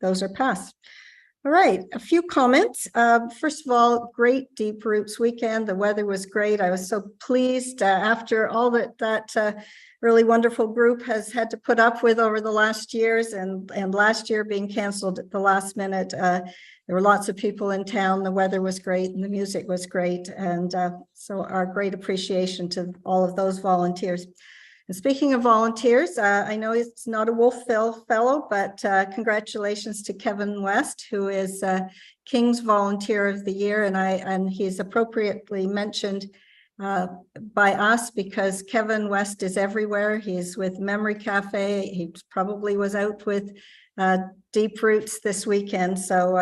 those are passed. All right, a few comments. First of all, great Deep Roots weekend. The weather was great. I was so pleased after all that really wonderful group has had to put up with over the last years, and last year being canceled at the last minute. There were lots of people in town. The weather was great and the music was great. And so our great appreciation to all of those volunteers. And speaking of volunteers, I know it's not a Wolfville fellow, but congratulations to Kevin West, who is King's Volunteer of the Year. And he's appropriately mentioned by us because Kevin West is everywhere. He's with Memory Cafe. He probably was out with Deep Roots this weekend. So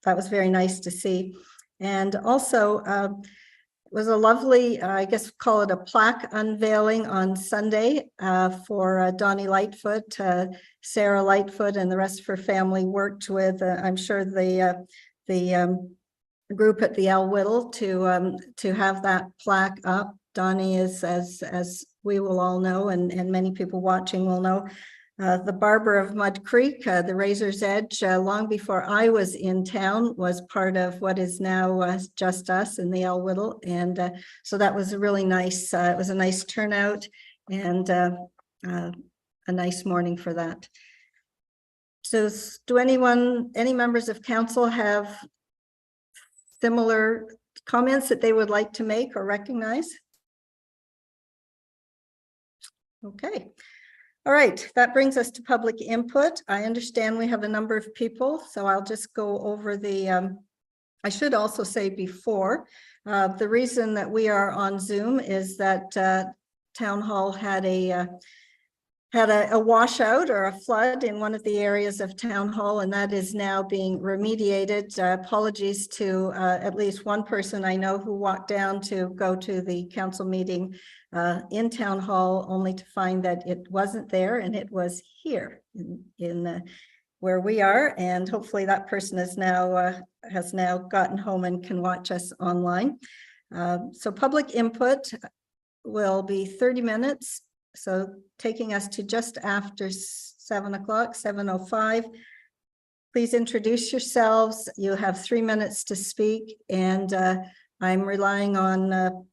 that was very nice to see. And also, it was a lovely, I guess, call it a plaque unveiling on Sunday for Donnie Lightfoot. Sarah Lightfoot and the rest of her family worked with, I'm sure, the group at the Al Whittle to have that plaque up. Donnie is, as we will all know, and many people watching will know, the barber of Mud Creek, the Razor's Edge, long before I was in town, was part of what is now Just Us and the Al Whittle. And so that was a really nice, it was a nice turnout and a nice morning for that. So do any members of council have similar comments that they would like to make or recognize? Okay. All right, that brings us to public input. I understand we have a number of people, so I'll just go over the, I should also say before, the reason that we are on Zoom is that Town Hall had a washout or a flood in one of the areas of Town Hall, and that is now being remediated. Apologies to at least one person I know who walked down to go to the council meeting in Town Hall, only to find that it wasn't there and it was here in where we are. And hopefully that person is now has now gotten home and can watch us online. So public input will be 30 minutes. So taking us to just after 7 o'clock, 7:05. Please introduce yourselves. You have 3 minutes to speak, and I'm relying on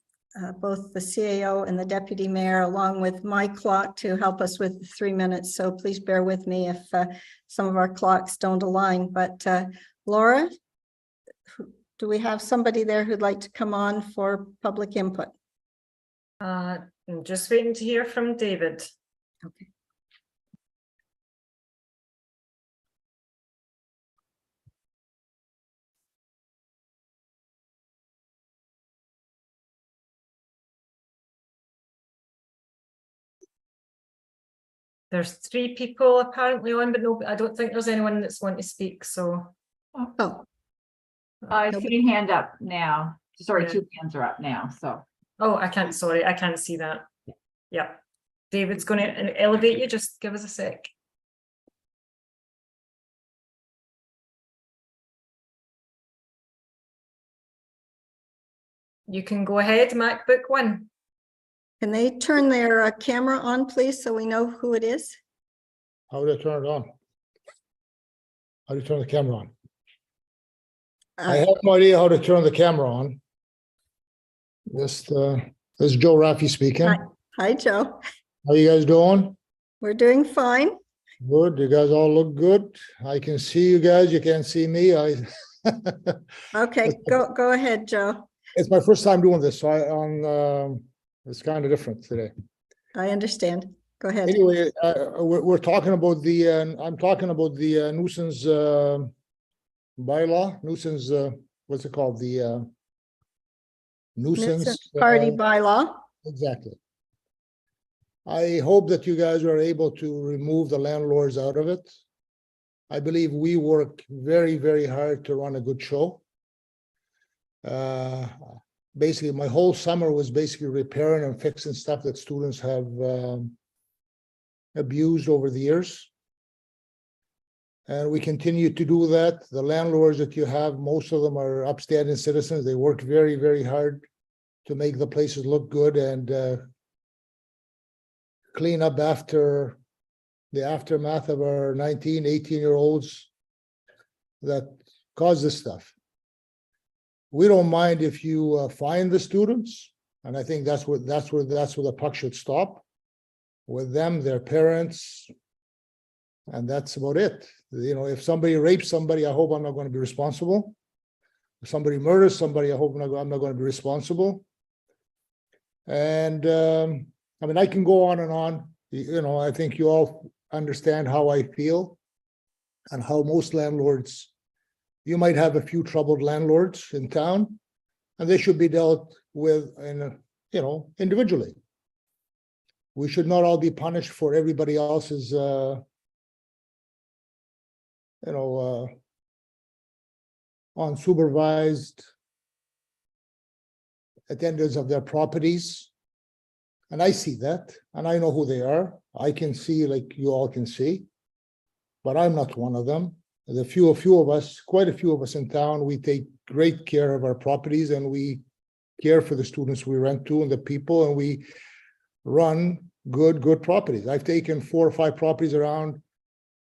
both the CAO and the deputy mayor, along with my clock, to help us with the 3 minutes. So please bear with me if some of our clocks don't align. But Laura, do we have somebody there who'd like to come on for public input? I'm just waiting to hear from David. Okay. There's 3 people apparently on, but no, I don't think there's anyone that's wanting to speak. So, I see a hand up now. Sorry, Yeah. 2 hands are up now. So, oh, I can't. Sorry, I can't see that. Yeah, David's going to elevate you. Just give us a sec. You can go ahead, MacBook One. Can they turn their camera on, please, so we know who it is? How do I turn it on? How do you turn the camera on? I have no idea how to turn the camera on. This is Joe Raffi speaking. Hi, Joe. How you guys doing? We're doing fine. Good. You guys all look good. I can see you guys. You can't see me. Okay, go ahead, Joe. It's my first time doing this, so it's kind of different today. I understand. Go ahead. Anyway, we're talking about the. I'm talking about the nuisance bylaw. Nuisance. What's it called? The nuisance party bylaw. Exactly. I hope that you guys are able to remove the landlords out of it. I believe we work very, very hard to run a good show. Basically, my whole summer was basically repairing and fixing stuff that students have abused over the years. And we continue to do that. The landlords that you have, most of them are upstanding citizens. They work very, very hard to make the places look good and clean up after the aftermath of our 19, 18-year-olds that cause this stuff. We don't mind if you fine the students, and I think that's where the puck should stop with them, their parents, and that's about it. You know, if somebody rapes somebody, I hope I'm not going to be responsible. If somebody murders somebody, I hope I'm not going to be responsible. And I mean, I can go on and on. You know, I think you all understand how I feel and how most landlords, you might have a few troubled landlords in town, and they should be dealt with you know, individually. We should not all be punished for everybody else's, you know, unsupervised attendance of their properties. And I see that, and I know who they are. I can see, like you all can see, but I'm not one of them. The few of us, quite a few of us in town, we take great care of our properties, and we care for the students we rent to and the people, and we run good properties. I've taken 4 or 5 properties around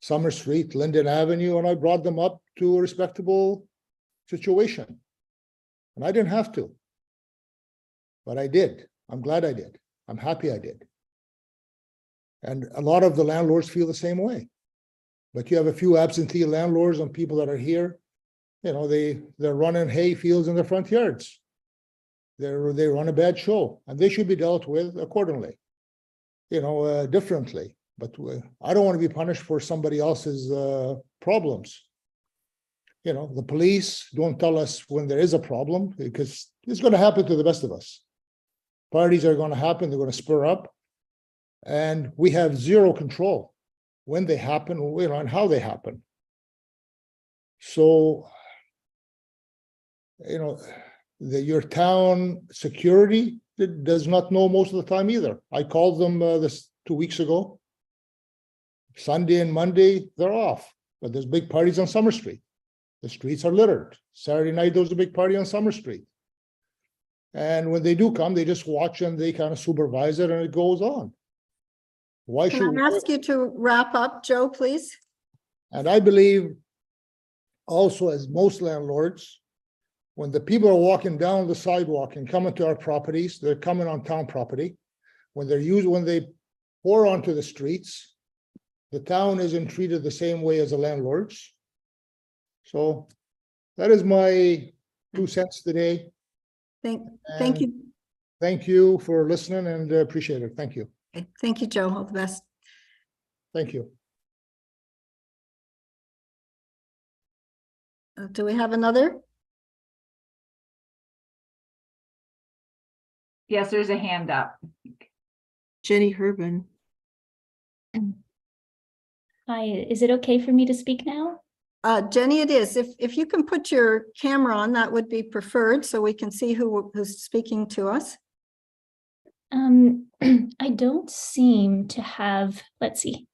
Summer Street, Linden Avenue, and I brought them up to a respectable situation. And I didn't have to, but I did. I'm glad I did. I'm happy I did. And a lot of the landlords feel the same way. But you have a few absentee landlords and people that are here, you know, they're running hay fields in their front yards. They run a bad show, and they should be dealt with accordingly, you know, differently. But I don't want to be punished for somebody else's problems. You know, the police don't tell us when there is a problem, because it's going to happen to the best of us. Parties are going to happen, they're going to spur up, and we have zero control when they happen, you know, and how they happen. So, you know, your town security does not know most of the time either. I called them this 2 weeks ago. Sunday and Monday, they're off, but there's big parties on Summer Street. The streets are littered. Saturday night, there was a big party on Summer Street. And when they do come, they just watch and they kind of supervise it, and it goes on. Why should Can I ask you to wrap up, Joe, please? And I believe also, as most landlords, when the people are walking down the sidewalk and coming to our properties, they're coming on town property. When they pour onto the streets, the town isn't treated the same way as the landlords. So that is my 2 cents today. Thank you. Thank you for listening, and appreciate it. Thank you. Okay, thank you, Joe. All the best. Thank you. Do we have another? Yes, there's a hand up. Jenny Herban. Hi, is it okay for me to speak now? Jenny, it is. If you can put your camera on, that would be preferred, so we can see who's speaking to us. I don't seem to have, let's see.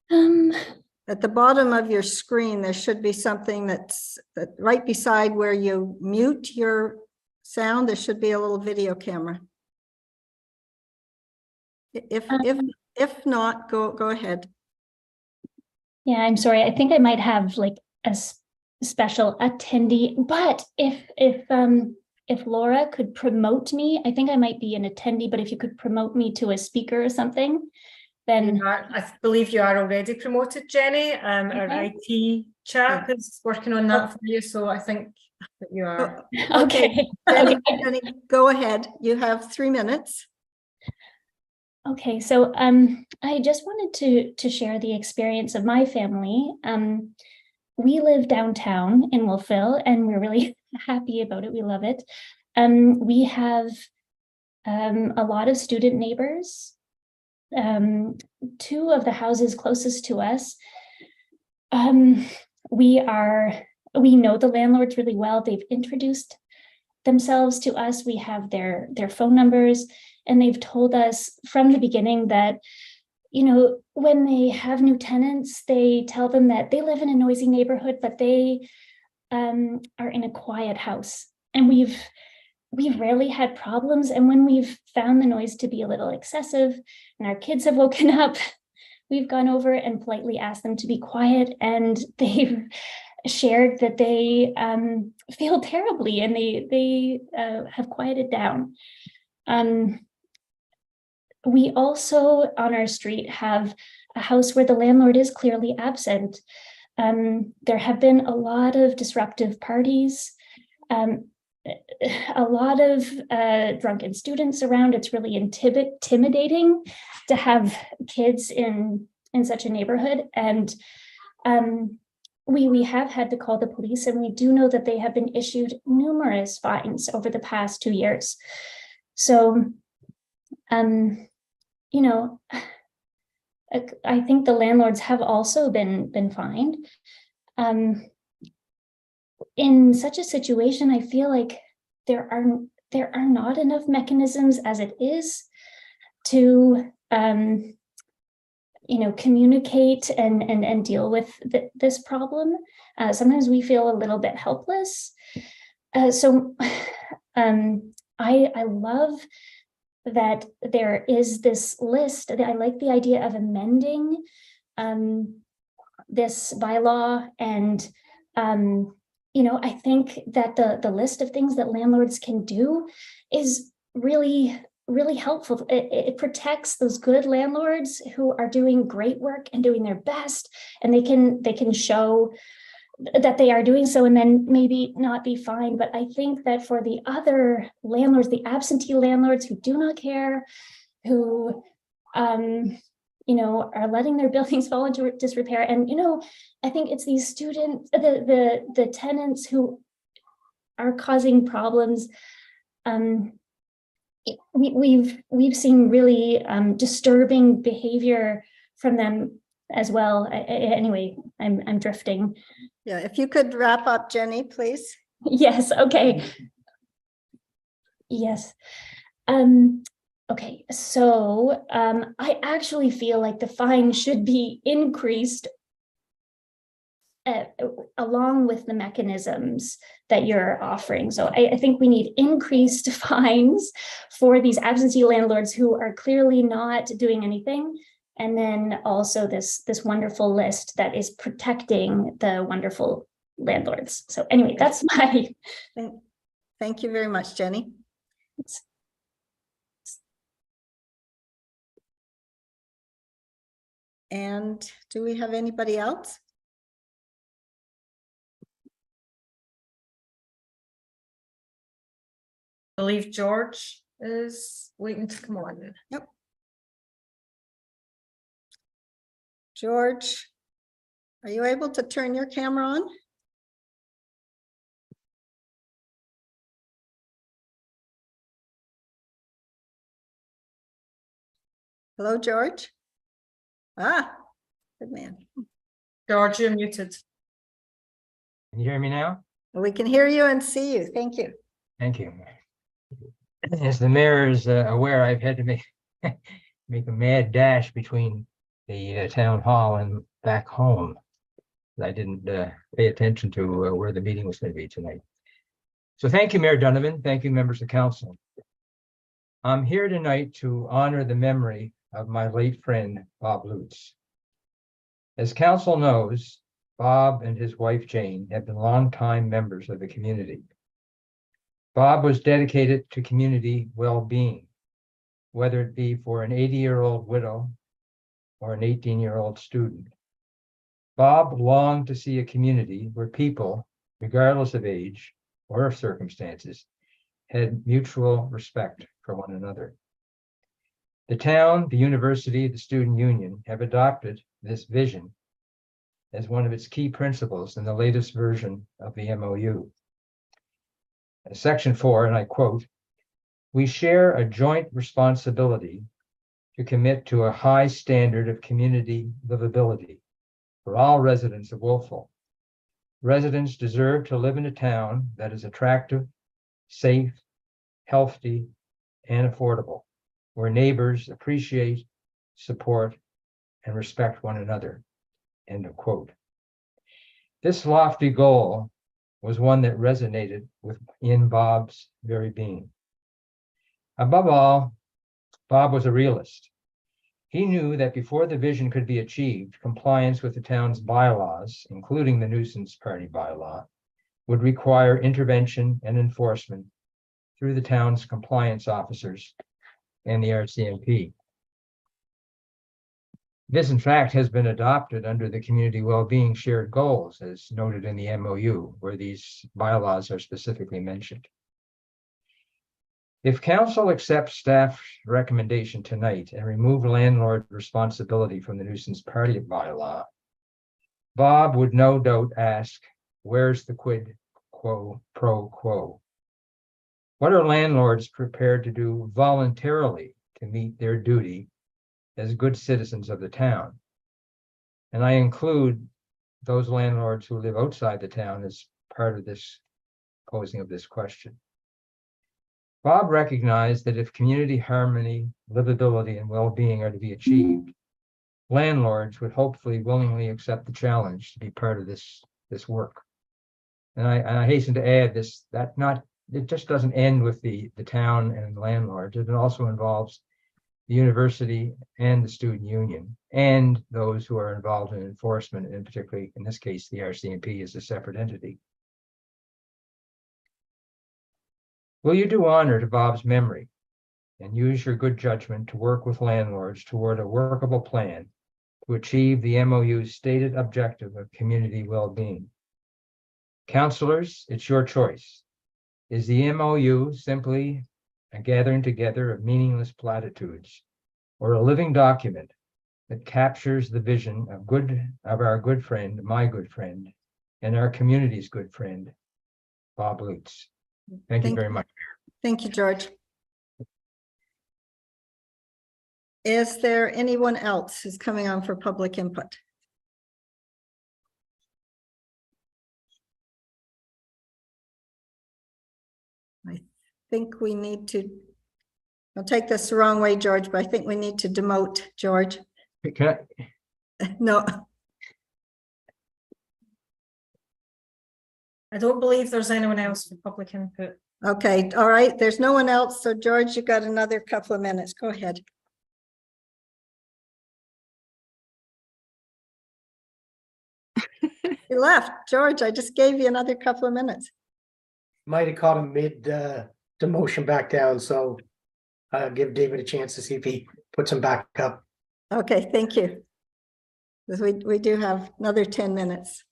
At the bottom of your screen, there should be something that's right beside where you mute your sound. There should be a little video camera. If not, go ahead. Yeah, I'm sorry. I think I might have like a special attendee, but if Laura could promote me, I think I might be an attendee, but if you could promote me to a speaker or something, then I believe you are already promoted, Jenny. Our IT chap is working on that for you, so I think that you are. okay. Jenny, Jenny, go ahead. You have 3 minutes. Okay, so I just wanted to share the experience of my family. We live downtown in Wolfville, and we're really happy about it. We love it. We have a lot of student neighbors. 2 of the houses closest to us, we know the landlords really well. They've introduced themselves to us. We have their phone numbers, and they've told us from the beginning that, you know, when they have new tenants, they tell them that they live in a noisy neighborhood, but they are in a quiet house. And we've rarely had problems. And when we've found the noise to be a little excessive and our kids have woken up, we've gone over and politely asked them to be quiet, and they've shared that they feel terribly and they have quieted down. We also on our street have a house where the landlord is clearly absent. There have been a lot of disruptive parties, a lot of drunken students around. It's really intimidating to have kids in such a neighborhood. And we have had to call the police, and we do know that they have been issued numerous fines over the past 2 years. So, you know, I think the landlords have also been fined. In such a situation, I feel like there are not enough mechanisms as it is to you know, communicate and deal with this problem. Sometimes we feel a little bit helpless. So I love that there is this list. I like the idea of amending this bylaw, and you know, I think that the list of things that landlords can do is really helpful. It protects those good landlords who are doing great work and doing their best, and they can show that they are doing so and then maybe not be fined. But I think that for the other landlords, the absentee landlords who do not care, who you know, are letting their buildings fall into disrepair, and you know, I think it's these students, the tenants who are causing problems. We've seen really disturbing behavior from them as well. Anyway, I'm drifting. Yeah, if you could wrap up, Jenny, please. Yes, okay. Yes. Okay, so I actually feel like the fine should be increased along with the mechanisms that you're offering. So I think we need increased fines for these absentee landlords who are clearly not doing anything. And then also this wonderful list that is protecting the wonderful landlords. So anyway, that's my. Thank you very much, Jenny. And do we have anybody else? I believe George is waiting to come on. Yep. George, are you able to turn your camera on? Hello, George. Ah, good man. George, you're muted. Can you hear me now? We can hear you and see you. Thank you. Thank you. As the mayor is aware, I've had to make a mad dash between the town hall and back home. I didn't pay attention to where the meeting was going to be tonight. So thank you, Mayor Donovan. Thank you, members of council. I'm here tonight to honor the memory of my late friend, Bob Lutz. As council knows, Bob and his wife, Jane, have been longtime members of the community. Bob was dedicated to community well-being, whether it be for an 80-year-old widow or an 18-year-old student. Bob longed to see a community where people, regardless of age or of circumstances, had mutual respect for one another. The town, the university, the student union have adopted this vision as one of its key principles in the latest version of the MOU. Section 4, and I quote, "We share a joint responsibility to commit to a high standard of community livability for all residents of Wolfville. Residents deserve to live in a town that is attractive, safe, healthy, and affordable, where neighbors appreciate, support, and respect one another." End of quote. This lofty goal was one that resonated in Bob's very being. Above all, Bob was a realist. He knew that before the vision could be achieved, compliance with the town's bylaws, including the nuisance party bylaw, would require intervention and enforcement through the town's compliance officers and the RCMP. This, in fact, has been adopted under the community well-being shared goals, as noted in the MOU, where these bylaws are specifically mentioned. If council accepts staff's recommendation tonight and remove landlord responsibility from the nuisance party bylaw, Bob would no doubt ask, where's the quid pro quo? What are landlords prepared to do voluntarily to meet their duty as good citizens of the town? And I include those landlords who live outside the town as part of this posing of this question. Bob recognized that if community harmony, livability, and well-being are to be achieved, landlords would hopefully willingly accept the challenge to be part of this work. And I hasten to add this, it just doesn't end with the town and landlords. It also involves the university and the student union and those who are involved in enforcement, and particularly in this case, the RCMP is a separate entity. Will you do honor to Bob's memory and use your good judgment to work with landlords toward a workable plan to achieve the MOU's stated objective of community well-being? Councilors, it's your choice. Is the MOU simply a gathering together of meaningless platitudes, or a living document that captures the vision of our good friend, my good friend, and our community's good friend, Bob Lutz? Thank you very much. Thank you, George. Is there anyone else who's coming on for public input? I think we need to, I'll take this the wrong way, George, but I think we need to demote George. Can No, I don't believe there's anyone else for public input. okay, all right, there's no one else, so George, you got another couple of minutes, go ahead. You left, George, I just gave you another couple of minutes. Might have caught him mid demotion back down, so give David a chance to see if he puts him back up. Okay, thank you. Because we do have another 10 minutes.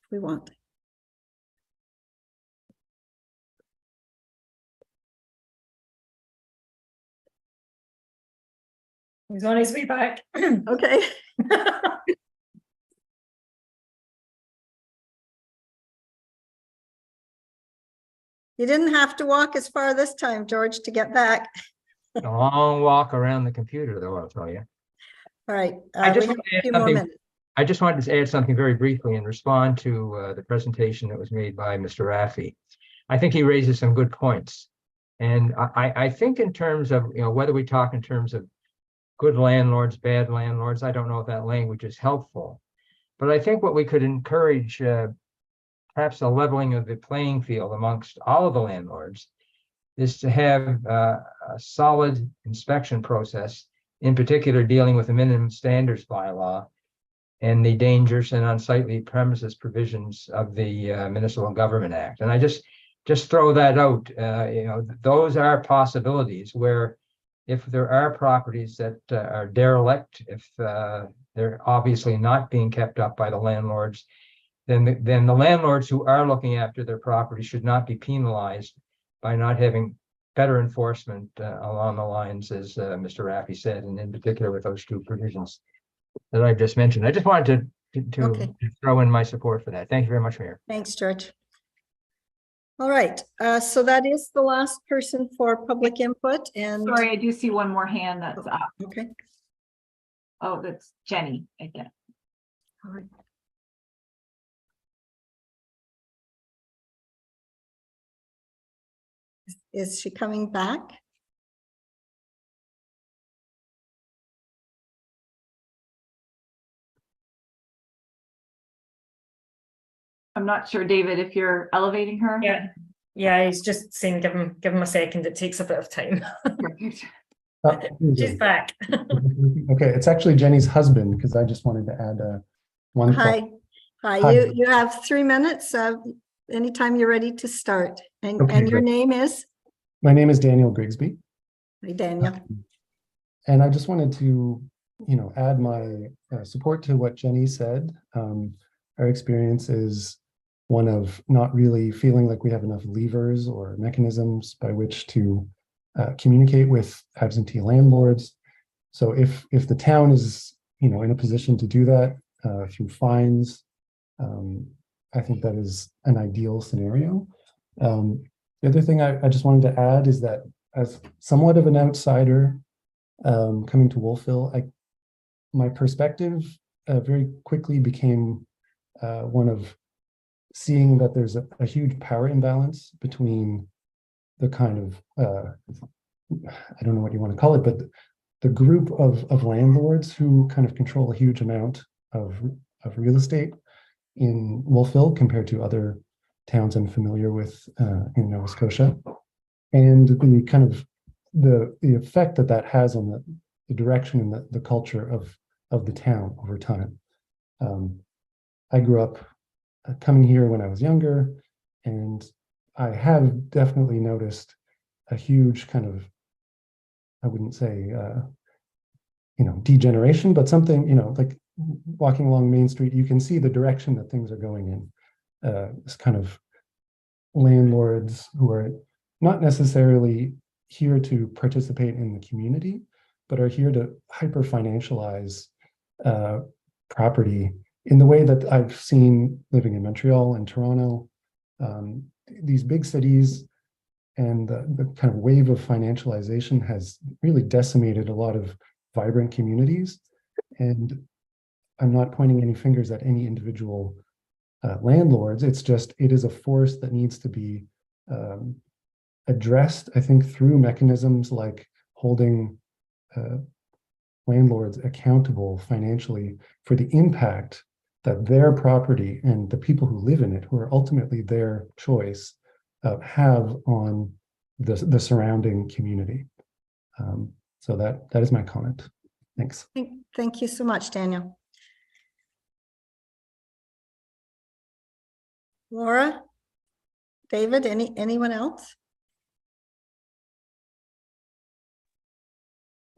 If we want. He's on his way back. Okay. You didn't have to walk as far this time, George, to get back. a long walk around the computer, though, I'll tell you. All right. I just We have wanted to a add few more something. minutes. I just wanted to add something very briefly and respond to the presentation that was made by Mr. Raffi. I think he raises some good points. And I think in terms of, whether we talk in terms of good landlords, bad landlords, I don't know if that language is helpful. But I think what we could encourage, perhaps a leveling of the playing field amongst all of the landlords, is to have a solid inspection process, in particular dealing with the minimum standards bylaw and the dangerous and unsightly premises provisions of the Municipal Government Act. And I just throw that out. Those are possibilities where if there are properties that are derelict, if they're obviously not being kept up by the landlords, then the landlords who are looking after their property should not be penalized by not having better enforcement along the lines, as Mr. Raffi said, and in particular with those two provisions that I've just mentioned. I just wanted to Okay. throw in my support for that. Thank you very much, Mayor. Thanks, George. All right, so that is the last person for public input and. Sorry, I do see one more hand that's up. Okay, Oh, that's Jenny again. all right. Is she coming back? I'm not sure, David, if you're elevating her. Yeah, he's just saying give him a second. It takes a bit of time. Perfect. She's back. Okay, it's actually Jenny's husband, because I just wanted to add one thought. Hi, Hi. you have 3 minutes, anytime you're ready to start. And Okay, your great. name is? My name is Daniel Grigsby, Hi, Daniel. and I just wanted to, add my support to what Jenny said. Our experience is one of not really feeling like we have enough levers or mechanisms by which to communicate with absentee landlords. So if the town is, in a position to do that through fines, I think that is an ideal scenario. The other thing I just wanted to add is that as somewhat of an outsider coming to Wolfville, my perspective very quickly became one of seeing that there's a huge power imbalance between the kind of, I don't know what you want to call it, but the group of landlords who kind of control a huge amount of real estate in Wolfville compared to other towns I'm familiar with in Nova Scotia, and the kind of the effect that has on the direction and the culture of the town over time. I grew up coming here when I was younger, and I have definitely noticed a huge kind of, I wouldn't say, degeneration, but something, like walking along Main Street, you can see the direction that things are going in. This kind of landlords who are not necessarily here to participate in the community, but are here to hyper financialize property in the way that I've seen living in Montreal and Toronto, these big cities, and the kind of wave of financialization has really decimated a lot of vibrant communities. And I'm not pointing any fingers at any individual landlords. It's just, it is a force that needs to be addressed, I think, through mechanisms like holding landlords accountable financially for the impact that their property and the people who live in it, who are ultimately their choice, have on the surrounding community. So that is my comment. Thanks. Thank you so much, Daniel. Laura, David, anyone else?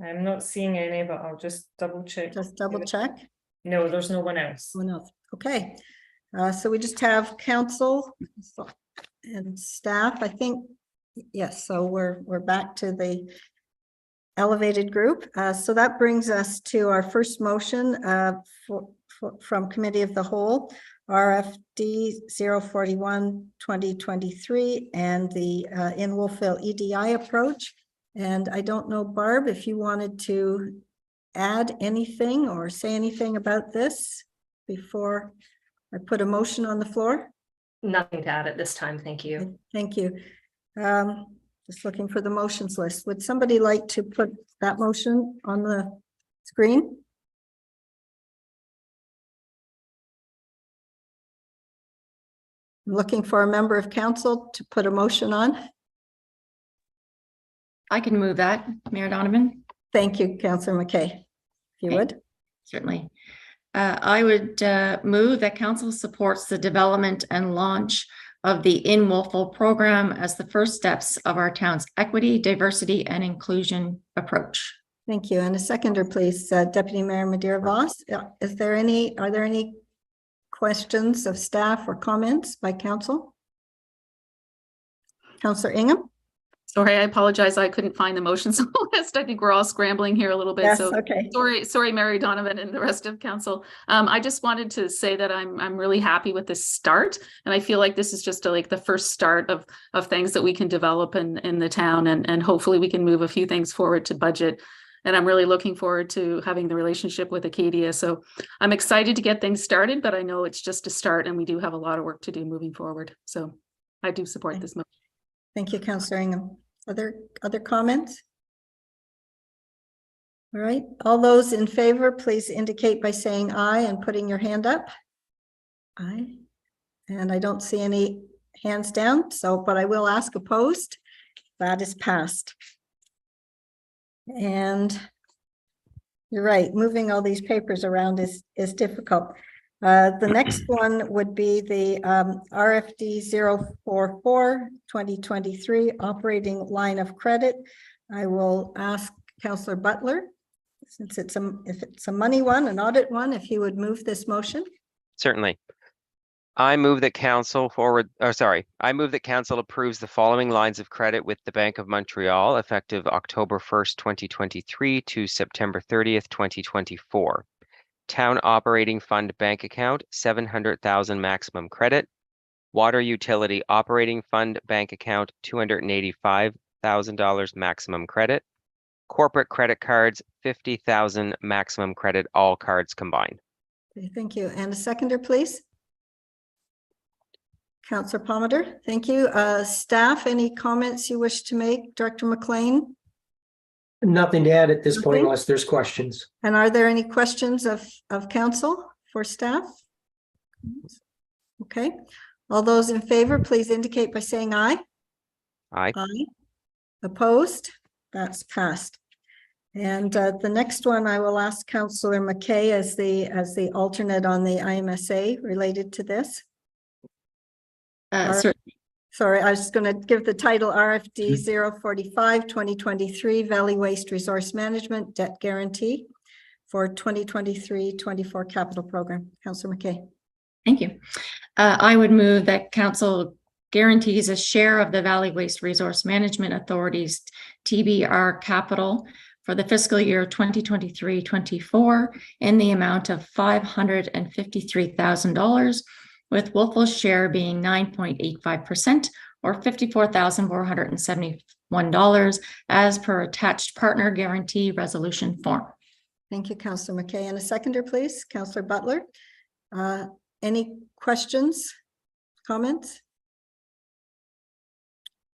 I'm not seeing any, but I'll just double check. Just double check. No, there's no one else. One else. Okay. So we just have council and staff, I think. Yes, so we're back to the elevated group. So that brings us to our first motion from Committee of the Whole, RFD 041-2023, and the in Wolfville EDI approach. And I don't know, Barb, if you wanted to add anything or say anything about this before I put a motion on the floor. Nothing to add at this time. Thank you. Thank you. Just looking for the motions list. Would somebody like to put that motion on the screen? I'm looking for a member of council to put a motion on. I can move that, Mayor Donovan. Thank you, Councillor McKay. If you would. Certainly. I would move that council supports the development and launch of the In Wolfville program as the first steps of our town's equity, diversity, and inclusion approach. Thank you. And a seconder, please, Deputy Mayor Madeira Voss. Are there any questions of staff or comments by council? Councillor Ingham? Sorry, I apologize. I couldn't find the motions on the list. I think we're all scrambling here a little bit. Yes, so okay. Sorry, Mary Donovan and the rest of council. I just wanted to say that I'm really happy with this start, and I feel like this is just like the first start of things that we can develop in the town, and hopefully we can move a few things forward to budget. And I'm really looking forward to having the relationship with Acadia. So I'm excited to get things started, but I know it's just a start, and we do have a lot of work to do moving forward. So I do support this motion. Thank you, Councillor Ingham. Other comments? All right, all those in favor, please indicate by saying aye and putting your hand up. Aye. And I don't see any hands down, but I will ask opposed. That is passed. And you're right, moving all these papers around is difficult. The next one would be the RFD 044 2023 operating line of credit. I will ask Councillor Butler, since if it's a money one, an audit one, if he would move this motion. Certainly. I move that council approves the following lines of credit with the Bank of Montreal effective October 1st, 2023 to September 30th, 2024. Town Operating Fund Bank Account, 700,000 maximum credit. Water Utility Operating Fund Bank Account, $285,000 maximum credit. Corporate credit cards, 50,000 maximum credit, all cards combined. Okay, thank you. And a seconder, please. Councillor Palmater, thank you. Staff, any comments you wish to make? Director McLean? Nothing to add at this point Nothing? unless there's questions. And are there any questions of council for staff? Okay, all those in favor, please indicate by saying aye. Aye. Aye. Opposed? That's passed. And the next one, I will ask Councillor McKay as the alternate on the IMSA related to this. Sorry, I was going to give the title RFD 045 2023 Valley Waste Resource Management Debt Guarantee for 2023-24 capital program. Councillor McKay. Thank you. I would move that council guarantees a share of the Valley Waste Resource Management Authority's TBR capital for the fiscal year 2023-24 in the amount of $553,000, with Wolfville's share being 9.85% or $54,471 as per attached partner guarantee resolution form. Thank you, Councillor McKay. And a seconder, please. Councillor Butler. Any questions, comments?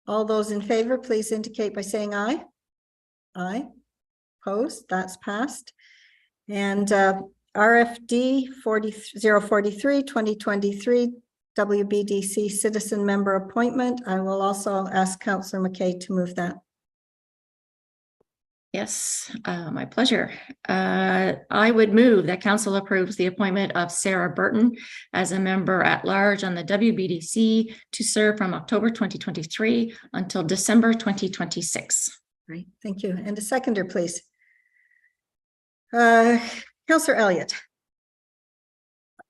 All those in favor, please indicate by saying aye. Aye. Opposed? That's passed. And RFD 043 2023 WBDC citizen member appointment. I will also ask Councillor McKay to move that. Yes, my pleasure. I would move that council approves the appointment of Sarah Burton as a member at large on the WBDC to serve from October 2023 until December 2026. Great, thank you. And a seconder, please. Councillor Elliott.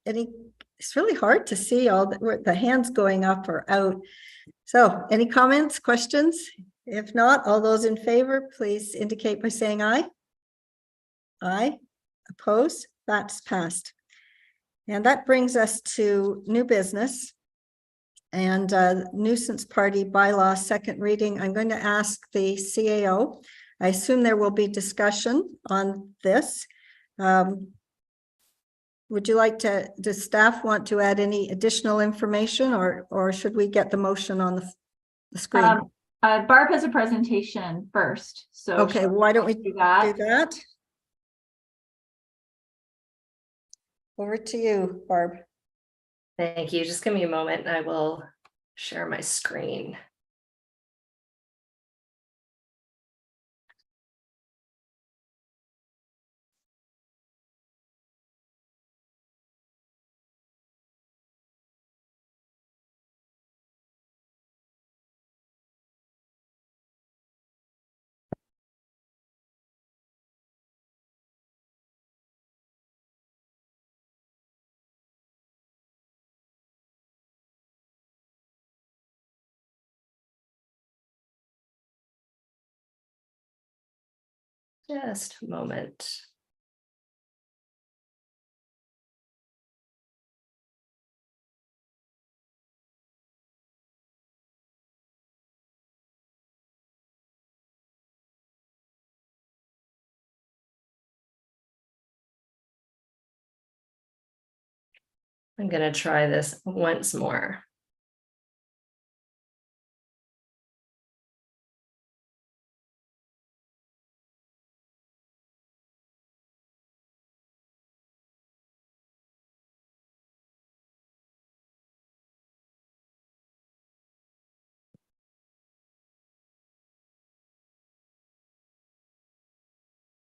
It's really hard to see all the hands going up or out. So any comments, questions? If not, all those in favor, please indicate by saying aye. Aye. Opposed? That's passed. And that brings us to new business and nuisance party bylaw second reading. I'm going to ask the CAO. I assume there will be discussion on this. Would you like to, does staff want to add any additional information or should we get the motion on the screen? Barb has a presentation first, so. Okay, why don't we do that? Over to you, Barb. Thank you. Just give me a moment and I will share my screen. Just a moment. I'm going to try this once more.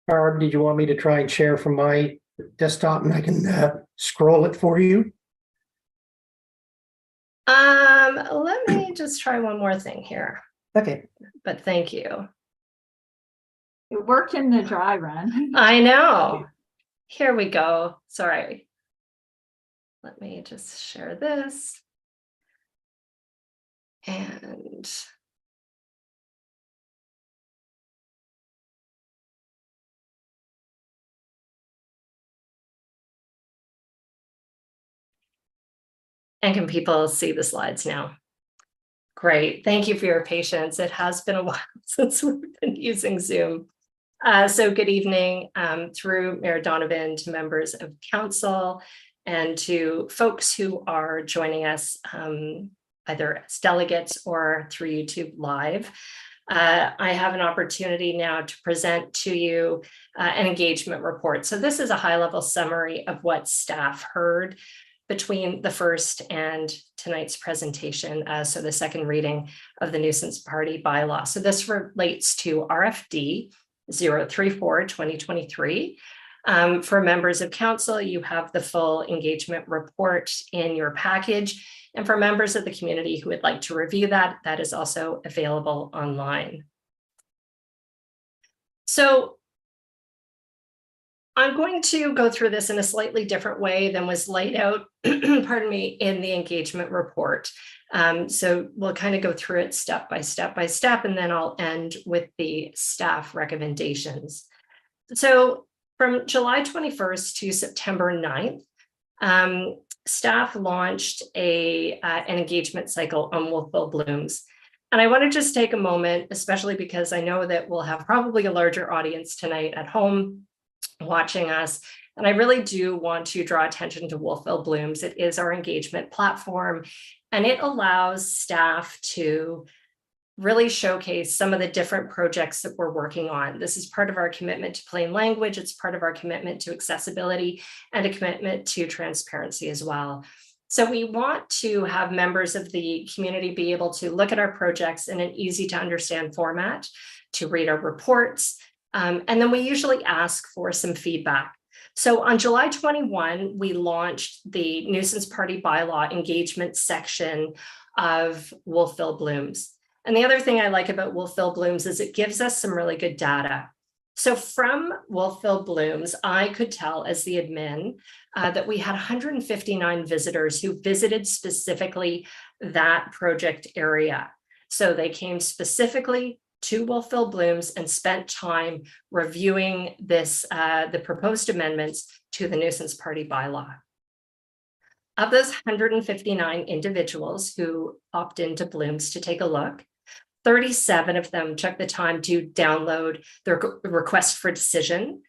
Barb, did you want me to try and share from my desktop and I can scroll it for you? Let me just try one more thing here, Okay. but thank you. It worked in the dry run. I know. Here we go. Sorry. Let me just share this. And can people see the slides now? Great. Thank you for your patience. It has been a while since we've been using Zoom. So good evening through Mayor Donovan to members of council and to folks who are joining us either as delegates or through YouTube Live. I have an opportunity now to present to you an engagement report. So this is a high-level summary of what staff heard between the first and tonight's presentation, so the second reading of the nuisance party bylaw. So this relates to RFD 034-2023. For members of council, you have the full engagement report in your package. And for members of the community who would like to review that, that is also available online. So I'm going to go through this in a slightly different way than was laid out, pardon me, in the engagement report. So we'll kind of go through it step by step, and then I'll end with the staff recommendations. So from July 21st to September 9th, staff launched an engagement cycle on Wolfville Blooms. And I want to just take a moment, especially because I know that we'll have probably a larger audience tonight at home watching us. And I really do want to draw attention to Wolfville Blooms. It is our engagement platform, and it allows staff to really showcase some of the different projects that we're working on. This is part of our commitment to plain language. It's part of our commitment to accessibility and a commitment to transparency as well. So we want to have members of the community be able to look at our projects in an easy to understand format, to read our reports, and then we usually ask for some feedback. So on July 21, we launched the nuisance party bylaw engagement section of Wolfville Blooms. And the other thing I like about Wolfville Blooms is it gives us some really good data. So from Wolfville Blooms, I could tell as the admin that we had 159 visitors who visited specifically that project area. So they came specifically to Wolfville Blooms and spent time reviewing this, the proposed amendments to the nuisance party bylaw. Of those 159 individuals who opted into Blooms to take a look, 37 of them took the time to download their request for decision.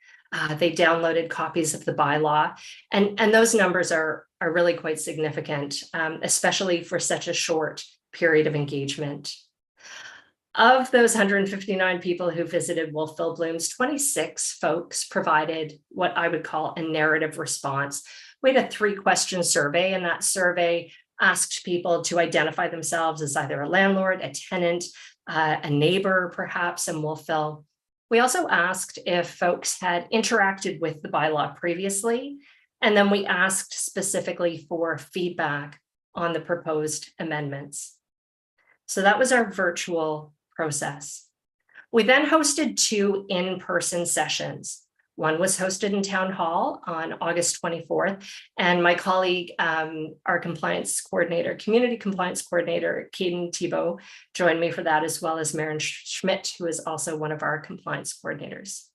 They downloaded copies of the bylaw, and those numbers are really quite significant, especially for such a short period of engagement. Of those 159 people who visited Wolfville Blooms, 26 folks provided what I would call a narrative response. We had a 3-question survey, and that survey asked people to identify themselves as either a landlord, a tenant, a neighbor, perhaps in Wolfville. We also asked if folks had interacted with the bylaw previously, and then we asked specifically for feedback on the proposed amendments. So that was our virtual process. We then hosted 2 in-person sessions. One was hosted in Town Hall on August 24th, and my colleague, our compliance coordinator, community compliance coordinator, Kaden Thibault, joined me for that, as well as Maren Schmidt, who is also one of our compliance coordinators.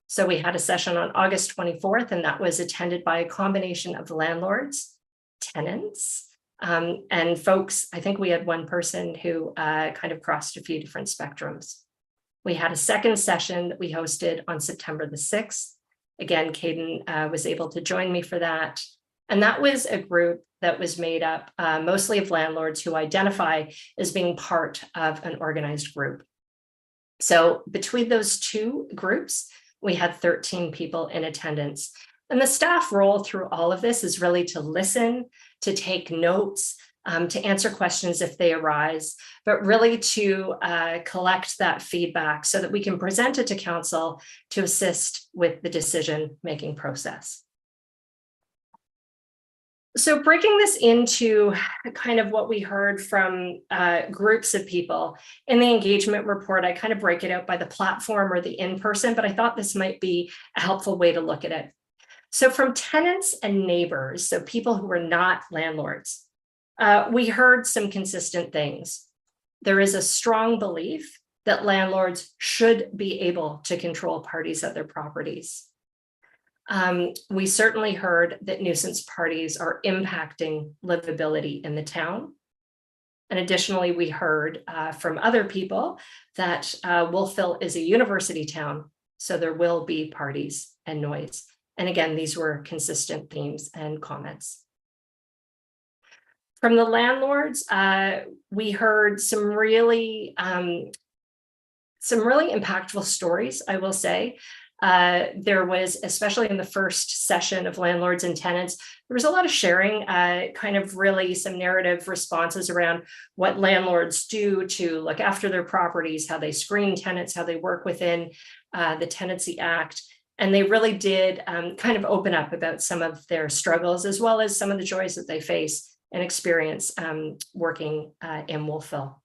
So we had a session on August 24th, and that was attended by a combination of landlords, tenants, and folks. I think we had one person who kind of crossed a few different spectrums. We had a second session that we hosted on September the 6th. Again, Kaden was able to join me for that. And that was a group that was made up mostly of landlords who identify as being part of an organized group. So between those 2 groups, we had 13 people in attendance. And the staff role through all of this is really to listen, to take notes, to answer questions if they arise, but really to collect that feedback so that we can present it to council to assist with the decision-making process. So breaking this into kind of what we heard from groups of people in the engagement report, I kind of break it out by the platform or the in-person, but I thought this might be a helpful way to look at it. So from tenants and neighbors, so people who are not landlords, we heard some consistent things. There is a strong belief that landlords should be able to control parties at their properties. We certainly heard that nuisance parties are impacting livability in the town. And additionally, we heard from other people that Wolfville is a university town, so there will be parties and noise. And again, these were consistent themes and comments. From the landlords, we heard some really impactful stories, I will say. There was, especially in the first session of landlords and tenants, there was a lot of sharing, kind of really some narrative responses around what landlords do to look after their properties, how they screen tenants, how they work within the Tenancy Act. And they really did kind of open up about some of their struggles, as well as some of the joys that they face and experience working in Wolfville.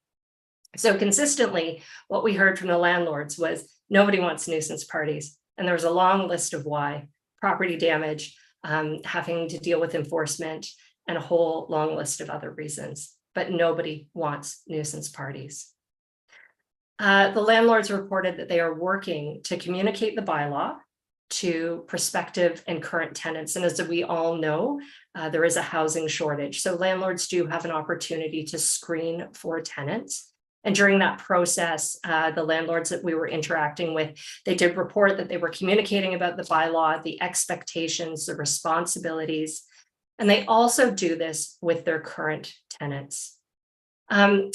So consistently, what we heard from the landlords was nobody wants nuisance parties. And there was a long list of why: property damage, having to deal with enforcement, and a whole long list of other reasons. But nobody wants nuisance parties. The landlords reported that they are working to communicate the bylaw to prospective and current tenants. And as we all know, there is a housing shortage. So landlords do have an opportunity to screen for tenants. And during that process, the landlords that we were interacting with, they did report that they were communicating about the bylaw, the expectations, the responsibilities, and they also do this with their current tenants.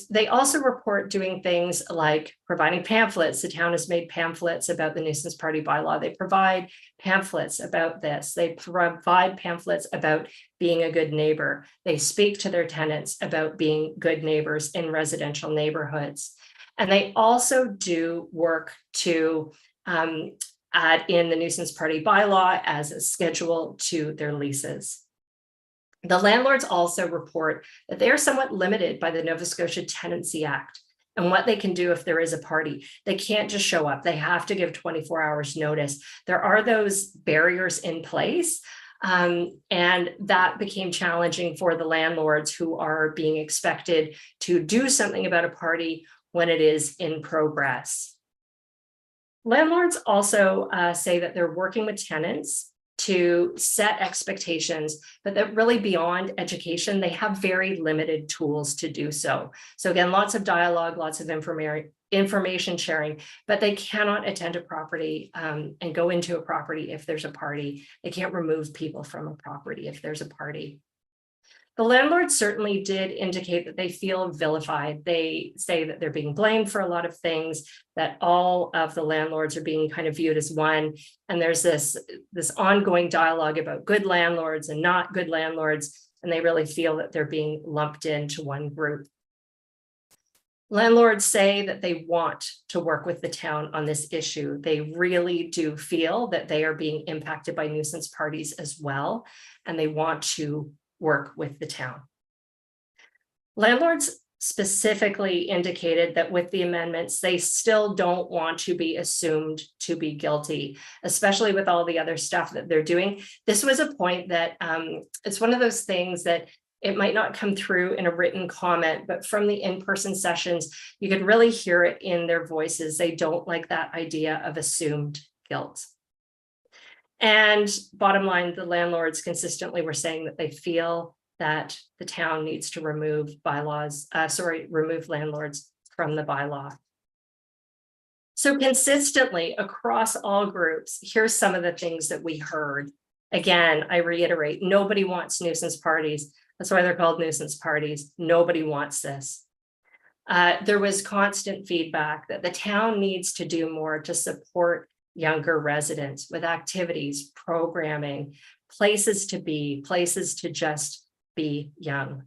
They also report doing things like providing pamphlets. The town has made pamphlets about the nuisance party bylaw. They provide pamphlets about this. They provide pamphlets about being a good neighbor. They speak to their tenants about being good neighbors in residential neighborhoods. And they also do work to add in the nuisance party bylaw as a schedule to their leases. The landlords also report that they are somewhat limited by the Nova Scotia Tenancy Act and what they can do if there is a party. They can't just show up. They have to give 24 hours notice. There are those barriers in place, and that became challenging for the landlords who are being expected to do something about a party when it is in progress. Landlords also say that they're working with tenants to set expectations, but that really beyond education, they have very limited tools to do so. So again, lots of dialogue, lots of information sharing, but they cannot attend a property and go into a property if there's a party. They can't remove people from a property if there's a party. The landlords certainly did indicate that they feel vilified. They say that they're being blamed for a lot of things, that all of the landlords are being kind of viewed as one. And there's this ongoing dialogue about good landlords and not good landlords, and they really feel that they're being lumped into one group. Landlords say that they want to work with the town on this issue. They really do feel that they are being impacted by nuisance parties as well, and they want to work with the town. Landlords specifically indicated that with the amendments, they still don't want to be assumed to be guilty, especially with all the other stuff that they're doing. This was a point that it's one of those things that it might not come through in a written comment, but from the in-person sessions, you could really hear it in their voices. They don't like that idea of assumed guilt. And bottom line, the landlords consistently were saying that they feel that the town needs to remove remove landlords from the bylaw. So consistently across all groups, here's some of the things that we heard. Again, I reiterate, nobody wants nuisance parties. That's why they're called nuisance parties. Nobody wants this. There was constant feedback that the town needs to do more to support younger residents with activities, programming, places to be, places to just be young.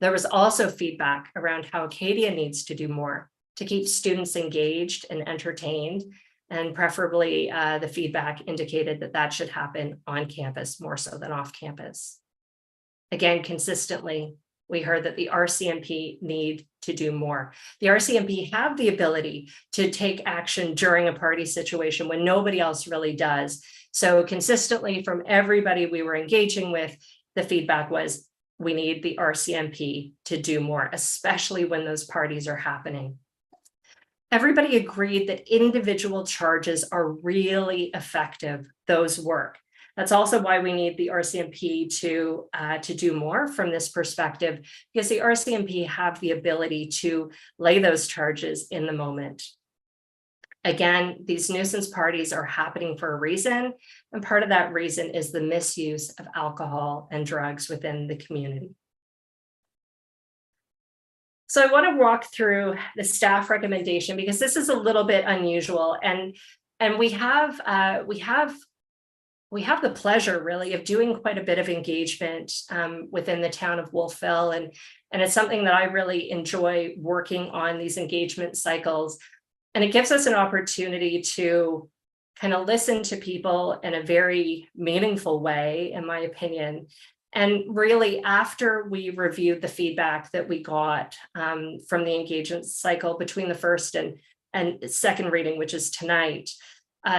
There was also feedback around how Acadia needs to do more to keep students engaged and entertained. And preferably, the feedback indicated that that should happen on campus more so than off campus. Again, consistently, we heard that the RCMP need to do more. The RCMP have the ability to take action during a party situation when nobody else really does. So consistently from everybody we were engaging with, the feedback was, we need the RCMP to do more, especially when those parties are happening. Everybody agreed that individual charges are really effective. Those work. That's also why we need the RCMP to do more from this perspective, because the RCMP have the ability to lay those charges in the moment. Again, these nuisance parties are happening for a reason, and part of that reason is the misuse of alcohol and drugs within the community. So I want to walk through the staff recommendation because this is a little bit unusual, and we have the pleasure really of doing quite a bit of engagement within the town of Wolfville, and it's something that I really enjoy working on, these engagement cycles, and it gives us an opportunity to kind of listen to people in a very meaningful way, in my opinion. And really, after we reviewed the feedback that we got from the engagement cycle between the first and second reading, which is tonight,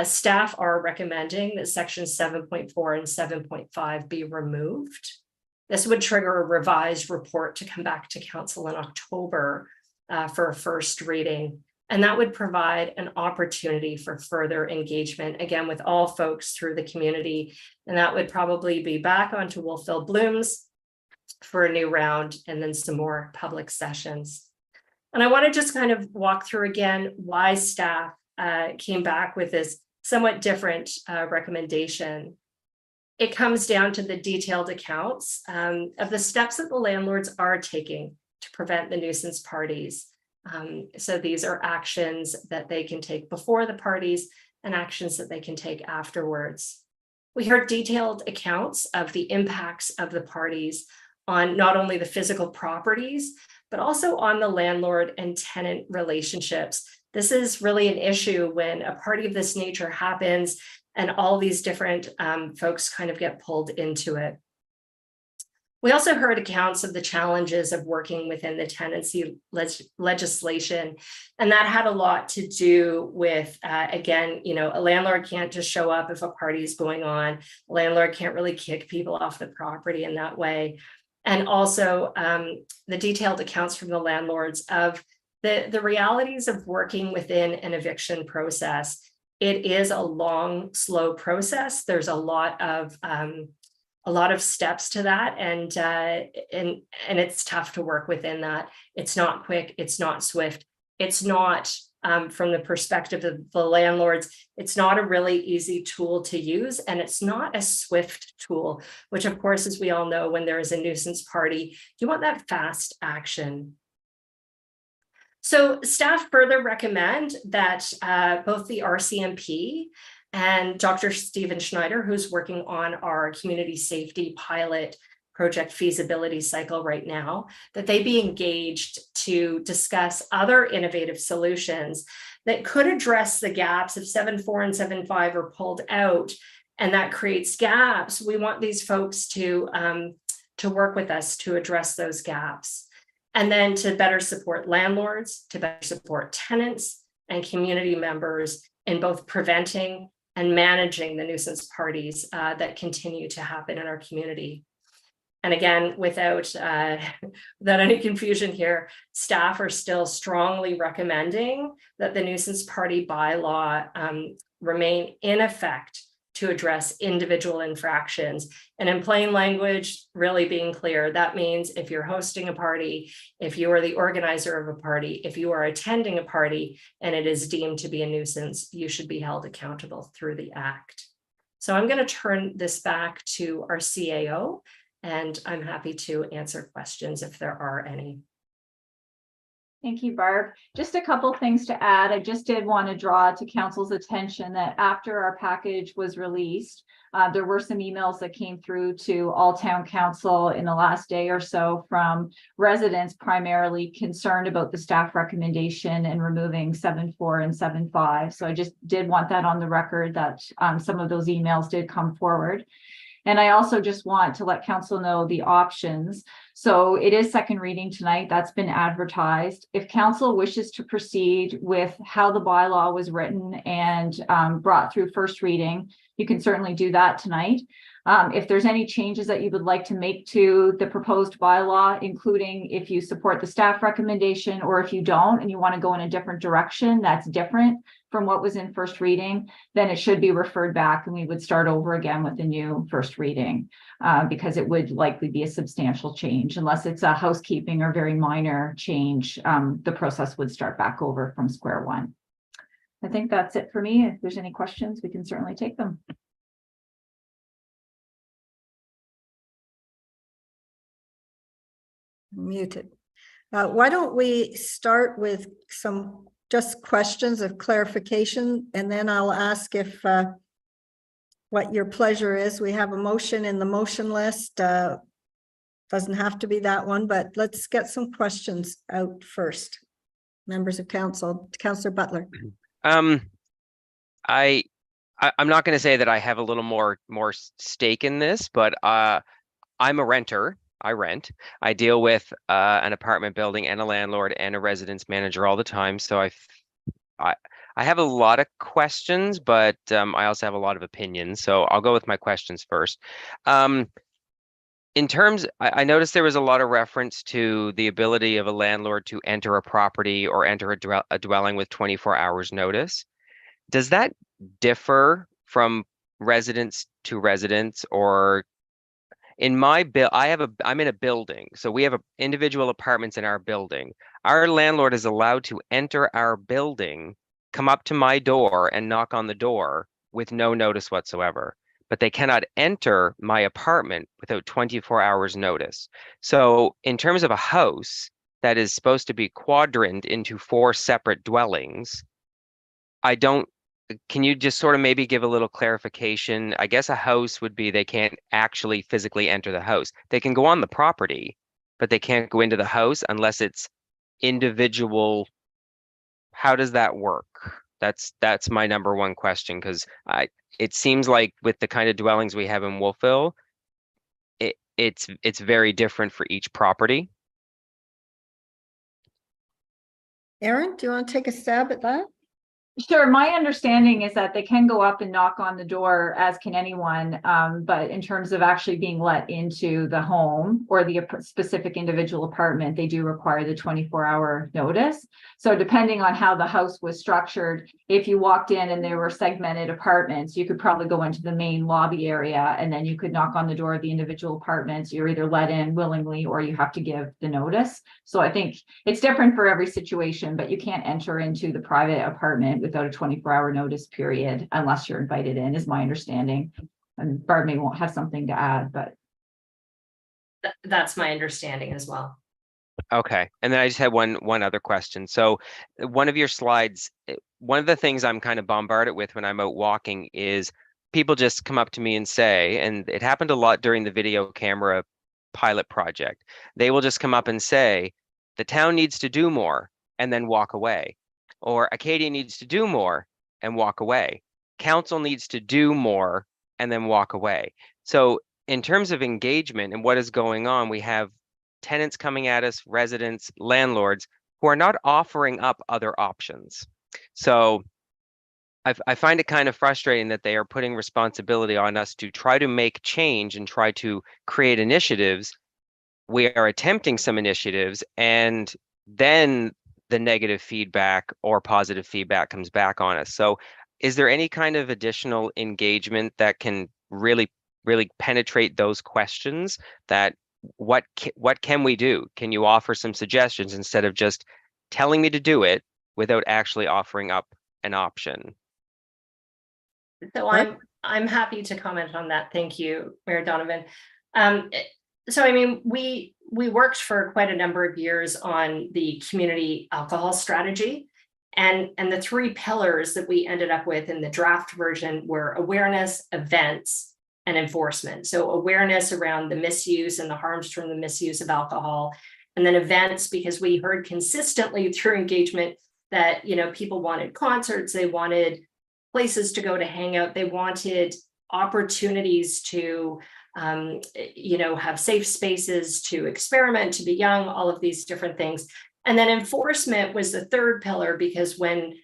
staff are recommending that sections 7.4 and 7.5 be removed. This would trigger a revised report to come back to council in October for a first reading. And that would provide an opportunity for further engagement, again, with all folks through the community. And that would probably be back onto Wolfville Blooms for a new round and then some more public sessions. And I want to just kind of walk through again why staff came back with this somewhat different recommendation. It comes down to the detailed accounts of the steps that the landlords are taking to prevent the nuisance parties. So these are actions that they can take before the parties and actions that they can take afterwards. We heard detailed accounts of the impacts of the parties on not only the physical properties, but also on the landlord and tenant relationships. This is really an issue when a party of this nature happens and all these different folks kind of get pulled into it. We also heard accounts of the challenges of working within the tenancy legislation, and that had a lot to do with, again, a landlord can't just show up if a party is going on. A landlord can't really kick people off the property in that way. And also the detailed accounts from the landlords of the realities of working within an eviction process. It is a long, slow process. There's a lot of steps to that, and it's tough to work within that. It's not quick, it's not swift, it's not from the perspective of the landlords, it's not a really easy tool to use, and it's not a swift tool, which of course, as we all know, when there is a nuisance party, you want that fast action. So staff further recommend that both the RCMP and Dr. Stephen Schneider, who's working on our community safety pilot project feasibility cycle right now, that they be engaged to discuss other innovative solutions that could address the gaps if 7.4 and 7.5 are pulled out, and that creates gaps. We want these folks to work with us to address those gaps, and then to better support landlords, to better support tenants and community members in both preventing and managing the nuisance parties that continue to happen in our community. And again, without any confusion here, staff are still strongly recommending that the nuisance party bylaw remain in effect to address individual infractions. And in plain language, really being clear, that means if you're hosting a party, if you are the organizer of a party, if you are attending a party and it is deemed to be a nuisance, you should be held accountable through the act. So I'm going to turn this back to our CAO, and I'm happy to answer questions if there are any. Thank you, Barb. Just a couple things to add. I just did want to draw to council's attention that after our package was released, there were some emails that came through to all town council in the last day or so from residents primarily concerned about the staff recommendation and removing 7.4 and 7.5. So I just did want that on the record that some of those emails did come forward. And I also just want to let council know the options. So it is second reading tonight. That's been advertised. If council wishes to proceed with how the bylaw was written and brought through first reading, you can certainly do that tonight. If there's any changes that you would like to make to the proposed bylaw, including if you support the staff recommendation or if you don't and you want to go in a different direction that's different from what was in first reading, then it should be referred back and we would start over again with a new first reading because it would likely be a substantial change. Unless it's a housekeeping or very minor change, the process would start back over from square one. I think that's it for me. If there's any questions, we can certainly take them. Muted. Why don't we start with some just questions of clarification, and then I'll ask if what your pleasure is. We have a motion in the motion list. Doesn't have to be that one, but let's get some questions out first. Members of council, Councillor Butler. I'm not going to say that I have a little more stake in this, but I'm a renter. I rent. I deal with an apartment building and a landlord and a residence manager all the time. So I have a lot of questions, but I also have a lot of opinions. So I'll go with my questions first. In terms, I noticed there was a lot of reference to the ability of a landlord to enter a property or enter a dwelling with 24 hours notice. Does that differ from residence to residence, or in my I'm in a building, so we have individual apartments in our building. Our landlord is allowed to enter our building, come up to my door and knock on the door with no notice whatsoever, but they cannot enter my apartment without 24 hours notice. So in terms of a house that is supposed to be quadrant into 4 separate dwellings, can you just sort of maybe give a little clarification? I guess a house would be they can't actually physically enter the house. They can go on the property, but they can't go into the house unless it's individual. How does that work? That's my number one question, because it seems like with the kind of dwellings we have in Wolfville, it's very different for each property. Aaron, do you want to take a stab at that? Sure. My understanding is that they can go up and knock on the door, as can anyone. But in terms of actually being let into the home or the specific individual apartment, they do require the 24-hour notice. So depending on how the house was structured, if you walked in and there were segmented apartments, you could probably go into the main lobby area and then you could knock on the door of the individual apartments. You're either let in willingly or you have to give the notice. So I think it's different for every situation, but you can't enter into the private apartment without a 24-hour notice period unless you're invited in, is my understanding. And Barb may won't have something to add, but that's my understanding as well. Okay, and then I just had one other question. So one of your slides, one of the things I'm kind of bombarded with when I'm out walking is people just come up to me and say, and it happened a lot during the video camera pilot project, they will just come up and say, the town needs to do more, and then walk away. Or Acadia needs to do more and walk away. Council needs to do more and then walk away. So in terms of engagement and what is going on, we have tenants coming at us, residents, landlords, who are not offering up other options. So I find it kind of frustrating that they are putting responsibility on us to try to make change and try to create initiatives. We are attempting some initiatives, and then the negative feedback or positive feedback comes back on us. So is there any kind of additional engagement that can really penetrate those questions? That what can we do? Can you offer some suggestions instead of just telling me to do it without actually offering up an option? So I'm happy to comment on that. Thank you, Mayor Donovan. So I mean, we we worked for quite a number of years on the community alcohol strategy. And the three pillars that we ended up with in the draft version were awareness, events, and enforcement. So awareness around the misuse and the harms from the misuse of alcohol, and then events, because we heard consistently through engagement that, you know, people wanted concerts, they wanted places to go to hang out, they wanted opportunities to, you know, have safe spaces to experiment, to be young, all of these different things. And then enforcement was the third pillar, because when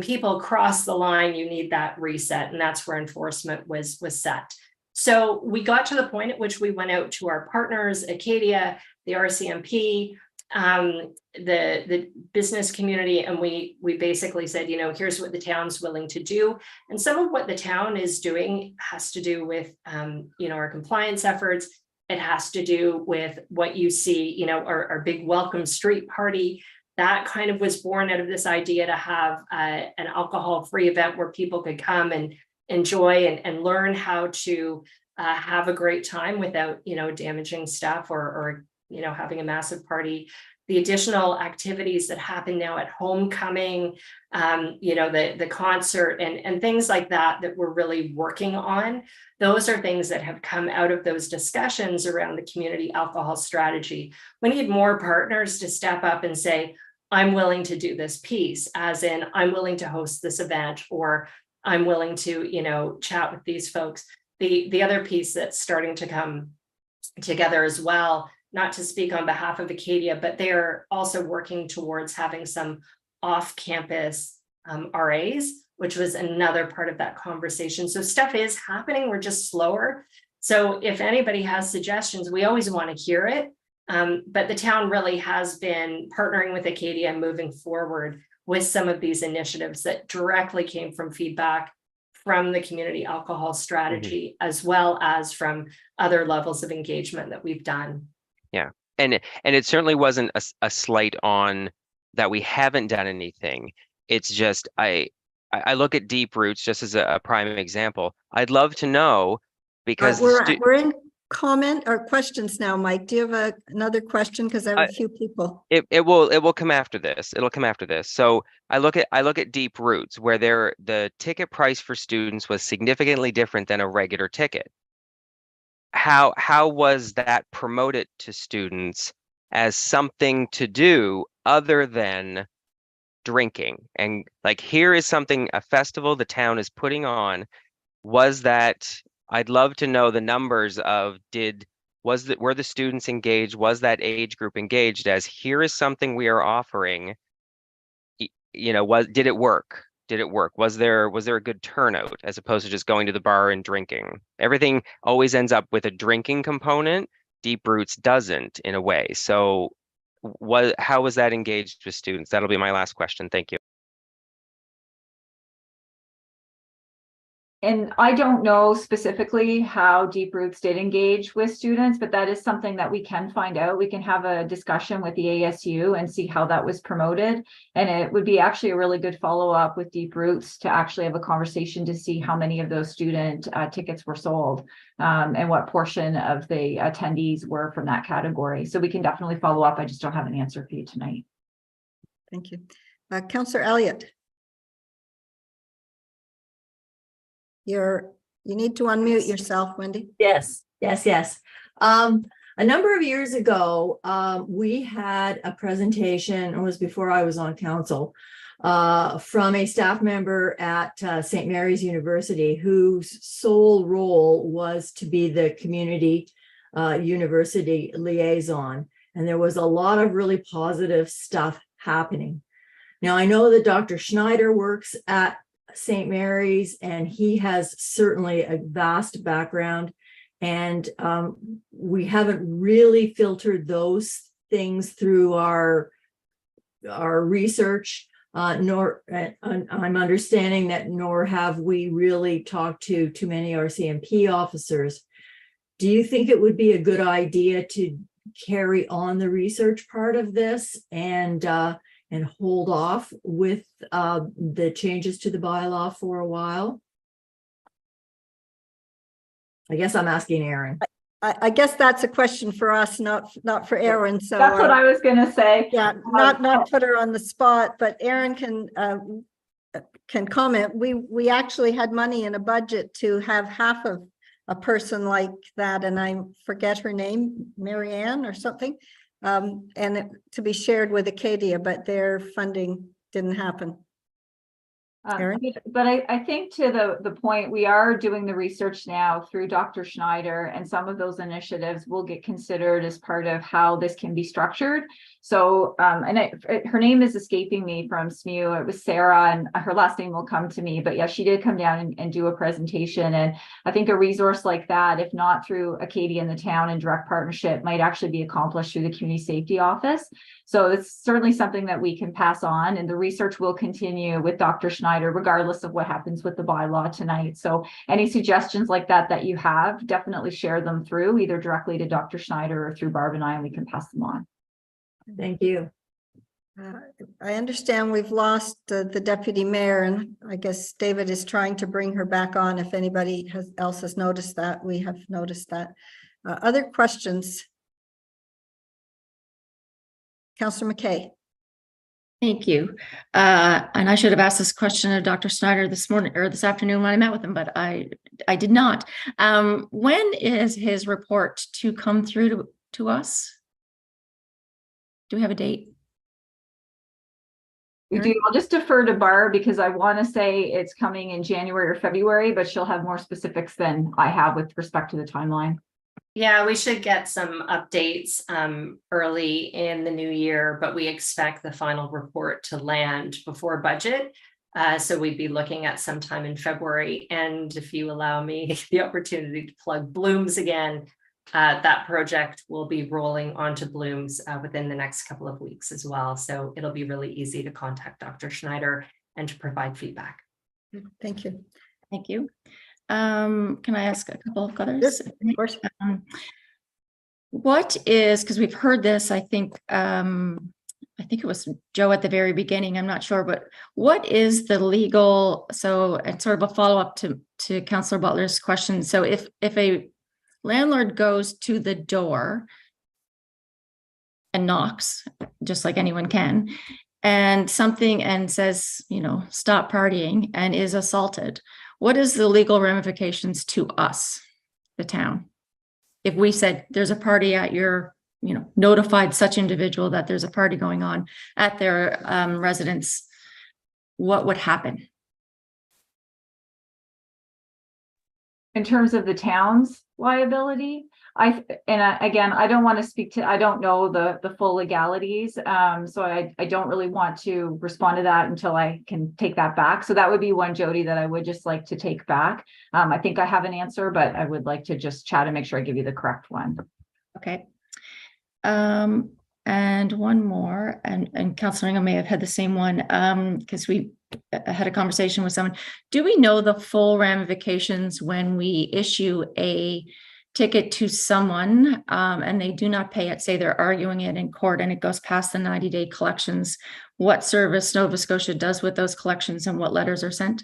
people cross the line, you need that reset, and that's where enforcement was set. So we got to the point at which we went out to our partners, Acadia, the RCMP, the business community, and we basically said, you know, here's what the town's willing to do. And some of what the town is doing has to do with, you know, our compliance efforts. It has to do with what you see, you know, our big welcome street party. That kind of was born out of this idea to have an alcohol-free event where people could come and enjoy and learn how to have a great time without, you know, damaging stuff or you know, having a massive party. The additional activities that happen now at homecoming, you know, the concert and things like that we're really working on. Those are things that have come out of those discussions around the community alcohol strategy. We need more partners to step up and say, I'm willing to do this piece, as in I'm willing to host this event, or I'm willing to, you know, chat with these folks. The other piece that's starting to come together as well, not to speak on behalf of Acadia, but they're also working towards having some off-campus RAs, which was another part of that conversation. So stuff is happening, we're just slower. So if anybody has suggestions, we always want to hear it. But the town really has been partnering with Acadia and moving forward with some of these initiatives that directly came from feedback from the community alcohol strategy, as well as from other levels of engagement that we've done. Yeah, and it certainly wasn't a slight on that we haven't done anything. It's just I look at Deep Roots just as a prime example. I'd love to know, because we're in comment or questions now, Mike. Do you have another question? Because I have a few people. It will come after this. It'll come after this. So I look at Deep Roots, where the ticket price for students was significantly different than a regular ticket. How was that promoted to students as something to do other than drinking? And like, here is something, a festival the town is putting on. Was that, I'd love to know the numbers of were the students engaged? Was that age group engaged as, here is something we are offering? You know, did it work? Did it work? Was there a good turnout, as opposed to just going to the bar and drinking? Everything always ends up with a drinking component. Deep Roots doesn't, in a way. So how was that engaged with students? That'll be my last question. Thank you. And I don't know specifically how Deep Roots did engage with students, but that is something that we can find out. We can have a discussion with the ASU and see how that was promoted. And it would be actually a really good follow-up with Deep Roots to actually have a conversation to see how many of those student tickets were sold, and what portion of the attendees were from that category. So we can definitely follow up. I just don't have an answer for you tonight. Thank you. Councillor Elliott. You need to unmute yourself, Wendy. Yes. A number of years ago, we had a presentation, it was before I was on council, from a staff member at St. Mary's University, whose sole role was to be the community university liaison. And there was a lot of really positive stuff happening. Now, I know that Dr. Schneider works at St. Mary's, and he has certainly a vast background, and we haven't really filtered those things through our research, nor I'm understanding that nor have we really talked to too many RCMP officers. Do you think it would be a good idea to carry on the research part of this and hold off with the changes to the bylaw for a while? I guess I'm asking Aaron. I guess that's a question for us, not for Erin. So That's what I was gonna say. yeah, not put her on the spot, but Erin can comment. We actually had money in a budget to have half of a person like that, and I forget her name, Marianne or something, to be shared with Acadia, but their funding didn't happen. Erin? But I think to the point, we are doing the research now through Dr. Schneider, and some of those initiatives will get considered as part of how this can be structured. So, her name is escaping me from SMU. It was Sarah, and her last name will come to me. But yeah, she did come down and do a presentation. And I think a resource like that, if not through Acadia and the town in direct partnership, might actually be accomplished through the community safety office. So it's certainly something that we can pass on, and the research will continue with Dr. Schneider, regardless of what happens with the bylaw tonight. So any suggestions like that you have, definitely share them through either directly to Dr. Schneider or through Barb and I, and we can pass them on. Thank you. I understand we've lost the deputy mayor, and I guess David is trying to bring her back on. If anybody else has noticed that, we have noticed that. Other questions? Councillor McKay. Thank you. And I should have asked this question of Dr. Snyder this morning or this afternoon when I met with him, but I did not. When is his report to come through to us? Do we have a date? We do. I'll just defer to Barb because I want to say it's coming in January or February, but she'll have more specifics than I have with respect to the timeline. Yeah, we should get some updates early in the new year, but we expect the final report to land before budget. So we'd be looking at sometime in February. And if you allow me the opportunity to plug Blooms again, that project will be rolling onto Blooms within the next couple of weeks as well. So it'll be really easy to contact Dr. Schneider and to provide feedback. Thank you. Thank you. Can I ask a couple of others? Yes, of course. What is, because we've heard this, I think it was Joe at the very beginning, I'm not sure, but what is the legal, so and sort of a follow-up to Councillor Butler's question. So if a landlord goes to the door and knocks, just like anyone can, and says, stop partying, and is assaulted, what is the legal ramifications to us, the town? If we said there's a party at your, notified such individual that there's a party going on at their residence, what would happen? In terms of the town's liability, I don't want to speak to, I don't know the full legalities. So I don't really want to respond to that until I can take that back. So that would be one, Jody, that I would just like to take back. I think I have an answer, but I would like to just chat and make sure I give you the correct one. Okay. And one more, and Councillor Ingham may have had the same one, because we had a conversation with someone. Do we know the full ramifications when we issue a ticket to someone and they do not pay it, say they're arguing it in court and it goes past the 90-day collections, what service Nova Scotia does with those collections and what letters are sent?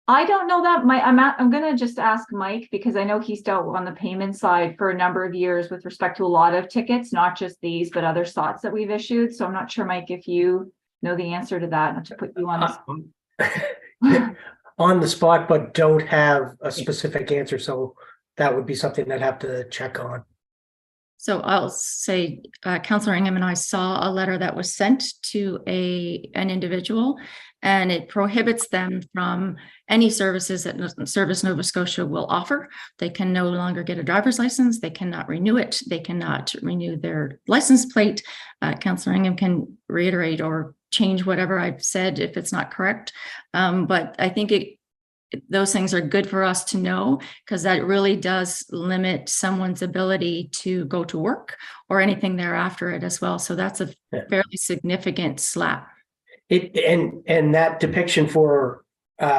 I don't know that. I'm going to just ask Mike, because I know he's dealt on the payment side for a number of years with respect to a lot of tickets, not just these, but other SOTs that we've issued. So I'm not sure, Mike, if you know the answer to that, not to put you on on the spot, but don't have a specific answer. So that would be something I'd have to check on. So I'll say, Councillor Ingham and I saw a letter that was sent to an individual, and it prohibits them from any services that Service Nova Scotia will offer. They can no longer get a driver's license. They cannot renew it. They cannot renew their license plate. Councillor Ingham can reiterate or change whatever I've said if it's not correct. But I think those things are good for us to know, because that really does limit someone's ability to go to work or anything thereafter it as well. So that's a fairly significant slap. And that depiction for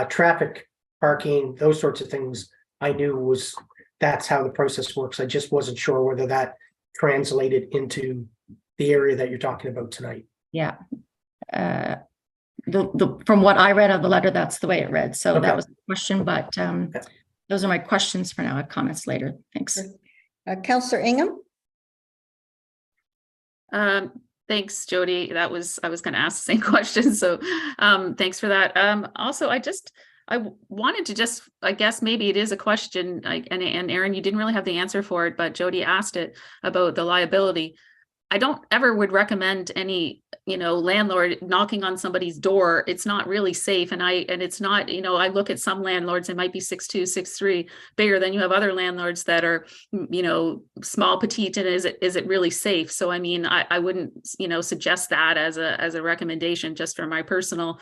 traffic, parking, those sorts of things, I knew that's how the process works. I just wasn't sure whether that translated into the area that you're talking about tonight. Yeah. From what I read of the letter, that's the way it read. So Okay. that was the question, but those are my questions for now. I have comments later. Thanks. Councillor Ingham? Thanks, Jody. I was going to ask the same question. So thanks for that. Also, I wanted to just, I guess maybe it is a question, and Aaron, you didn't really have the answer for it, but Jody asked it about the liability. I don't ever would recommend any, landlord knocking on somebody's door. It's not really safe. And it's not, I look at some landlords, it might be 6'2", 6'3", bigger than you have other landlords that are, small, petite, and is it really safe? So, I mean, I wouldn't, suggest that as a recommendation just for my personal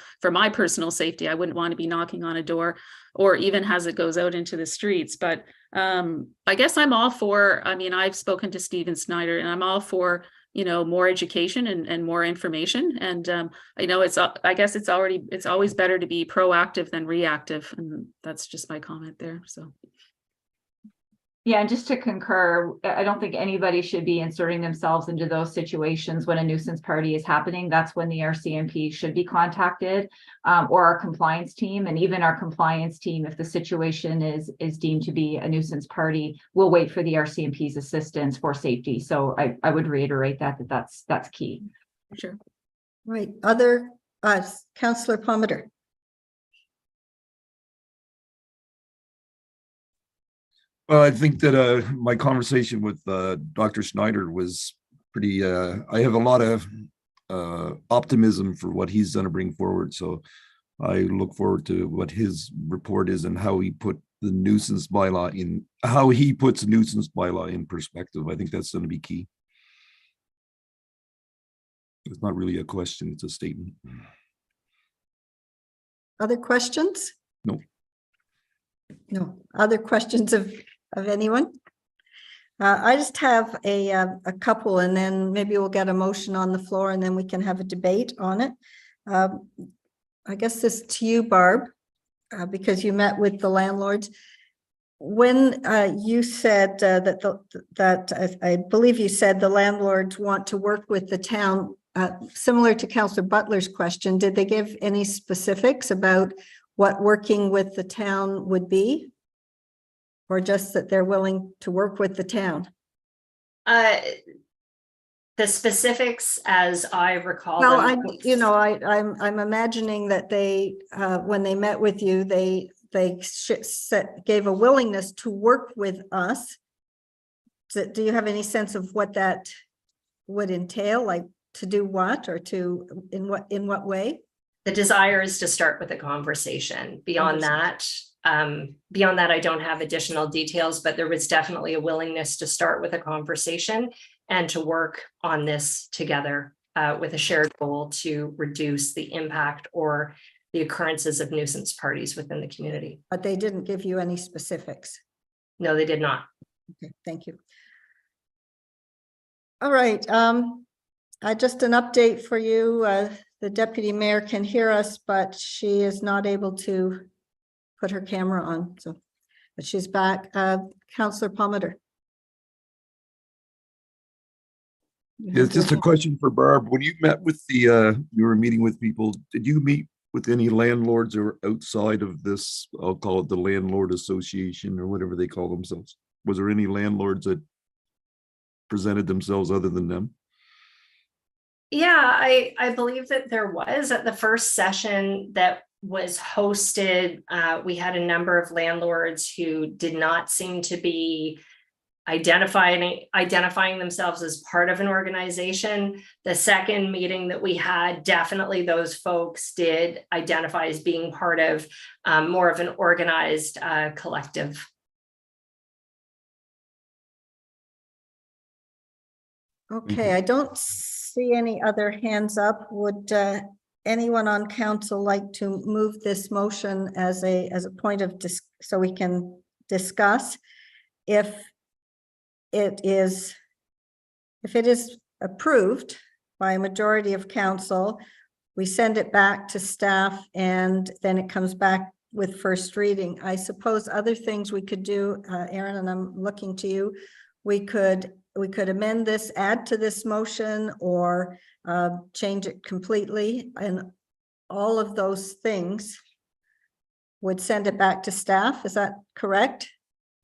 safety. I wouldn't want to be knocking on a door, or even as it goes out into the streets. But I guess I'm all for, I've spoken to Stephen Snyder, and I'm all for, more education and more information. And I know I guess it's always better to be proactive than reactive. And that's just my comment there. So. Yeah, and just to concur, I don't think anybody should be inserting themselves into those situations when a nuisance party is happening. That's when the RCMP should be contacted, or our compliance team. And even our compliance team, if the situation is deemed to be a nuisance party, will wait for the RCMP's assistance for safety. So I would reiterate that's key. Sure. Right. Other Councillor Palmer. Well, I think that my conversation with Dr. Snyder was pretty, I have a lot of optimism for what he's going to bring forward. So I look forward to what his report is and how he put the nuisance bylaw in, how he puts nuisance bylaw in perspective. I think that's going to be key. It's not really a question, it's a statement. Other questions? No. No. Other questions of anyone? I just have a couple, and then maybe we'll get a motion on the floor, and then we can have a debate on it. I guess this is to you, Barb, because you met with the landlords. When you said that I believe you said the landlords want to work with the town, similar to Councillor Butler's question, did they give any specifics about what working with the town would be? Or just that they're willing to work with the town? The specifics, as I recall. Well, I'm imagining that they, when they met with you, they gave a willingness to work with us. Do you have any sense of what that would entail, like to do what, or in what way? The desire is to start with a conversation. Beyond that, I don't have additional details, but there was definitely a willingness to start with a conversation and to work on this together with a shared goal to reduce the impact or the occurrences of nuisance parties within the community. But they didn't give you any specifics? No, they did not. Okay, thank you. All right, just an update for you. The deputy mayor can hear us, but she is not able to put her camera on, so, but she's back. Councillor Palmer. It's just a question for Barb. When you met with you were meeting with people, did you meet with any landlords or outside of this, I'll call it the landlord association or whatever they call themselves? Was there any landlords that presented themselves other than them? Yeah, I believe that there was at the first session that was hosted. We had a number of landlords who did not seem to be identifying themselves as part of an organization. The second meeting that we had, definitely those folks did identify as being part of more of an organized collective. Okay, I don't see any other hands up. Would anyone on council like to move this motion as a point of so we can discuss? If it is approved by a majority of council, we send it back to staff and then it comes back with first reading. I suppose other things we could do, Aaron, and I'm looking to you, we could amend this, add to this motion, or change it completely, and all of those things would send it back to staff. Is that correct?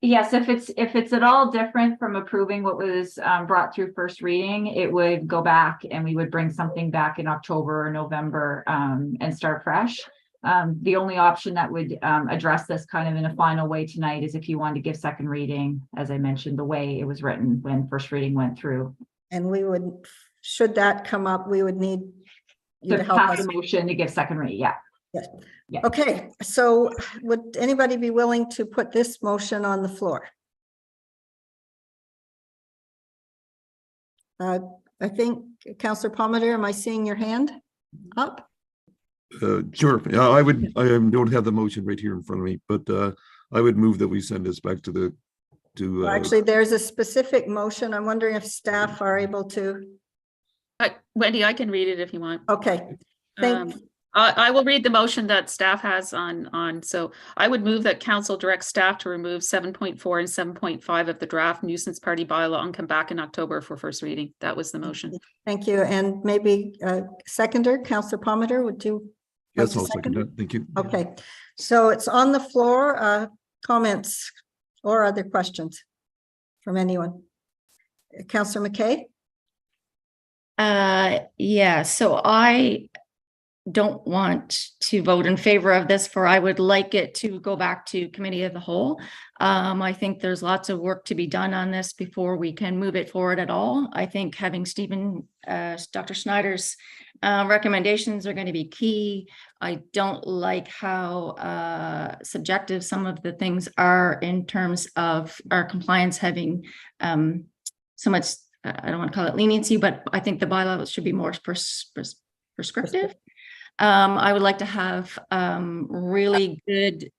Yes, if it's at all different from approving what was brought through first reading, it would go back and we would bring something back in October or November and start fresh. The only option that would address this kind of in a final way tonight is if you want to give second reading, as I mentioned, the way it was written when first reading went through. And we would, should that come up, we would need you To to help pass us. the motion to give second reading, yeah. Yes. Yeah. Okay, so would anybody be willing to put this motion on the floor? I think Councillor Palmater, am I seeing your hand up? Sure. Yeah, I don't have the motion right here in front of me, but I would move that we send this back to the, to. Well, actually, there's a specific motion. I'm wondering if staff are able to. Wendy, I can read it if you want. Okay, thank. I will read the motion that staff has on. So I would move that council directs staff to remove 7.4 and 7.5 of the draft nuisance party bylaw and come back in October for first reading. That was the motion. Thank you. And maybe seconder, Councillor Palmater, would you? Yes, I'll second that. Thank you. Okay, so it's on the floor. Comments or other questions from anyone? Councillor McKay? Yeah, so I don't want to vote in favor of this, for I would like it to go back to committee of the whole. I think there's lots of work to be done on this before we can move it forward at all. I think having Dr. Schneider's recommendations are going to be key. I don't like how subjective some of the things are in terms of our compliance having so much, I don't want to call it leniency, but I think the bylaws should be more prescriptive. I would like to have really good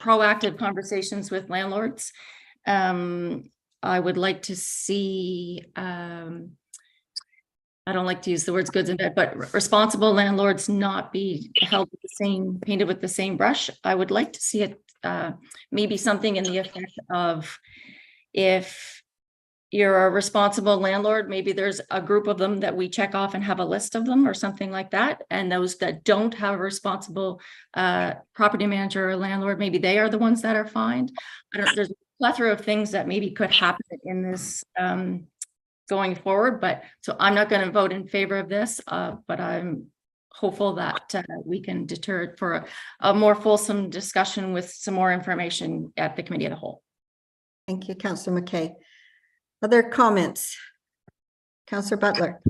proactive conversations with landlords. I would like to see, I don't like to use the words goods and bad, but responsible landlords not be held with the same, painted with the same brush. I would like to see it maybe something in the effect of, if you're a responsible landlord, maybe there's a group of them that we check off and have a list of them or something like that. And those that don't have a responsible property manager or landlord, maybe they are the ones that are fined. There's a plethora of things that maybe could happen in this going forward, but so I'm not going to vote in favor of this, but I'm hopeful that we can deter it for a more fulsome discussion with some more information at the committee of the whole. Thank you, Councillor McKay. Other comments? Councillor Butler.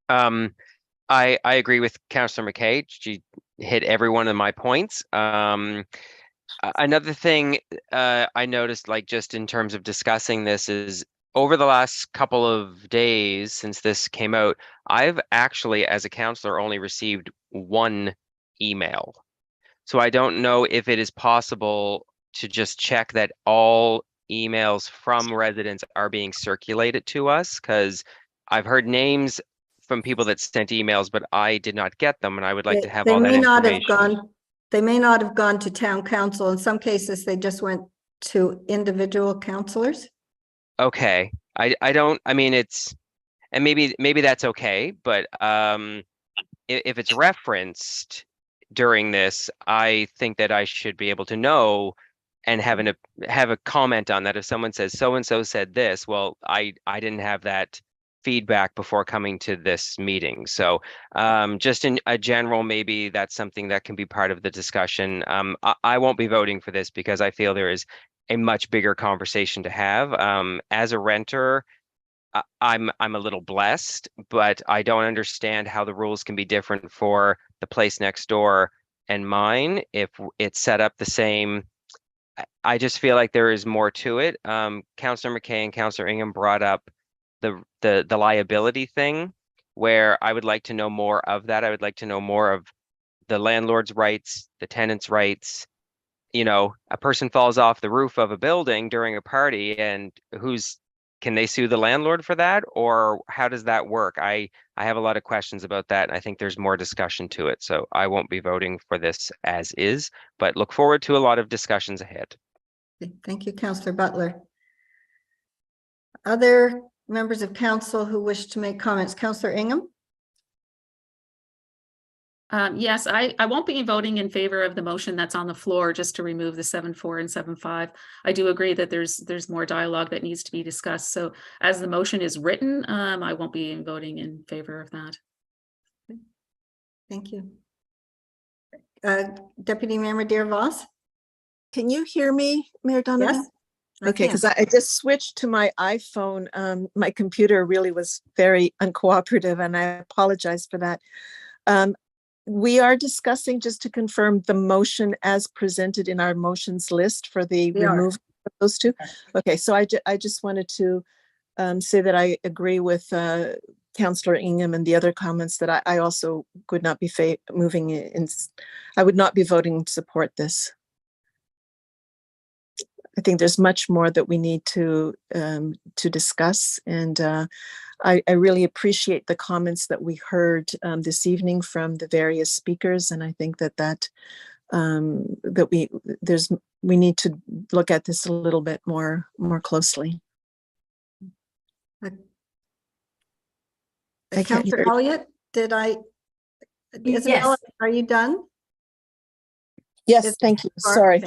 I agree with Councillor McKay. She hit every one of my points. Another thing I noticed, like just in terms of discussing this, is over the last couple of days since this came out, I've actually, as a councillor, only received one email. So I don't know if it is possible to just check that all emails from residents are being circulated to us, because I've heard names from people that sent emails, but I did not get them, and I would like to have all that information. They may not have gone to town council. In some cases, they just went to individual councillors. Okay, I don't, I mean, it's, and maybe that's okay, but if it's referenced during this, I think that I should be able to know and have a comment on that. If someone says so-and-so said this, well, I didn't have that feedback before coming to this meeting. So just in a general, maybe that's something that can be part of the discussion. I won't be voting for this because I feel there is a much bigger conversation to have. As a renter, I'm a little blessed, but I don't understand how the rules can be different for the place next door and mine if it's set up the same. I just feel like there is more to it. Councillor McKay and Councillor Ingham brought up the liability thing, where I would like to know more of that. I would like to know more of the landlord's rights, the tenant's rights. You know, a person falls off the roof of a building during a party, and can they sue the landlord for that, or how does that work? I have a lot of questions about that, and I think there's more discussion to it. So I won't be voting for this as is, but look forward to a lot of discussions ahead. Thank you, Councillor Butler. Other members of council who wish to make comments? Councillor Ingham. Yes, I won't be voting in favor of the motion that's on the floor just to remove the 7.4 and 7.5. I do agree that there's more dialogue that needs to be discussed. So as the motion is written, I won't be voting in favor of that. Thank you. Deputy Member Dear Voss? Can you hear me, Mayor Donovan? Yes. Okay, because I just switched to my iPhone. My computer really was very uncooperative, and I apologize for that. We are discussing, just to confirm, the motion as presented in our motions list for the removal of those two. Okay, so I just wanted to say that I agree with Councillor Ingham and the other comments that I also would not be moving in. I would not be voting to support this. I think there's much more that we need to discuss, and I really appreciate the comments that we heard this evening from the various speakers, and I think that we need to look at this a little bit more closely. Councillor Elliott, Isabella, are you done? Yes, thank you. Sorry.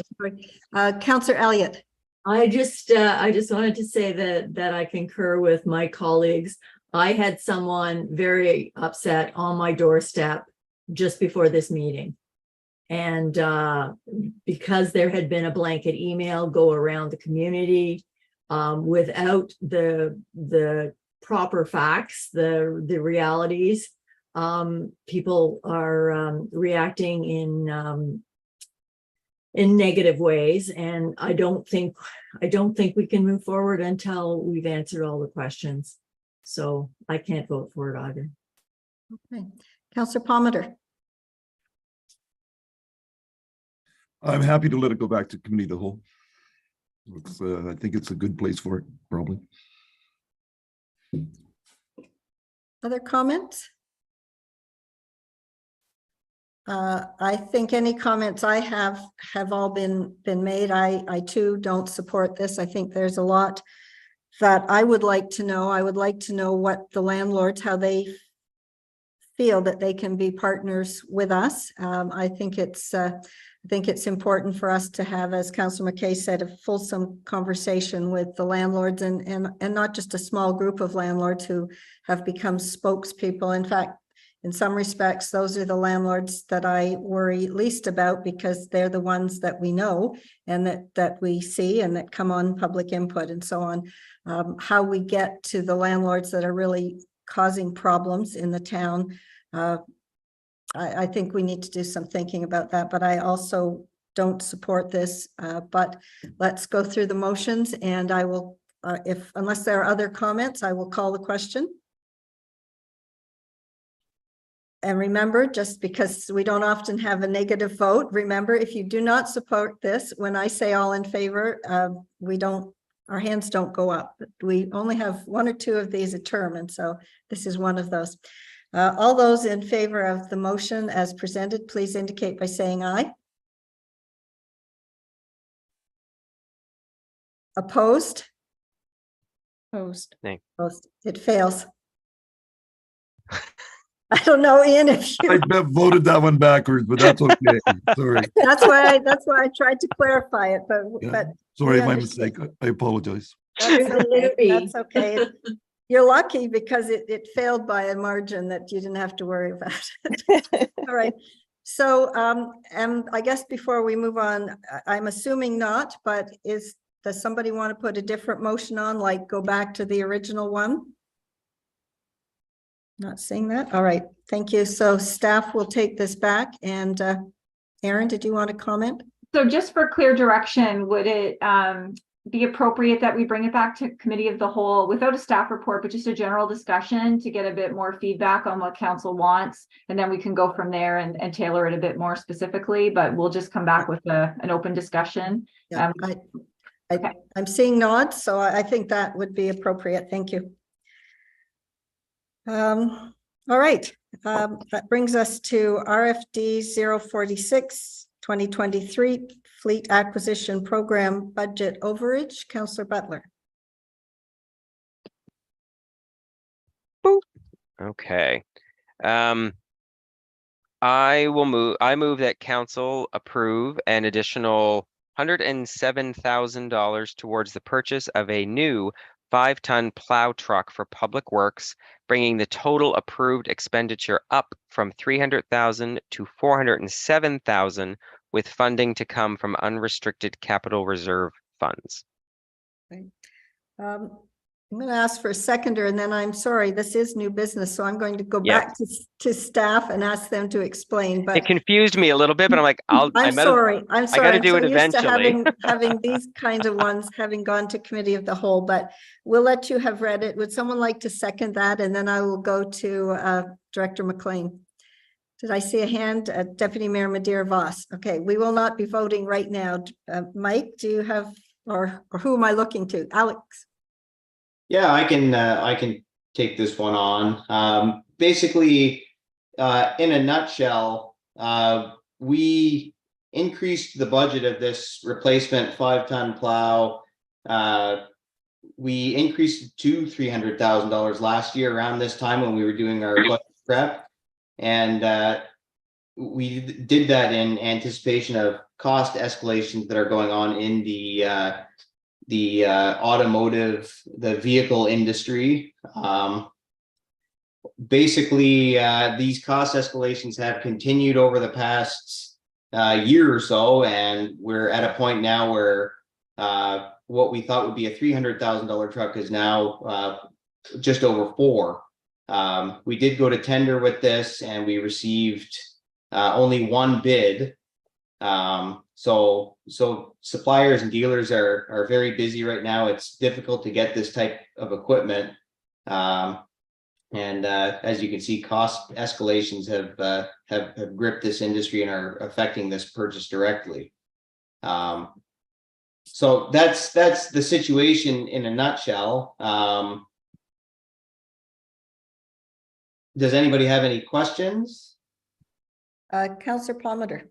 Councillor Elliott. I just wanted to say that I concur with my colleagues. I had someone very upset on my doorstep just before this meeting. And because there had been a blanket email go around the community without the proper facts, the realities, people are reacting in negative ways, and I don't think we can move forward until we've answered all the questions. So I can't vote for it either. Okay, Councillor Palmer. I'm happy to let it go back to committee of the whole. I think it's a good place for it, probably. Other comments? I think any comments I have all been made. I too don't support this. I think there's a lot that I would like to know. I would like to know what the landlords, how they feel that they can be partners with us. I think it's important for us to have, as Councillor McKay said, a fulsome conversation with the landlords and not just a small group of landlords who have become spokespeople. In fact, in some respects, those are the landlords that I worry least about, because they're the ones that we know and that we see and that come on public input and so on. How we get to the landlords that are really causing problems in the town, I think we need to do some thinking about that, but I also don't support this. But let's go through the motions, and I will, unless there are other comments, I will call the question. And remember, just because we don't often have a negative vote, remember, if you do not support this, when I say all in favor, our hands don't go up. We only have one or two of these a term, and so this is one of those. All those in favor of the motion as presented, please indicate by saying aye. Opposed? Opposed. Opposed. It fails. I don't know, Ian, if you... I voted that one backwards, but that's okay. Sorry. That's why I tried to clarify it, but Sorry, we my understand. mistake. I apologize. That's okay. You're lucky because it failed by a margin that you didn't have to worry about. All right. So I guess before we move on, I'm assuming not, but does somebody want to put a different motion on, like go back to the original one? Not seeing that. All right. Thank you. So staff will take this back. And Aaron, did you want to comment? So just for clear direction, would it be appropriate that we bring it back to committee of the whole without a staff report, but just a general discussion to get a bit more feedback on what council wants? And then we can go from there and tailor it a bit more specifically, but we'll just come back with an open discussion. Yeah, I'm seeing nods, so I think that would be appropriate. Thank you. All right, that brings us to RFD 046 2023 Fleet Acquisition Program Budget Overage. Councillor Butler. Okay. I move that council approve an additional $107,000 towards the purchase of a new 5-ton plow truck for Public Works, bringing the total approved expenditure up from $300,000 to $407,000, with funding to come from unrestricted capital reserve funds. I'm going to ask for a seconder, and then I'm sorry, this is new business, so I'm going to go Yeah. back to staff and ask them to explain, but It confused me a little bit, but I'm like, I'm sorry. I gotta do it I'm so used to eventually. having these kinds of ones, having gone to committee of the whole, but we'll let you have read it. Would someone like to second that? And then I will go to Director McLean. Did I see a hand? Deputy Mayor Madeira Voss. Okay, we will not be voting right now. Mike, do you have, or who am I looking to? Alex? Yeah, I can take this one on. Basically, in a nutshell, we increased the budget of this replacement 5-ton plow. We increased it to $300,000 last year around this time when we were doing our budget prep. And we did that in anticipation of cost escalations that are going on in the automotive, the vehicle industry. Basically, these cost escalations have continued over the past year or so, and we're at a point now where what we thought would be a $300,000 truck is now just over $4. We did go to tender with this, and we received only one bid. So suppliers and dealers are very busy right now. It's difficult to get this type of equipment. And as you can see, cost escalations have gripped this industry and are affecting this purchase directly. So that's the situation in a nutshell. Does anybody have any questions? Councillor Palmer.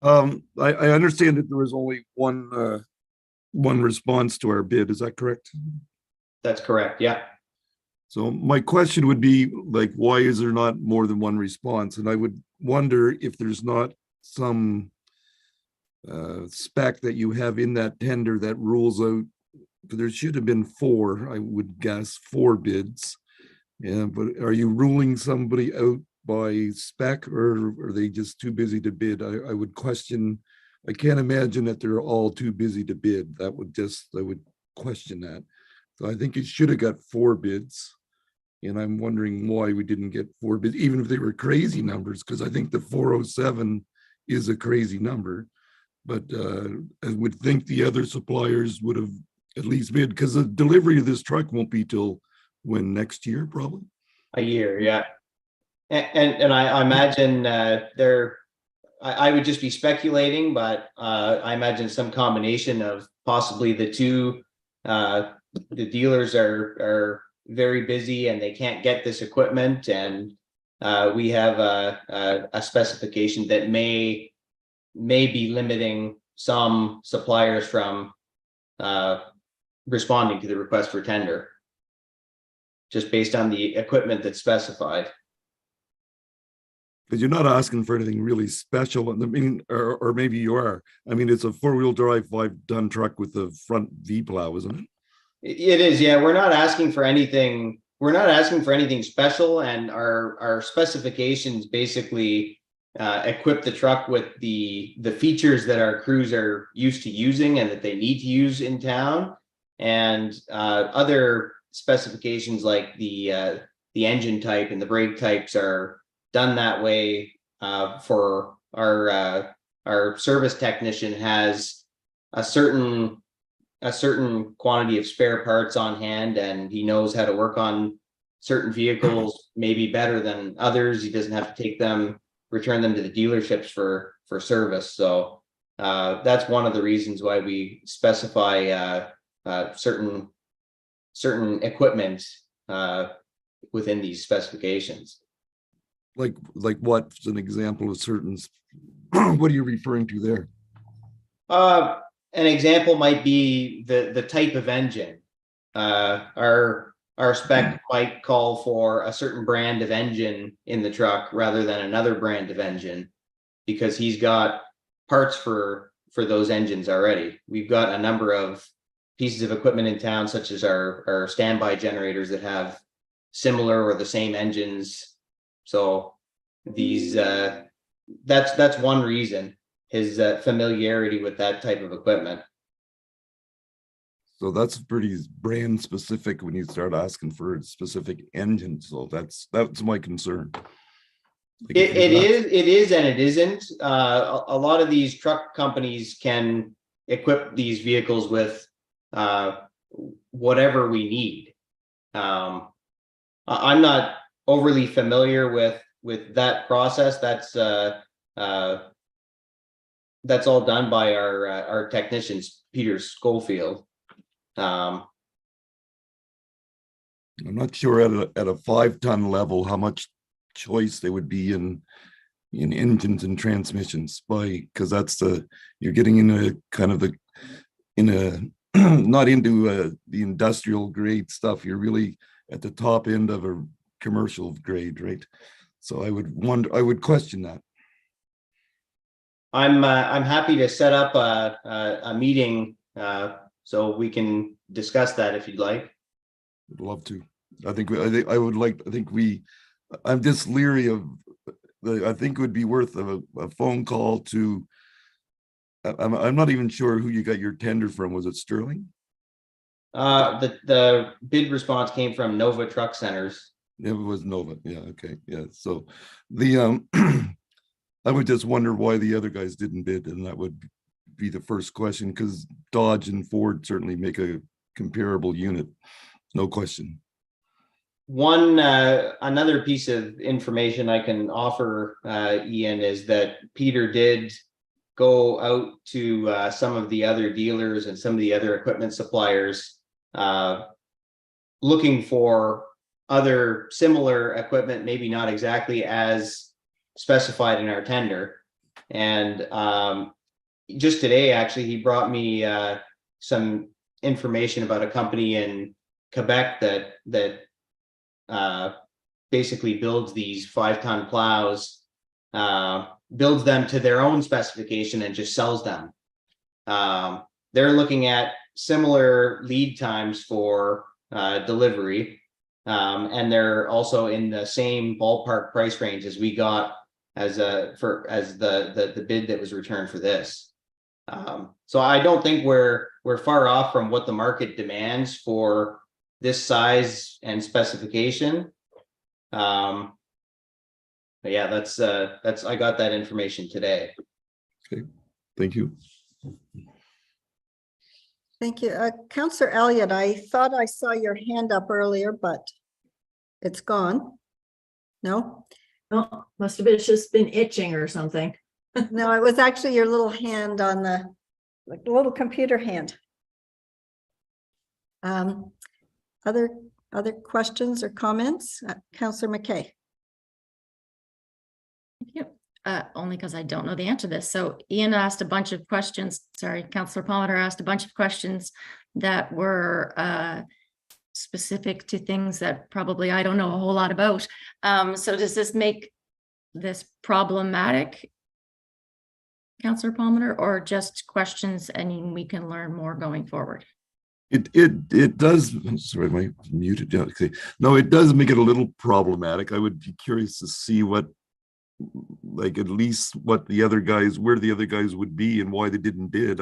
I understand that there was only one response to our bid. Is that correct? That's correct. Yeah. So my question would be, like, why is there not more than one response? And I would wonder if there's not some spec that you have in that tender that rules out. There should have been 4, I would guess, 4 bids. Yeah, but are you ruling somebody out by spec, or are they just too busy to bid? I would question. I can't imagine that they're all too busy to bid. I would question that. So I think it should have got 4 bids. And I'm wondering why we didn't get 4 bids, even if they were crazy numbers, because I think the 407 is a crazy number. But I would think the other suppliers would have at least bid, because the delivery of this truck won't be till when, next year, probably? A year, yeah. And I imagine I would just be speculating, but I imagine some combination of possibly the two. The dealers are very busy and they can't get this equipment, and we have a specification that may be limiting some suppliers from responding to the request for tender, just based on the equipment that's specified. Because you're not asking for anything really special. I mean, or maybe you are. I mean, it's a 4-wheel drive 5-ton truck with a front V plow, isn't it? It is, yeah. We're not asking for anything. We're not asking for anything special, and our specifications basically equip the truck with the features that our crews are used to using and that they need to use in town, and other specifications like the engine type and the brake types are done that way. For our service technician has a certain quantity of spare parts on hand, and he knows how to work on certain vehicles maybe better than others. He doesn't have to take them, return them to the dealerships for service. So that's one of the reasons why we specify certain equipment within these specifications. Like what's an example of certain? What are you referring to there? An example might be the type of engine. Our our spec might call for a certain brand of engine in the truck rather than another brand of engine, because he's got parts for those engines already. We've got a number of pieces of equipment in town, such as our standby generators that have similar or the same engines. So these that's one reason, his familiarity with that type of equipment. So that's pretty brand specific when you start asking for a specific engine. So that's my concern. Like It is and it isn't. A lot of these truck companies can equip these vehicles with whatever we need. I'm not overly familiar with that process. That's all done by our technicians, Peter Schofield. I'm not sure at a 5-ton level how much choice there would be in engines and transmissions, because that's you're getting into kind of not into the industrial grade stuff. You're really at the top end of a commercial grade, right? So I would question that. I'm happy to set up a meeting so we can discuss that if you'd like. I'd love to. I'm just leery of I think it would be worth a phone call to. I'm not even sure who you got your tender from. Was it Sterling? The bid response came from Nova Truck Centers. It was Nova. Yeah. Okay. Yeah. So I would just wonder why the other guys didn't bid, and that would be the first question, because Dodge and Ford certainly make a comparable unit, no question. Another piece of information I can offer, Ian, is that Peter did go out to some of the other dealers and some of the other equipment suppliers looking for other similar equipment, maybe not exactly as specified in our tender. And just today, actually, he brought me some information about a company in Quebec that basically builds these 5-ton plows, builds them to their own specification and just sells them. They're looking at similar lead times for delivery, and they're also in the same ballpark price range as we got as the bid that was returned for this. So I don't think we're far off from what the market demands for this size and specification. But yeah, that's I got that information today. Okay, thank you. Thank you. Councillor Elliott, I thought I saw your hand up earlier, but it's gone. No? Oh, must have been just been itching or something. No, it was actually your little hand on the little computer hand. Other questions or comments? Councillor McKay. Thank you. Only because I don't know the answer to this. So Ian asked a bunch of questions. Sorry, Councillor Palmer asked a bunch of questions that were specific to things that probably I don't know a whole lot about. So does this make this problematic, Councillor Palmer, or just questions and we can learn more going forward? It does. Sorry, am I muted? Yeah, okay. No, it does make it a little problematic. I would be curious to see what, like, at least what the other guys, where the other guys would be and why they didn't bid.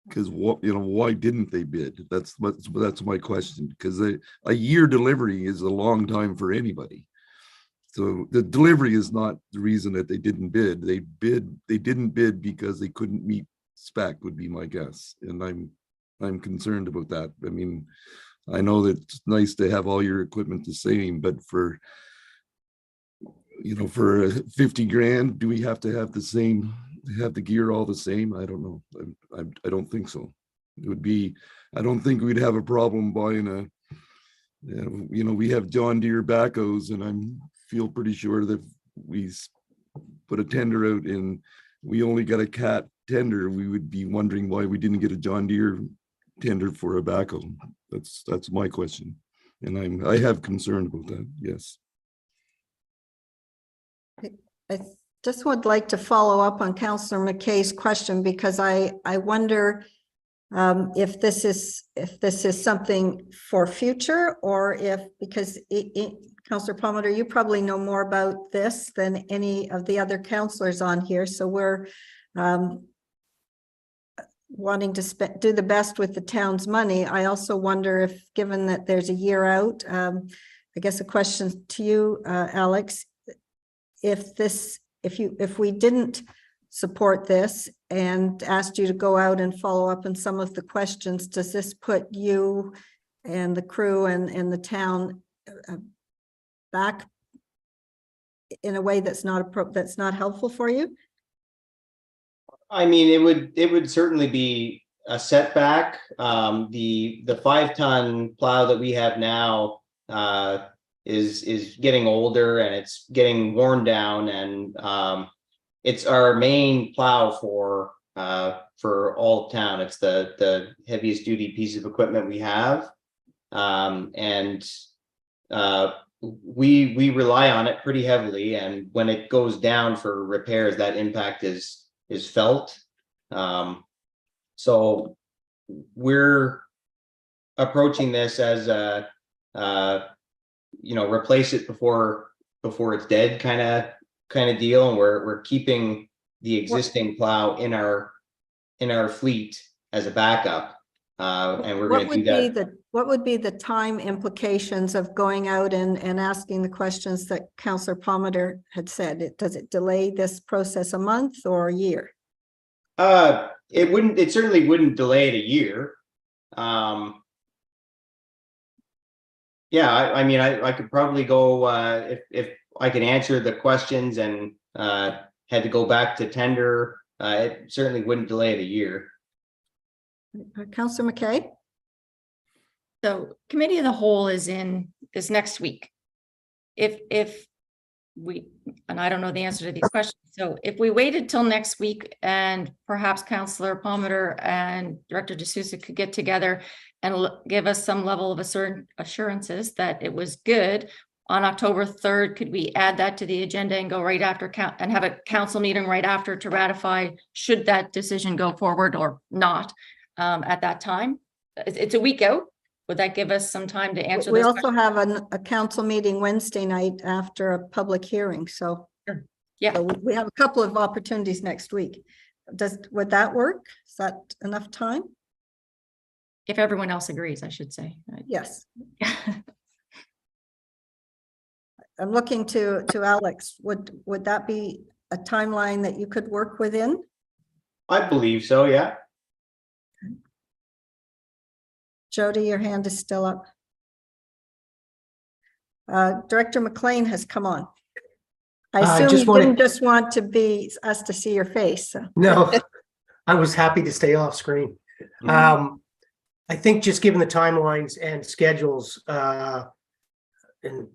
Because what, why didn't they bid? That's my question. Because a year delivery is a long time for anybody. So the delivery is not the reason that they didn't bid. They didn't bid because they couldn't meet spec, would be my guess. And I'm concerned about that. I mean, I know that it's nice to have all your equipment the same, but for 50 grand, do we have to have the same, have the gear all the same? I don't know. I don't think so. It would be, I don't think we'd have a problem buying we have John Deere backhoes, and I feel pretty sure that we put a tender out and we only got a Cat tender, we would be wondering why we didn't get a John Deere tender for a backhoe. That's my question. And I have concern about that, yes. I just would like to follow up on Councillor McKay's question, because I wonder if this is something for future, or if, because Councillor Palmer, you probably know more about this than any of the other councillors on here. So we're wanting to do the best with the town's money. I also wonder if, given that there's a year out, I guess a question to you, Alex, if we didn't support this and asked you to go out and follow up on some of the questions, does this put you and the crew and the town back in a way that's not helpful for you? I mean, it would certainly be a setback. The 5-ton plow that we have now is getting older, and it's getting worn down, and it's our main plow for all of town. It's the heaviest duty piece of equipment we have, and we rely on it pretty heavily. And when it goes down for repairs, that impact is felt. So we're approaching this as a replace it before it's dead kind of deal, and we're keeping the existing plow in our fleet as a backup, and we're going to do that. What would be the time implications of going out and asking the questions that Councillor Palmer had said? Does it delay this process a month or a year? It certainly wouldn't delay it a year. Yeah, I mean, I could probably go, if I could answer the questions and had to go back to tender, it certainly wouldn't delay it a year. Councillor McKay? So committee of the whole is next week. If we, and I don't know the answer to these questions, so if we waited till next week and perhaps Councillor Palmer and Director D'Souza could get together and give us some level of assurances that it was good on October 3rd, could we add that to the agenda and go right after and have a council meeting right after to ratify should that decision go forward or not at that time? It's a week out. Would that give us some time to answer? We also have a council meeting Wednesday night after a public hearing, so. Sure. Yeah. So we have a couple of opportunities next week. Would that work? Is that enough time? If everyone else agrees, I should say. Yes. I'm looking to Alex. Would that be a timeline that you could work within? I believe so, yeah. Jody, your hand is still up. Director McLean has come on. I assume you didn't just want us to see your face. So. No, I was happy to stay off screen. I think just given the timelines and schedules, and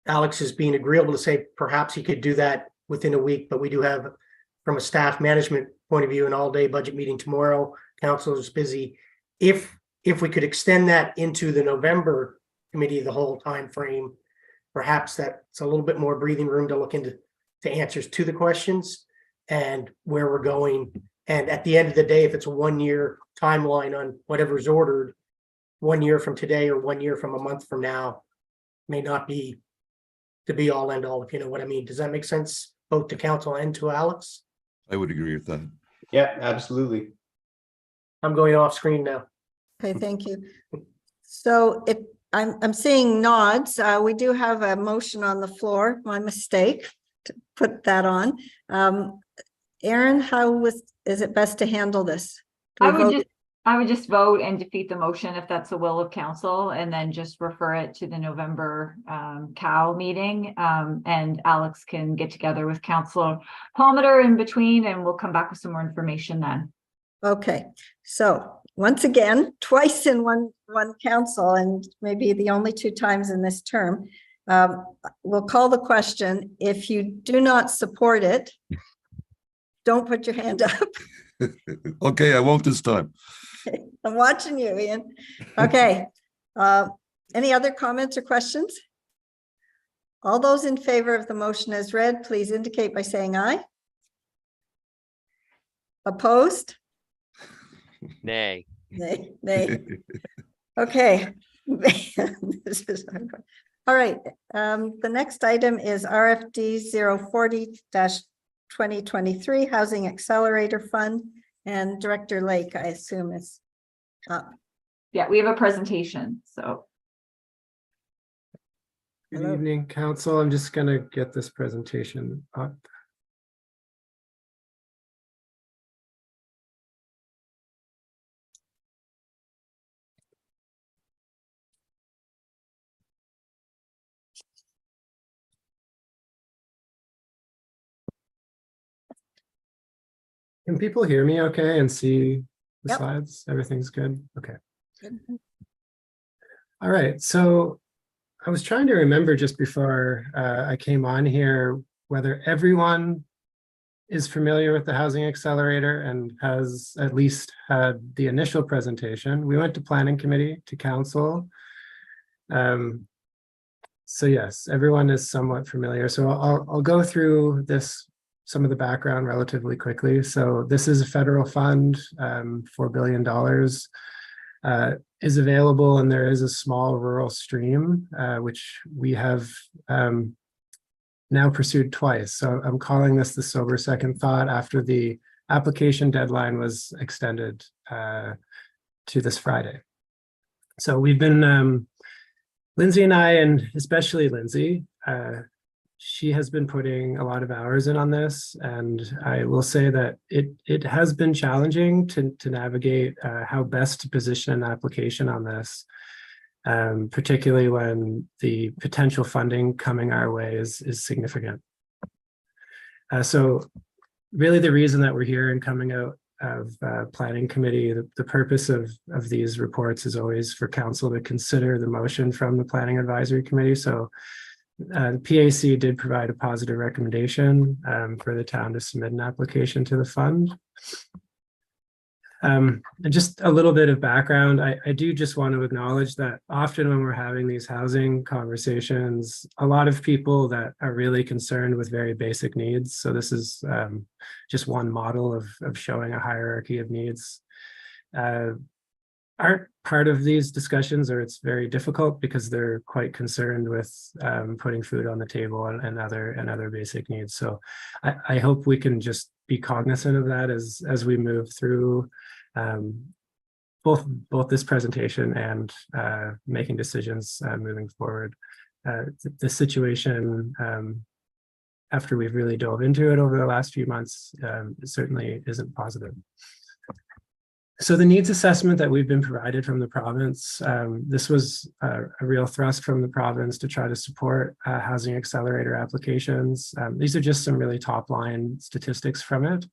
Alex is being agreeable to say perhaps he could do that within a week, but we do have, from a staff management point of view, an all-day budget meeting tomorrow. Council is busy. If we could extend that into the November committee of the whole time frame, perhaps that's a little bit more breathing room to look into the answers to the questions and where we're going. And at the end of the day, if it's a 1-year timeline on whatever's ordered, 1 year from today or 1 year from a month from now may not be the be all end all, if you know what I mean. Does that make sense both to council and to Alex? I would agree with that. Yeah, absolutely. I'm going off screen now. Okay, thank you. So if I'm seeing nods, we do have a motion on the floor. My mistake to put that on. Aaron, is it best to handle this? I would just vote and defeat the motion if that's the will of council, and then just refer it to the November COW meeting. And Alex can get together with Councillor Palmer in between, and we'll come back with some more information then. Okay, so once again, twice in one council, and maybe the only 2 times in this term, we'll call the question. If you do not support it, don't put your hand up. Okay, I won't this time. I'm watching you, Ian. Okay. Any other comments or questions? All those in favor of the motion as read, please indicate by saying aye. Opposed? Nay. Nay, nay. Okay. This is hard. All right, the next item is RFD 040-2023 Housing Accelerator Fund, and Director Lake, I assume, is up. Yeah, we have a presentation, so. Good Hello. evening, council. I'm just going to get this presentation up. Can people hear me okay and see the Yep. slides? Everything's good? Okay. Good. All right. So I was trying to remember just before I came on here whether everyone is familiar with the Housing Accelerator and has at least had the initial presentation. We went to Planning Committee, to Council. So yes, everyone is somewhat familiar. So I'll go through some of the background relatively quickly. So this is a federal fund, $4 billion is available, and there is a small rural stream, which we have now pursued twice. So I'm calling this the sober second thought after the application deadline was extended to this Friday. So we've been, Lindsay and I, and especially Lindsay, she has been putting a lot of hours in on this, and I will say that it has been challenging to navigate how best to position an application on this, particularly when the potential funding coming our way is significant. So really the reason that we're here and coming out of Planning Committee, the purpose of these reports is always for council to consider the motion from the Planning Advisory Committee. So the PAC did provide a positive recommendation for the town to submit an application to the fund. And just a little bit of background, I do just want to acknowledge that often when we're having these housing conversations, a lot of people that are really concerned with very basic needs. So this is just one model of showing a hierarchy of needs. Aren't part of these discussions, or it's very difficult because they're quite concerned with putting food on the table and other basic needs. So I hope we can just be cognizant of that as we move through both this presentation and making decisions moving forward. The situation, after we've really dove into it over the last few months, certainly isn't positive. So the needs assessment that we've been provided from the province, this was a real thrust from the province to try to support housing accelerator applications. These are just some really top line statistics from it.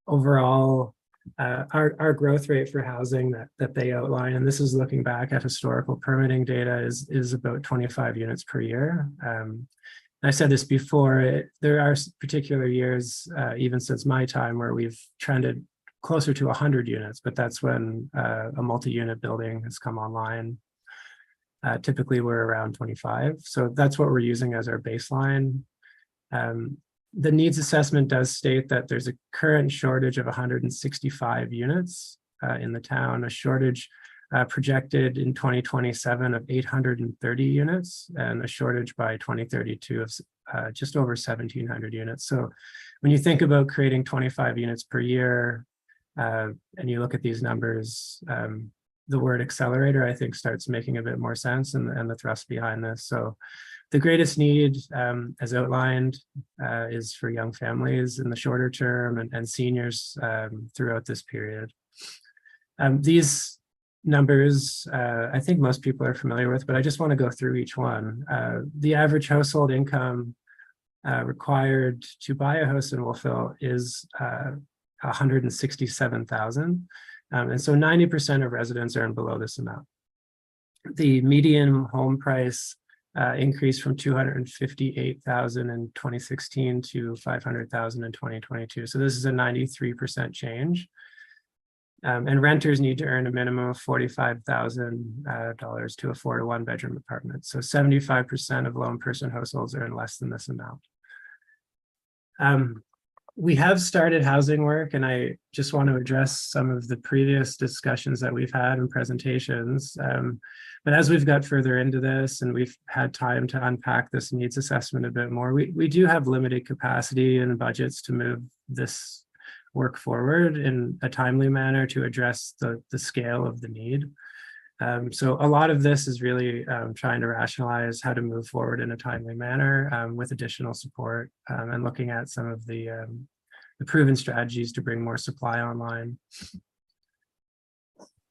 Overall, our growth rate for housing that they outline, and this is looking back at historical permitting data, is about 25 units per year. I said this before, there are particular years, even since my time, where we've trended closer to 100 units, but that's when a multi-unit building has come online. Typically, we're around 25. So that's what we're using as our baseline. The needs assessment does state that there's a current shortage of 165 units in the town, a shortage projected in 2027 of 830 units, and a shortage by 2032 of just over 1,700 units. So when you think about creating 25 units per year, and you look at these numbers, the word accelerator, I think, starts making a bit more sense, and the thrust behind this. So the greatest need, as outlined, is for young families in the shorter term and seniors throughout this period. These numbers, I think most people are familiar with, but I just want to go through each one. The average household income required to buy a house in Wolfville is 167,000. And so 90% of residents earn below this amount. The median home price increased from 258,000 in 2016 to 500,000 in 2022. So this is a 93% change. And renters need to earn a minimum of $45,000 to afford a one-bedroom apartment. So 75% of lone person households earn less than this amount. We have started housing work, and I just want to address some of the previous discussions that we've had and presentations. But as we've got further into this and we've had time to unpack this needs assessment a bit more, we do have limited capacity and budgets to move this work forward in a timely manner to address the scale of the need. So a lot of this is really trying to rationalize how to move forward in a timely manner with additional support and looking at some of the proven strategies to bring more supply online.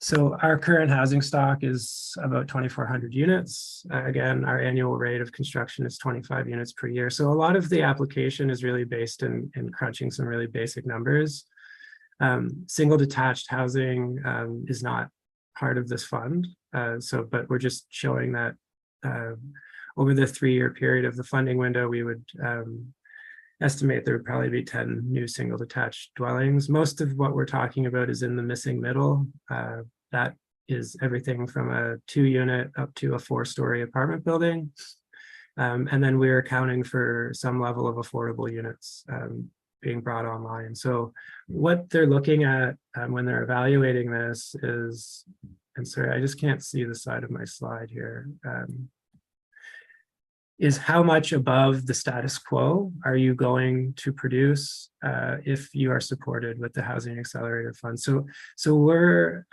So our current housing stock is about 2,400 units. Again, our annual rate of construction is 25 units per year. So a lot of the application is really based in crunching some really basic numbers. Single detached housing is not part of this fund. But we're just showing that over the 3-year period of the funding window, we would estimate there would probably be 10 new single detached dwellings. Most of what we're talking about is in the missing middle. That is everything from a 2-unit up to a 4-story apartment building. And then we're accounting for some level of affordable units being brought online. So what they're looking at when they're evaluating this is, and sorry, I just can't see the side of my slide here, is how much above the status quo are you going to produce if you are supported with the Housing Accelerator Fund? So we're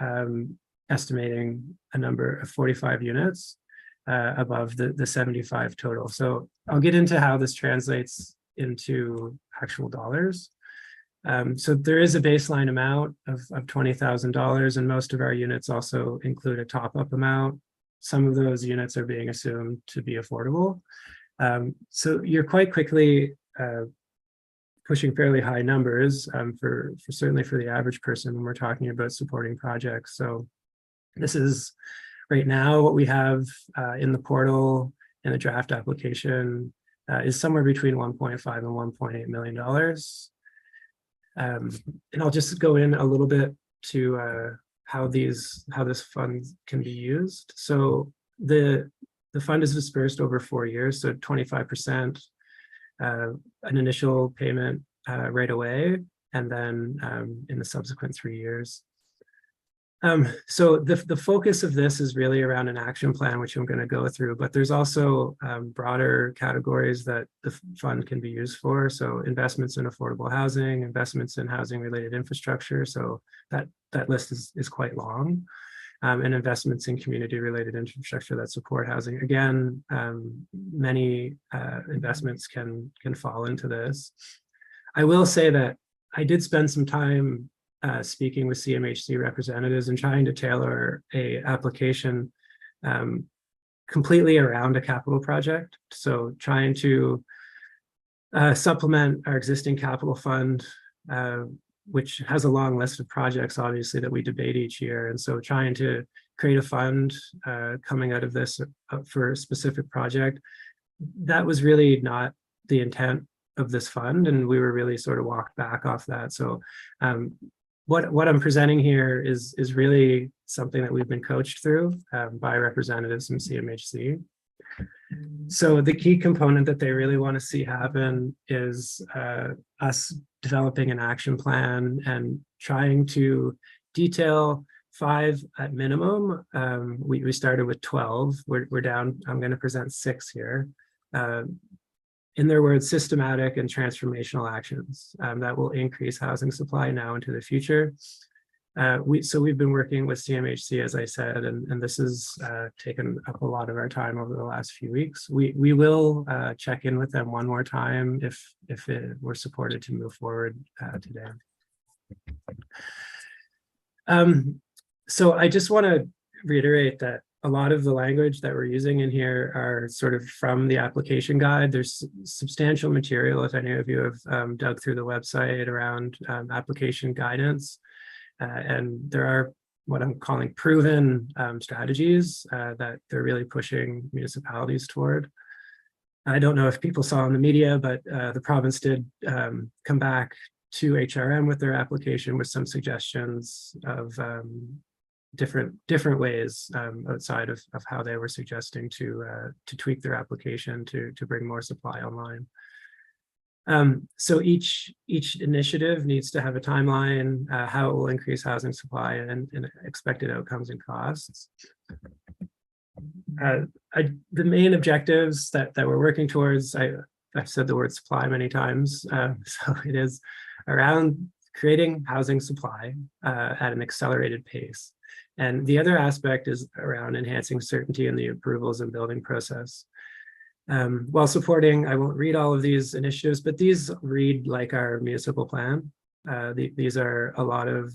estimating a number of 45 units above the 75 total. So I'll get into how this translates into actual dollars. So there is a baseline amount of $20,000, and most of our units also include a top-up amount. Some of those units are being assumed to be affordable. So you're quite quickly pushing fairly high numbers for certainly for the average person when we're talking about supporting projects. So this is right now what we have in the portal in the draft application is somewhere between $1.5 and $1.8 million. And I'll just go in a little bit to how this fund can be used. So the fund is dispersed over 4 years, so 25% an initial payment right away, and then in the subsequent 3 years. So the focus of this is really around an action plan, which I'm going to go through, but there's also broader categories that the fund can be used for. So investments in affordable housing, investments in housing related infrastructure. So that list is quite long. And investments in community related infrastructure that support housing. Again, many investments can fall into this. I will say that I did spend some time speaking with CMHC representatives and trying to tailor a application completely around a capital project. So trying to supplement our existing capital fund, which has a long list of projects, obviously, that we debate each year. And so trying to create a fund coming out of this for a specific project, that was really not the intent of this fund. And we were really sort of walked back off that. So what I'm presenting here is really something that we've been coached through by representatives from CMHC. So the key component that they really want to see happen is us developing an action plan and trying to detail 5 at minimum. We started with 12. We're down. I'm going to present 6 here. In their words, systematic and transformational actions that will increase housing supply now into the future. So we've been working with CMHC, as I said, and this has taken up a lot of our time over the last few weeks. We will check in with them one more time if we're supported to move forward today. So I just want to reiterate that a lot of the language that we're using in here are sort of from the application guide. There's substantial material, if any of you have dug through the website, around application guidance. And there are what I'm calling proven strategies that they're really pushing municipalities toward. I don't know if people saw in the media, but the province did come back to HRM with their application with some suggestions of different ways outside of how they were suggesting to tweak their application to bring more supply online. So each initiative needs to have a timeline, how it will increase housing supply and expected outcomes and costs. The main objectives that we're working towards, I've said the word supply many times, so it is around creating housing supply at an accelerated pace. And the other aspect is around enhancing certainty in the approvals and building process. While supporting, I won't read all of these initiatives, but these read like our municipal plan. These are a lot of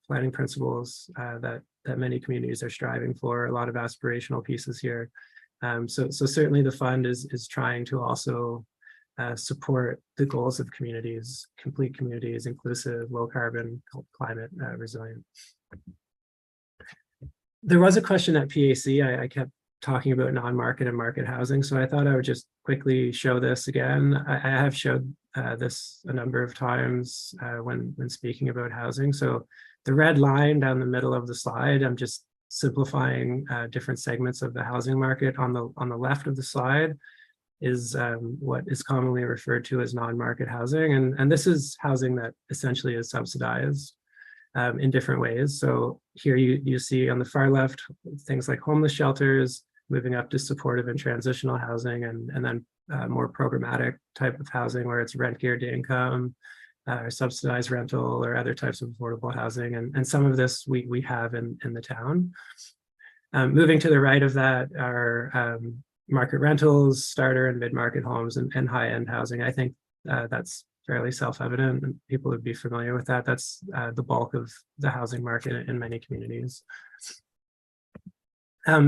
planning principles that many communities are striving for, a lot of aspirational pieces here. So certainly the fund is trying to also support the goals of communities, complete communities, inclusive, low carbon, climate resilient. There was a question at PAC. I kept talking about non-market and market housing, so I thought I would just quickly show this again. I have showed this a number of times when speaking about housing. So the red line down the middle of the slide, I'm just simplifying different segments of the housing market. On the left of the slide is what is commonly referred to as non-market housing, and this is housing that essentially is subsidized in different ways. So here you see on the far left things like homeless shelters, moving up to supportive and transitional housing, and then more programmatic type of housing where it's rent geared to income, or subsidized rental, or other types of affordable housing. And some of this we have in the town. Moving to the right of that are market rentals, starter and mid-market homes, and high-end housing. I think that's fairly self-evident, and people would be familiar with that. That's the bulk of the housing market in many communities.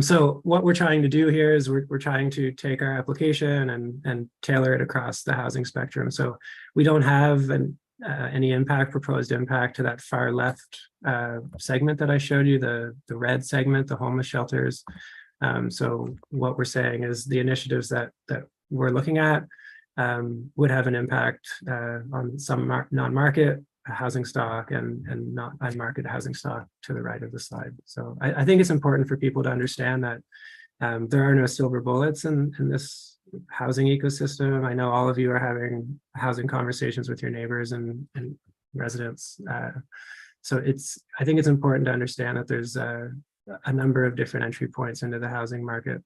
So what we're trying to do here is we're trying to take our application and tailor it across the housing spectrum. So we don't have any proposed impact to that far left segment that I showed you, the red segment, the homeless shelters. So what we're saying is the initiatives that we're looking at would have an impact on some non-market housing stock and not on-market housing stock to the right of the slide. So I think it's important for people to understand that there are no silver bullets in this housing ecosystem. I know all of you are having housing conversations with your neighbors and residents. So I think it's important to understand that there's a number of different entry points into the housing market.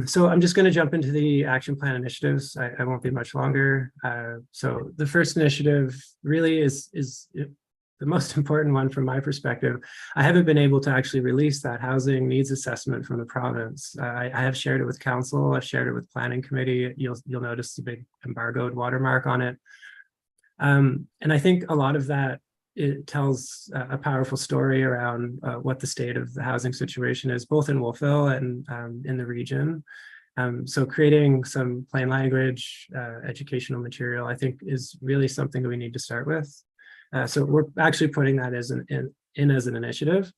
So I'm just going to jump into the action plan initiatives. I won't be much longer. So the first initiative really is the most important one from my perspective. I haven't been able to actually release that housing needs assessment from the province. I have shared it with council. I've shared it with planning committee. You'll notice the big embargoed watermark on it. And I think a lot of that, it tells a powerful story around what the state of the housing situation is, both in Wolfville and in the region. So creating some plain language, educational material, I think is really something that we need to start with. So we're actually putting that as an initiative,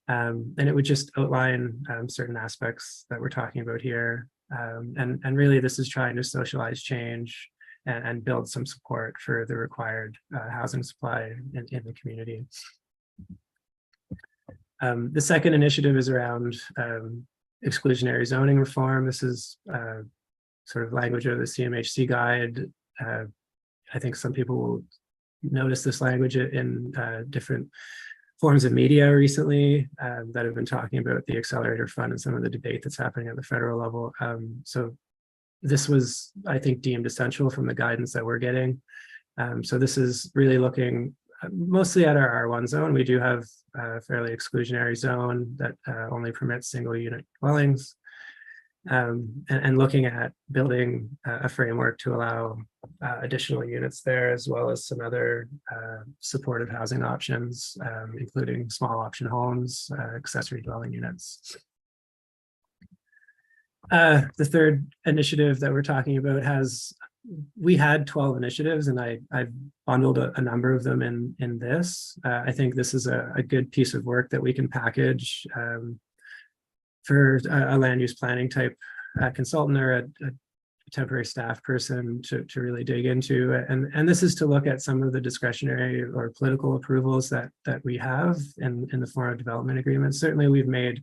and it would just outline certain aspects that we're talking about here. And really this is trying to socialize change and build some support for the required housing supply in the community. The second initiative is around exclusionary zoning reform. This is sort of language of the CMHC guide. I think some people will notice this language in different forms of media recently that have been talking about the Accelerator Fund and some of the debate that's happening at the federal level. So this was, I think, deemed essential from the guidance that we're getting. So this is really looking mostly at our R1 zone. We do have a fairly exclusionary zone that only permits single unit dwellings, and looking at building a framework to allow additional units there, as well as some other supportive housing options, including small option homes, accessory dwelling units. The third initiative that we're talking about we had 12 initiatives, and I've bundled a number of them in this. I think this is a good piece of work that we can package for a land use planning type consultant or a temporary staff person to really dig into. And this is to look at some of the discretionary or political approvals that we have in the form of development agreements. Certainly, we've made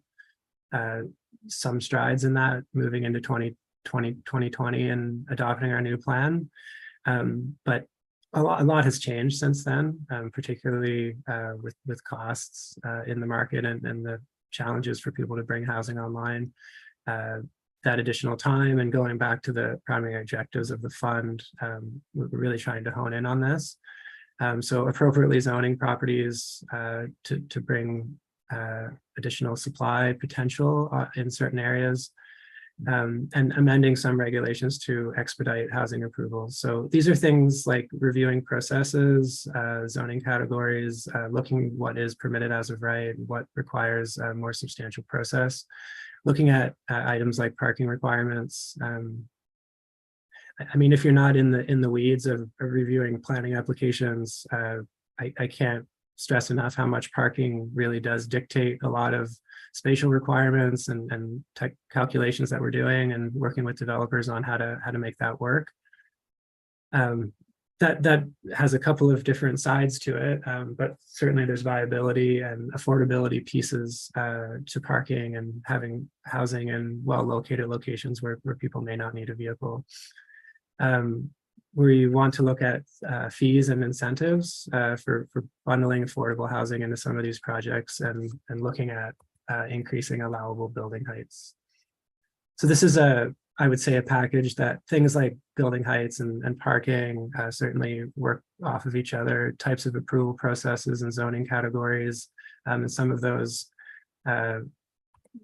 some strides in that, moving into 2020 and adopting our new plan. But a lot has changed since then, particularly with costs in the market and the challenges for people to bring housing online. That additional time and going back to the primary objectives of the fund, we're really trying to hone in on this. So appropriately zoning properties to bring additional supply potential in certain areas, and amending some regulations to expedite housing approvals. So these are things like reviewing processes, zoning categories, looking what is permitted as of right, what requires a more substantial process, looking at items like parking requirements. I mean, if you're not in the weeds of reviewing planning applications, I can't stress enough how much parking really does dictate a lot of spatial requirements and tech calculations that we're doing and working with developers on how to make that work. That has a couple of different sides to it, but certainly there's viability and affordability pieces to parking and having housing in well-located locations where people may not need a vehicle. We want to look at fees and incentives for bundling affordable housing into some of these projects and looking at increasing allowable building heights. So this is I would say a package that things like building heights and parking certainly work off of each other, types of approval processes and zoning categories. And some of those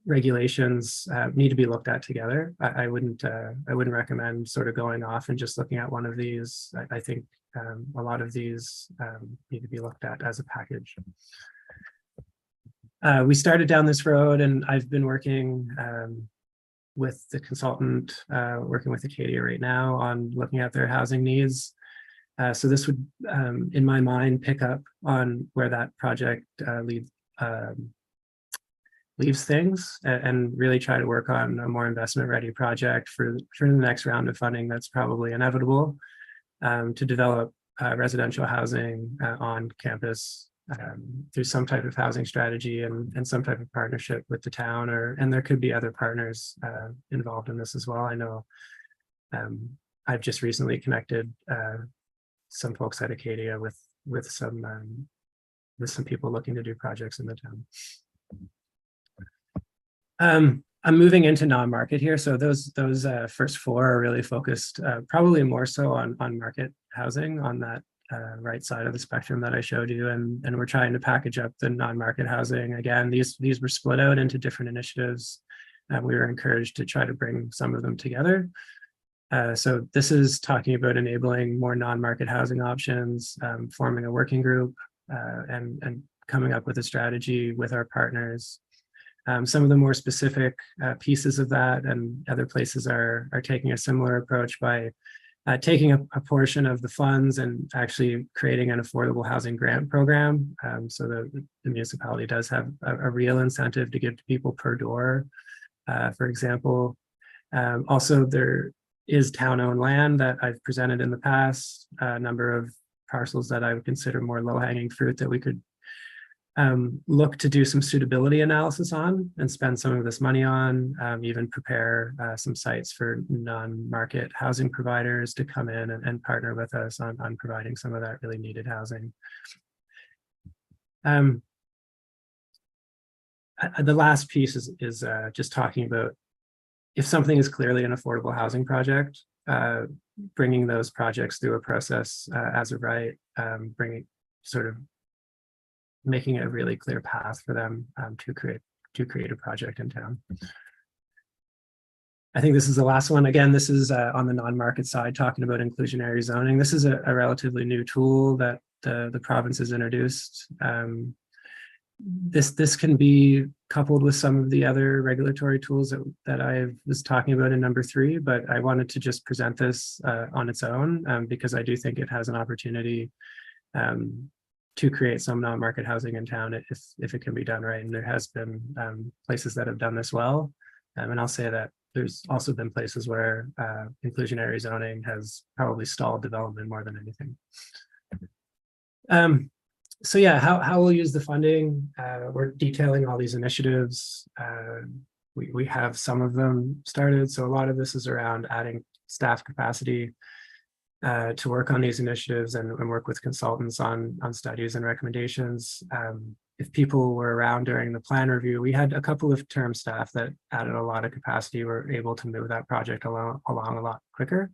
regulations need to be looked at together. I wouldn't recommend sort of going off and just looking at one of these. I think a lot of these need to be looked at as a package. We started down this road, and I've been working with the consultant, working with Acadia right now on looking at their housing needs. So this would, in my mind, pick up on where that project leaves things and really try to work on a more investment ready project for the next round of funding that's probably inevitable, to develop residential housing on campus through some type of housing strategy and some type of partnership with the town, and there could be other partners involved in this as well. I know I've just recently connected some folks at Acadia with some people looking to do projects in the town. I'm moving into non-market here. So those first four are really focused probably more so on market housing on that right side of the spectrum that I showed you. And we're trying to package up the non-market housing. Again, these were split out into different initiatives. We were encouraged to try to bring some of them together. So this is talking about enabling more non-market housing options, forming a working group, and coming up with a strategy with our partners. Some of the more specific pieces of that and other places are taking a similar approach by taking a portion of the funds and actually creating an affordable housing grant program. So the municipality does have a real incentive to give to people per door, for example. Also, there is town-owned land that I've presented in the past, a number of parcels that I would consider more low-hanging fruit that we could look to do some suitability analysis on and spend some of this money on, even prepare some sites for non-market housing providers to come in and partner with us on providing some of that really needed housing. The last piece is just talking about if something is clearly an affordable housing project, bringing those projects through a process as of right, making a really clear path for them to create a project in town. I think this is the last one. Again, this is on the non-market side, talking about inclusionary zoning. This is a relatively new tool that the province has introduced. This can be coupled with some of the other regulatory tools that I was talking about in number 3, but I wanted to just present this on its own because I do think it has an opportunity to create some non-market housing in town if it can be done right. And there has been places that have done this well. And I'll say that there's also been places where inclusionary zoning has probably stalled development more than anything. So yeah, how we'll use the funding, we're detailing all these initiatives. We have some of them started, so a lot of this is around adding staff capacity to work on these initiatives and work with consultants on studies and recommendations. If people were around during the plan review, we had a couple of term staff that added a lot of capacity, were able to move that project along a lot quicker.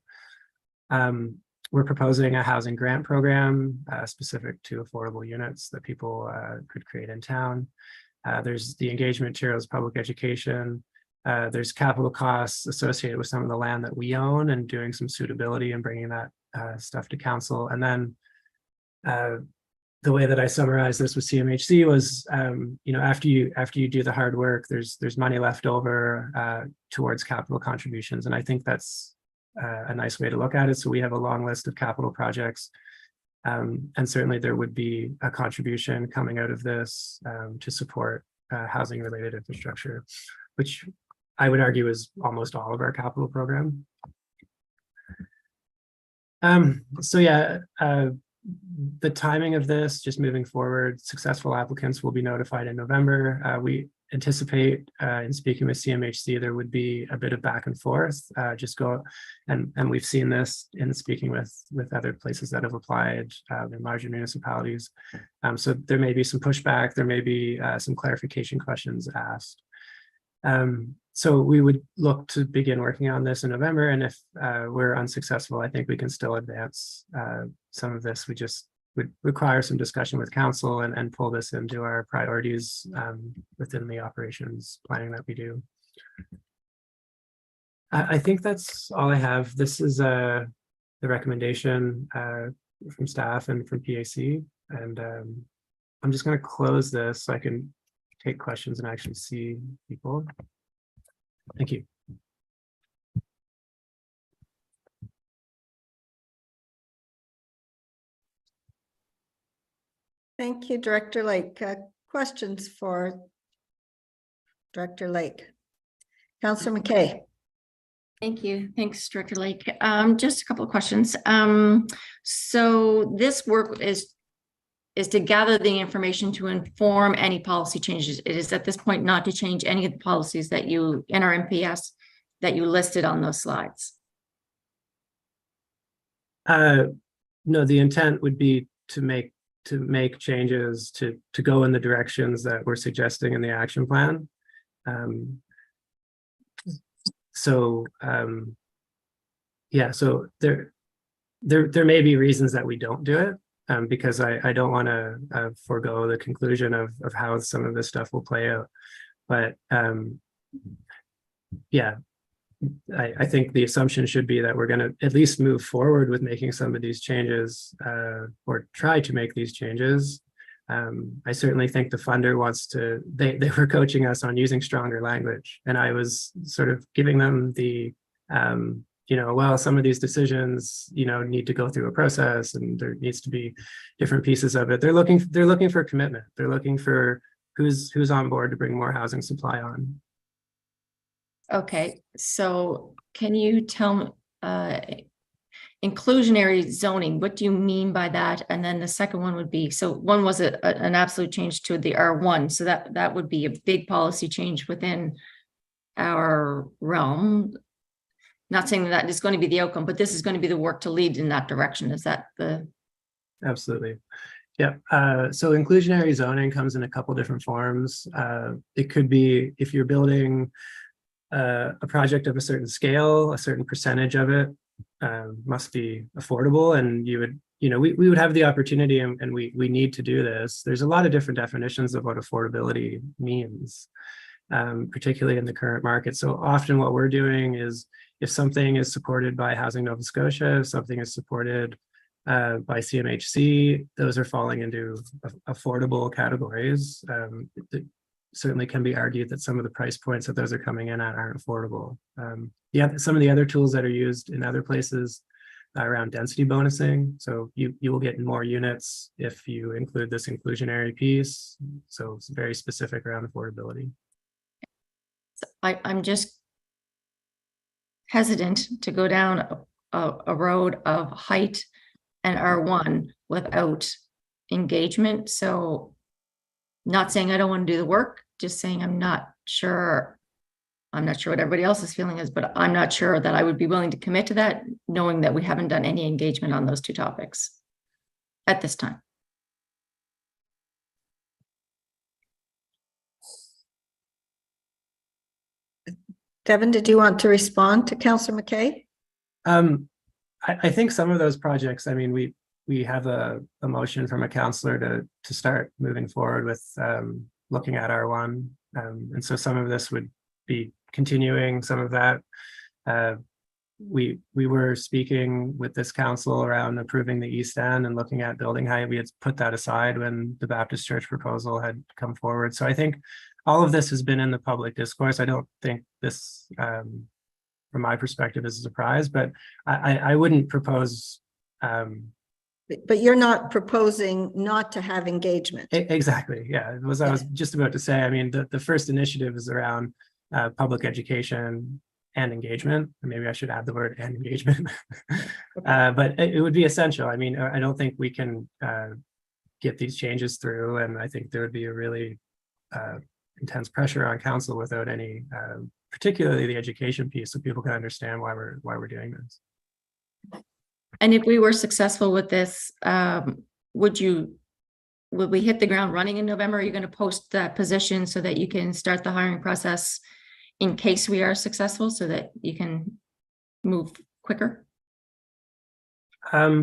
We're proposing a housing grant program specific to affordable units that people could create in town. There's the engagement materials, public education. There's capital costs associated with some of the land that we own and doing some suitability and bringing that stuff to council. And then the way that I summarized this with CMHC was, after you do the hard work, there's money left over towards capital contributions. And I think that's a nice way to look at it. So we have a long list of capital projects. And certainly there would be a contribution coming out of this to support housing related infrastructure, which I would argue is almost all of our capital program. So yeah, the timing of this, just moving forward, successful applicants will be notified in November. We anticipate in speaking with CMHC, there would be a bit of back and forth, and we've seen this in speaking with other places that have applied in larger municipalities. So there may be some pushback, there may be some clarification questions asked. So we would look to begin working on this in November, and if we're unsuccessful, I think we can still advance some of this. We just would require some discussion with council and pull this into our priorities within the operations planning that we do. I think that's all I have. This is the recommendation from staff and from PAC, and I'm just going to close this so I can take questions and actually see people. Thank you. Thank you, Director Lake. Questions for Director Lake? Councillor McKay. Thank you. Thanks, Director Lake. Just a couple of questions. So this work is to gather the information to inform any policy changes. It is at this point not to change any of the policies that you in our MPS that you listed on those slides. No, the intent would be to make changes to go in the directions that we're suggesting in the action plan. Yeah, so there may be reasons that we don't do it. Because I don't want to forego the conclusion of how some of this stuff will play out. But yeah, I think the assumption should be that we're going to at least move forward with making some of these changes or try to make these changes. I certainly think the funder wants to, they were coaching us on using stronger language, and I was sort of giving them the well, some of these decisions, need to go through a process, and there needs to be different pieces of it. They're looking for commitment. They're looking for who's on board to bring more housing supply on. Okay, so can you tell me inclusionary zoning? What do you mean by that? And then the second one would be, so one was an absolute change to the R1, so that would be a big policy change within our realm. Not saying that is going to be the outcome, but this is going to be the work to lead in that direction. Is that the? Absolutely. Yeah. So inclusionary zoning comes in a couple different forms. It could be if you're building a project of a certain scale, a certain percentage of it must be affordable, and you would, we would have the opportunity, and we need to do this. There's a lot of different definitions of what affordability means, particularly in the current market. So often what we're doing is, if something is supported by Housing Nova Scotia, if something is supported by CMHC, those are falling into affordable categories. It certainly can be argued that some of the price points that those are coming in at aren't affordable. Yeah, some of the other tools that are used in other places around density bonusing. So you will get more units if you include this inclusionary piece. So it's very specific around affordability. I'm just hesitant to go down a road of height and R1 without engagement. So not saying I don't want to do the work, just saying I'm not sure. I'm not sure what everybody else's feeling is, but I'm not sure that I would be willing to commit to that, knowing that we haven't done any engagement on those two topics at this time. Devin, did you want to respond to Councillor McKay? I think some of those projects, I mean, we have a motion from a councillor to start moving forward with looking at R1. And so some of this would be continuing some of that. We were speaking with this council around approving the East End and looking at building height. We had put that aside when the Baptist Church proposal had come forward. So I think all of this has been in the public discourse. I don't think this, from my perspective, is a surprise, but I wouldn't propose. But you're not proposing not to have engagement. Exactly. Yeah, it was. I was just about to say. I mean, the first initiative is around public education and engagement. Maybe I should add the word and engagement. But it would be essential. I mean, I don't think we can get these changes through, and I think there would be a really intense pressure on council without any, particularly the education piece, so people can understand why we're doing this. And if we were successful with this, would we hit the ground running in November? Are you going to post that position so that you can start the hiring process in case we are successful, so that you can move quicker? I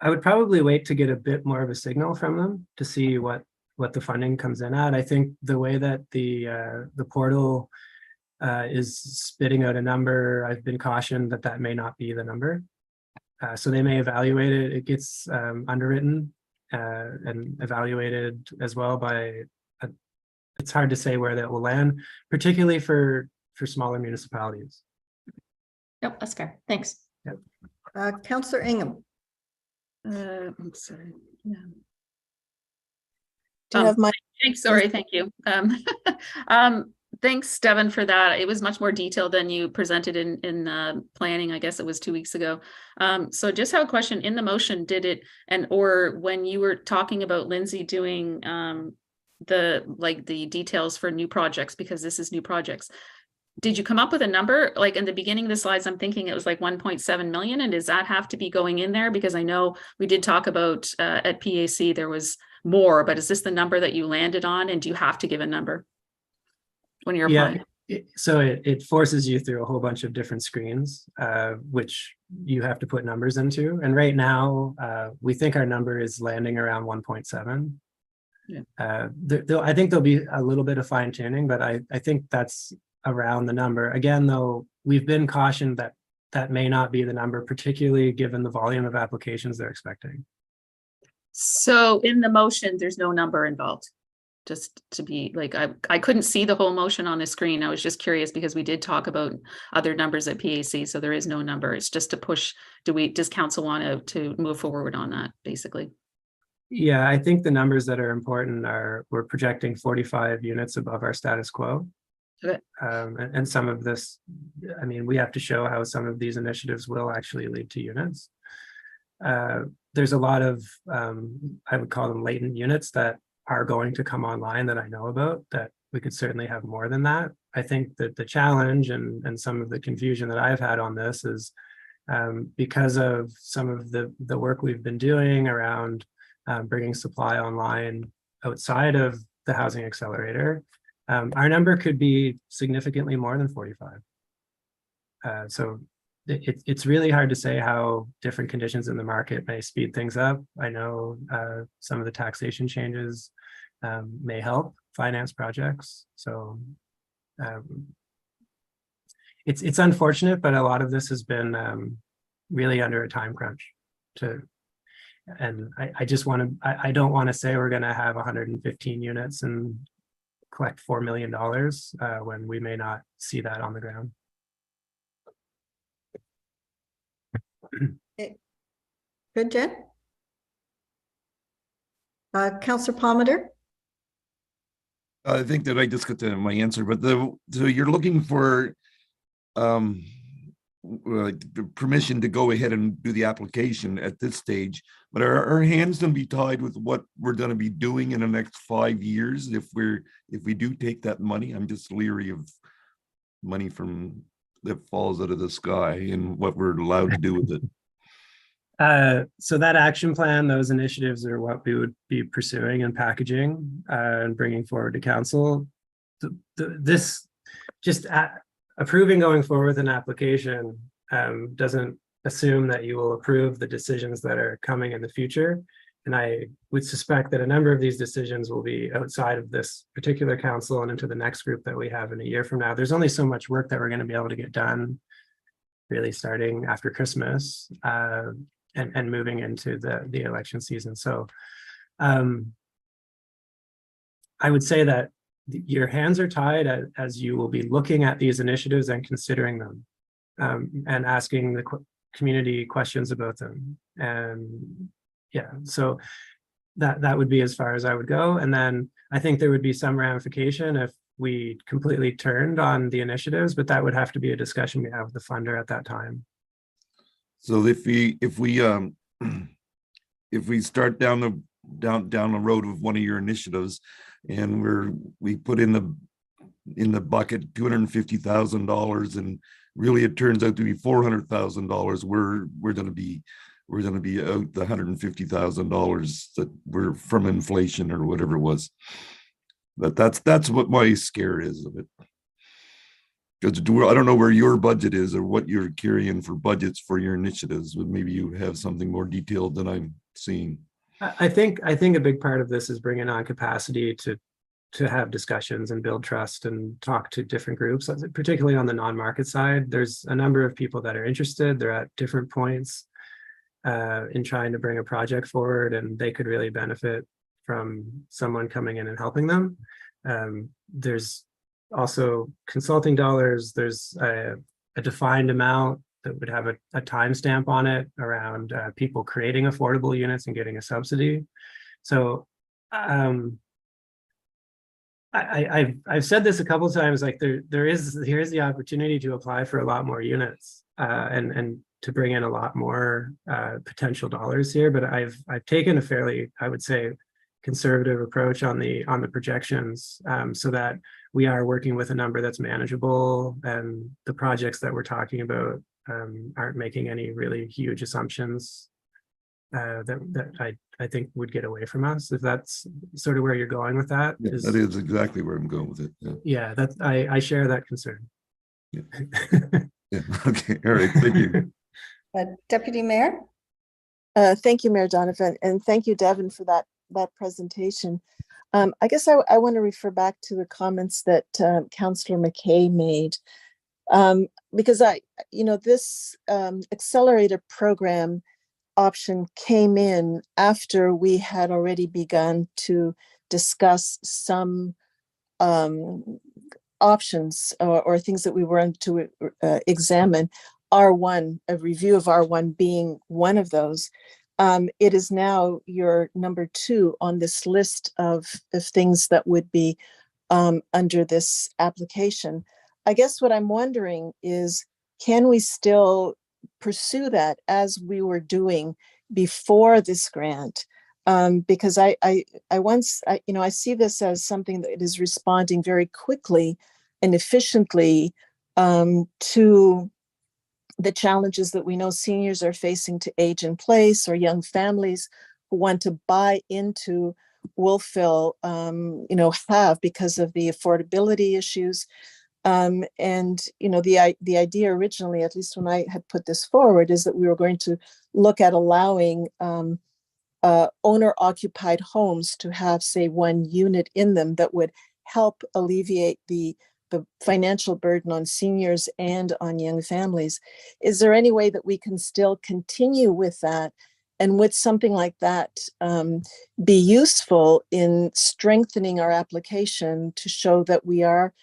would probably wait to get a bit more of a signal from them to see what the funding comes in at. I think the way that the portal is spitting out a number, I've been cautioned that may not be the number. So they may evaluate it. It gets underwritten and evaluated as well by, it's hard to say where that will land, particularly for smaller municipalities. Yep, that's fair. Thanks. Yep. Councillor Ingham. I'm sorry. Yeah. Do you have my? Sorry, thank you. Thanks, Devin, for that. It was much more detailed than you presented in planning. I guess it was 2 weeks ago. So just have a question. In the motion, did it, or when you were talking about Lindsay doing the details for new projects, because this is new projects, did you come up with a number? Like in the beginning of the slides, I'm thinking it was like 1.7 million. And does that have to be going in there? Because I know we did talk about at PAC, there was more, but is this the number that you landed on? And do you have to give a number when you're applying? So it forces you through a whole bunch of different screens, which you have to put numbers into. And right now, we think our number is landing around 1.7. Yeah. I think there'll be a little bit of fine tuning, but I think that's around the number. Again, though, we've been cautioned that may not be the number, particularly given the volume of applications they're expecting. So in the motion, there's no number involved. Just to be like, I couldn't see the whole motion on the screen. I was just curious because we did talk about other numbers at PAC. So there is no number. It's just to push. Does council want to move forward on that, basically? Yeah, I think the numbers that are important are we're projecting 45 units above our status quo. Okay. And some of this, I mean, we have to show how some of these initiatives will actually lead to units. There's a lot of, I would call them latent units that are going to come online that I know about, that we could certainly have more than that. I think that the challenge and some of the confusion that I've had on this is because of some of the work we've been doing around bringing supply online outside of the housing accelerator, our number could be significantly more than 45. So it's really hard to say how different conditions in the market may speed things up. I know some of the taxation changes may help finance projects. So it's unfortunate, but a lot of this has been really under a time crunch. And I just want to, I don't want to say we're going to have 115 units and collect $4 million when we may not see that on the ground. Good, Jen. Councillor Palmater. I think that I just got my answer, but so you're looking for permission to go ahead and do the application at this stage, but are our hands going to be tied with what we're going to be doing in the next 5 years if we do take that money? I'm just leery of money that falls out of the sky and what we're allowed to do with it. So that action plan, those initiatives are what we would be pursuing and packaging and bringing forward to council. This just approving going forward with an application doesn't assume that you will approve the decisions that are coming in the future. And I would suspect that a number of these decisions will be outside of this particular council and into the next group that we have in a year from now. There's only so much work that we're going to be able to get done really starting after Christmas and moving into the election season. So I would say that your hands are tied as you will be looking at these initiatives and considering them and asking the community questions about them. And yeah, so that would be as far as I would go. And then I think there would be some ramification if we completely turned on the initiatives, but that would have to be a discussion we have with the funder at that time. So if we start down the road of one of your initiatives and we put in the bucket $250,000 and really it turns out to be $400,000, we're going to be out the $150,000 that were from inflation or whatever it was. But that's what my scare is of it. Because I don't know where your budget is or what you're carrying for budgets for your initiatives, but maybe you have something more detailed than I'm seeing. I think a big part of this is bringing on capacity to have discussions and build trust and talk to different groups, particularly on the non-market side. There's a number of people that are interested. They're at different points in trying to bring a project forward, and they could really benefit from someone coming in and helping them. There's also consulting dollars. There's a defined amount that would have a timestamp on it around people creating affordable units and getting a subsidy. So I've said this a couple of times, like here's the opportunity to apply for a lot more units and to bring in a lot more potential dollars here. But I've taken a fairly, I would say, conservative approach on the projections so that we are working with a number that's manageable, and the projects that we're talking about aren't making any really huge assumptions that I think would get away from us, if that's sort of where you're going with that. Yeah, that is exactly where I'm going with it. Yeah, I share that concern. Yeah. Yeah. Okay. All right. Thank you. Deputy Mayor? Thank you, Mayor Donovan, and thank you, Devin, for that presentation. I guess I want to refer back to the comments that Councillor McKay made, because this accelerator program option came in after we had already begun to discuss some options or things that we were to examine. R1, a review of R1 being one of those. It is now your number 2 on this list of things that would be under this application. I guess what I'm wondering is, can we still pursue that as we were doing before this grant? Because I see this as something that is responding very quickly and efficiently to the challenges that we know seniors are facing to age in place, or young families who want to buy into Wolfville, have because of the affordability issues. And the idea originally, at least when I had put this forward, is that we were going to look at allowing owner-occupied homes to have, say, 1 unit in them that would help alleviate the financial burden on seniors and on young families. Is there any way that we can still continue with that, and would something like that be useful in strengthening our application to show that we are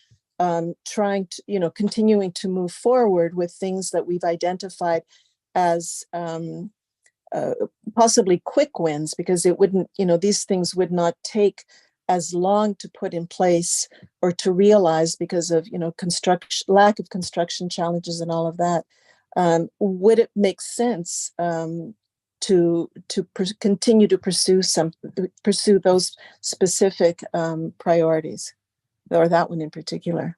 trying to, continuing to move forward with things that we've identified as possibly quick wins, because it wouldn't, these things would not take as long to put in place or to realize because of, lack of construction challenges and all of that. would it make sense to continue to pursue those specific priorities, or that one in particular?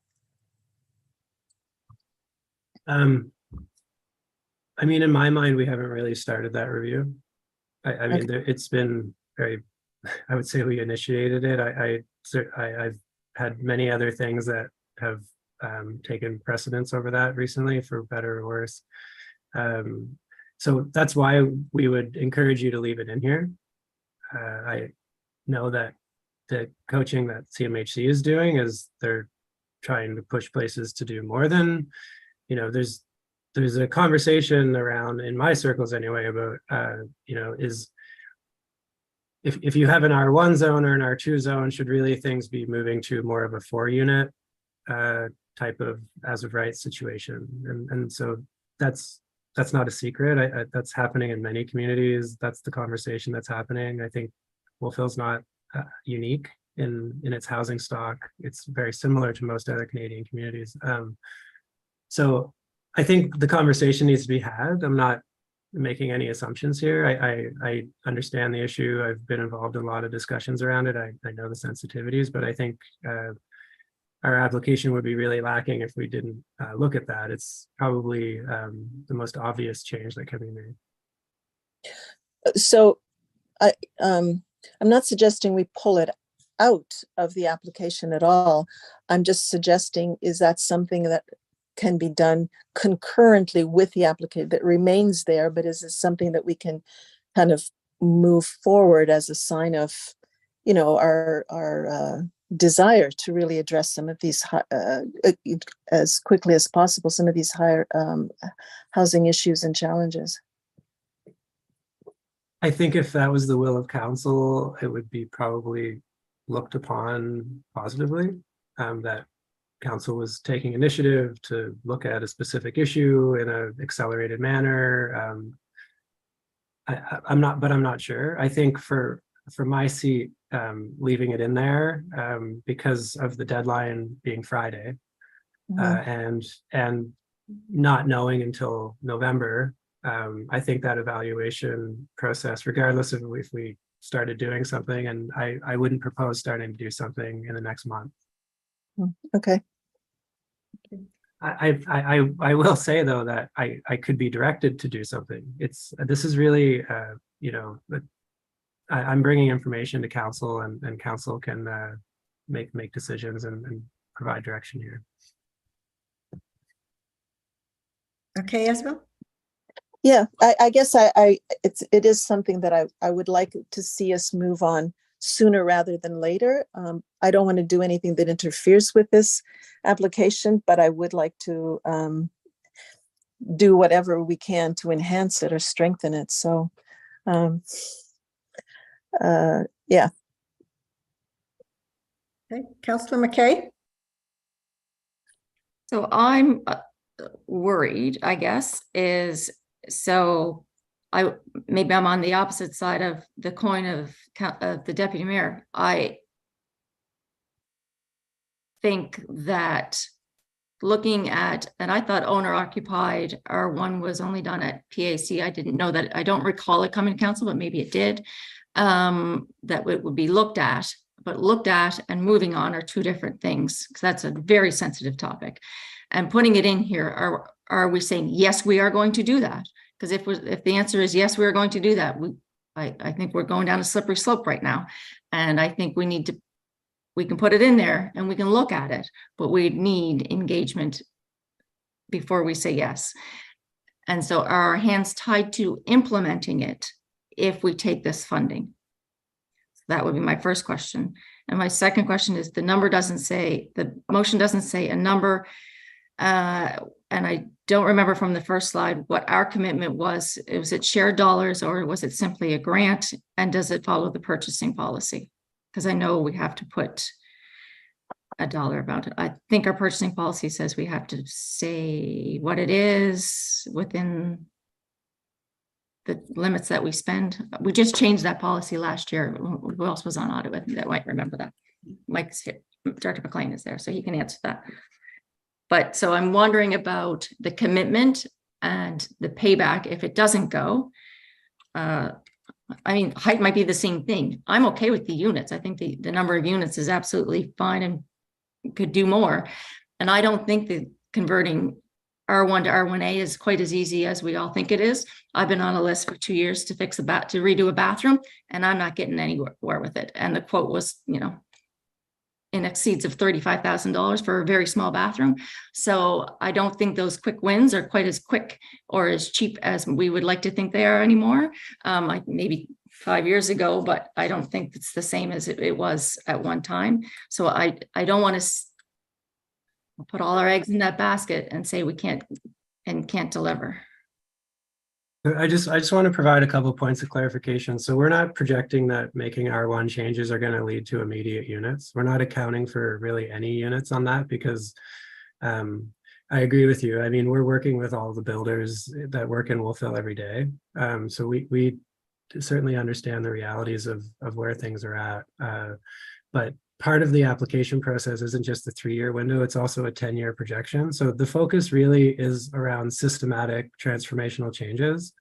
I mean, in my mind, we haven't really started that review. I mean, it's been very, I would say we initiated it. I've had many other things that have taken precedence over that recently, for better or worse. So that's why we would encourage you to leave it in here. I know that the coaching that CMHC is doing is they're trying to push places to do more than, you know, there's a conversation around, in my circles anyway, about, you know, is if you have an R1 zone or an R2 zone, should really things be moving to more of a 4-unit type of as of right situation? And so that's not a secret. That's happening in many communities. That's the conversation that's happening. I think Wolfville's not unique in its housing stock. It's very similar to most other Canadian communities. So I think the conversation needs to be had. I'm not making any assumptions here. I understand the issue. I've been involved in a lot of discussions around it. I know the sensitivities, but I think our application would be really lacking if we didn't look at that. It's probably the most obvious change that can be made. So I'm not suggesting we pull it out of the application at all. I'm just suggesting, is that something that can be done concurrently with the application, that remains there, but is this something that we can kind of move forward as a sign of, you know, our desire to really address some of these as quickly as possible, some of these higher housing issues and challenges? I think if that was the will of council, it would be probably looked upon positively, that council was taking initiative to look at a specific issue in an accelerated manner. I'm not sure. I think for my seat, leaving it in there because of the deadline being Friday, and not knowing until November, I think that evaluation process, regardless of if we started doing something, and I wouldn't propose starting to do something in the next month. Okay. I will say though that I could be directed to do something. This is really you know, I'm bringing information to council, and council can make decisions and provide direction here. Okay, Isabel? Yeah, I guess it is something that I would like to see us move on sooner rather than later. I don't want to do anything that interferes with this application, but I would like to do whatever we can to enhance it or strengthen it. So, yeah. Okay, Councillor McKay? So I'm worried, I guess, so maybe I'm on the opposite side of the coin of the deputy mayor. I think that looking at, and I thought owner occupied R1 was only done at PAC. I didn't know that. I don't recall it coming to council, but maybe it did. That it would be looked at, but looked at and moving on are two different things, because that's a very sensitive topic. And putting it in here, are we saying, yes, we are going to do that? Because if the answer is yes, we are going to do that, I think we're going down a slippery slope right now. And I think we can put it in there and we can look at it, but we need engagement before we say yes. And so are our hands tied to implementing it if we take this funding? So that would be my first question. And my second question is, the motion doesn't say a number. And I don't remember from the first slide what our commitment was. Was it shared dollars, or was it simply a grant? And does it follow the purchasing policy? Because I know we have to put a dollar amount. I think our purchasing policy says we have to say what it is within the limits that we spend. We just changed that policy last year. Who else was on audit with me that might remember that? Mike's here. Dr. McLean is there, so he can answer that. But so I'm wondering about the commitment and the payback if it doesn't go. I mean, height might be the same thing. I'm okay with the units. I think the number of units is absolutely fine and could do more. And I don't think that converting R1 to R1A is quite as easy as we all think it is. I've been on a list for 2 years to redo a bathroom, and I'm not getting anywhere with it. And the quote was, you know, in exceeds of $35,000 for a very small bathroom. So I don't think those quick wins are quite as quick or as cheap as we would like to think they are anymore. Like maybe 5 years ago, but I don't think it's the same as it was at one time. So I don't want to put all our eggs in that basket and say we can't deliver. I just want to provide a couple of points of clarification. So we're not projecting that making R1 changes are going to lead to immediate units. We're not accounting for really any units on that because I agree with you. I mean, we're working with all the builders that work in Wolfville every day. So we certainly understand the realities of where things are at. But part of the application process isn't just the 3-year window, it's also a 10-year projection. So the focus really is around systematic transformational changes.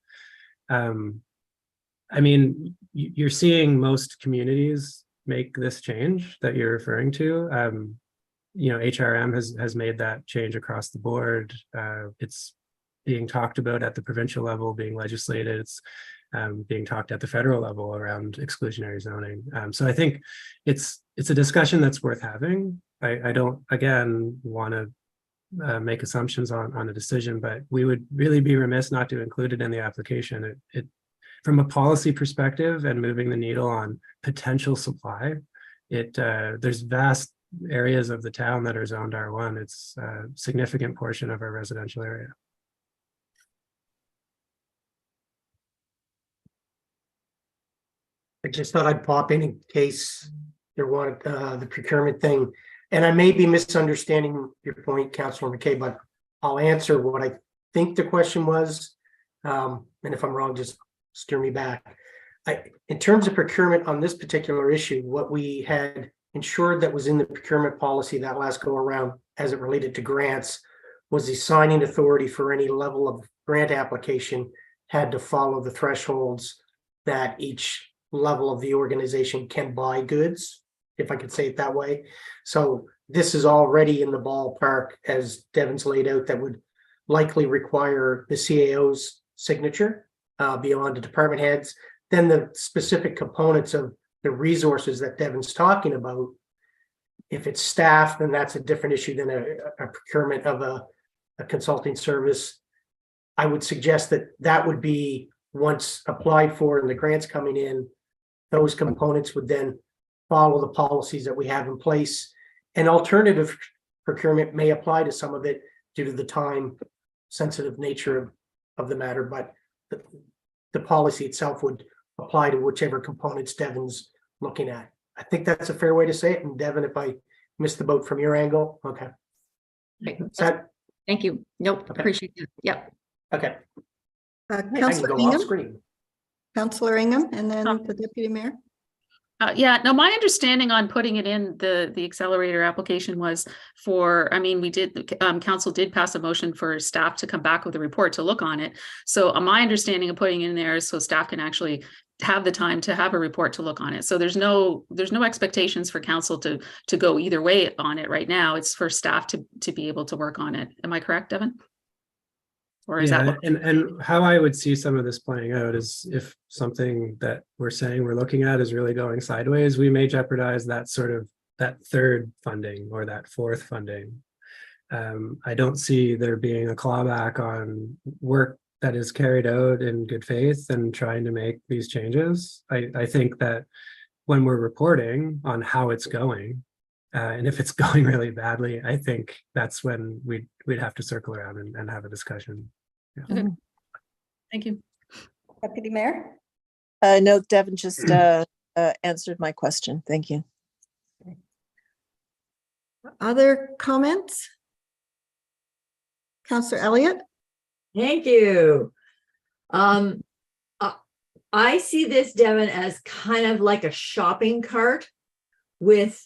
I mean, you're seeing most communities make this change that you're referring to. You know, HRM has made that change across the board. It's being talked about at the provincial level, being legislated. It's being talked at the federal level around exclusionary zoning. So I think it's a discussion that's worth having. I don't, again, want to make assumptions on a decision, but we would really be remiss not to include it in the application. It from a policy perspective and moving the needle on potential supply, there's vast areas of the town that are zoned R1. It's a significant portion of our residential area. I just thought I'd pop in case there wanted the procurement thing. And I may be misunderstanding your point, Councilor McKay, but I'll answer what I think the question was. And if I'm wrong, just steer me back. In terms of procurement on this particular issue, what we had ensured that was in the procurement policy that last go around as it related to grants was the signing authority for any level of grant application had to follow the thresholds that each level of the organization can buy goods, if I could say it that way. So this is already in the ballpark, as Devin's laid out, that would likely require the CAO's signature beyond the department heads. Then the specific components of the resources that Devin's talking about, if it's staff, then that's a different issue than a procurement of a consulting service. I would suggest that would be, once applied for and the grants coming in, those components would then follow the policies that we have in place. And alternative procurement may apply to some of it due to the time sensitive nature of the matter, but the policy itself would apply to whichever components Devin's looking at. I think that's a fair way to say it. And Devin, if I missed the boat from your angle, okay. Thank you. Nope, Okay. appreciate it. Yep. Okay. I can Councillor go off Ingham, screen. Councillor Ingham, and then the deputy mayor. Yeah, no, my understanding on putting it in the accelerator application was for, I mean, we did, council did pass a motion for staff to come back with a report to look on it. So my understanding of putting in there is so staff can actually have the time to have a report to look on it. So there's no expectations for council to go either way on it right now. It's for staff to be able to work on it. Am I correct, Devin? Or is that and how I would see some of this playing out is if something that we're saying we're looking at is really going sideways, we may jeopardize that third funding or that fourth funding. I don't see there being a clawback on work that is carried out in good faith and trying to make these changes. I think that when we're reporting on how it's going, and if it's going really badly, I think that's when we'd have to circle around and have a discussion. Yeah. Okay. Thank you. Deputy Mayor? No, Devin just answered my question. Thank you. Other comments? Councillor Elliott? Thank you. I see this, Devin, as kind of like a shopping cart with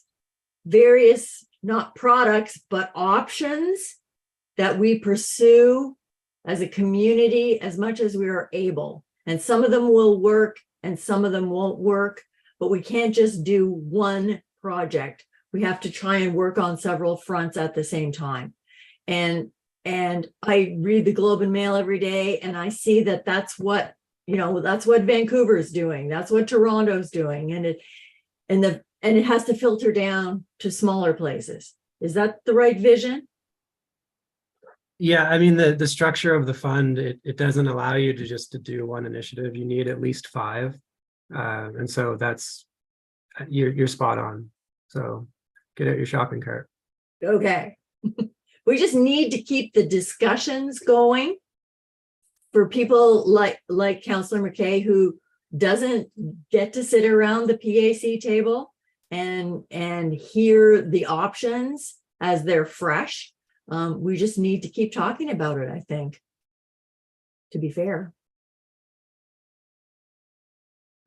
various, not products, but options that we pursue as a community as much as we are able. And some of them will work and some of them won't work, but we can't just do one project. We have to try and work on several fronts at the same time. And I read the Globe and Mail every day, and I see that that's what, that's what Vancouver's doing. That's what Toronto's doing. And it has to filter down to smaller places. Is that the right vision? Yeah, I mean, the structure of the fund, it doesn't allow you to just do one initiative. You need at least 5. And so you're spot on. So get out your shopping cart. Okay. We just need to keep the discussions going for people like Councillor McKay, who doesn't get to sit around the PAC table and hear the options as they're fresh. We just need to keep talking about it, I think, to be fair.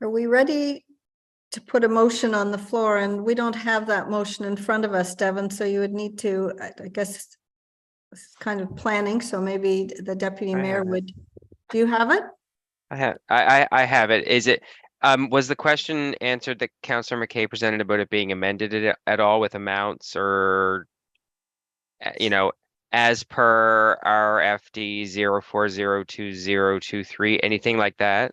Are we ready to put a motion on the floor? And we don't have that motion in front of us, Devin, so you would need to, I guess, this is kind of planning, so maybe the deputy mayor would. Do you have it? I have it. Is it, was the question answered that Councillor McKay presented about it being amended at all with amounts or, as per RFD 0402023, anything like that?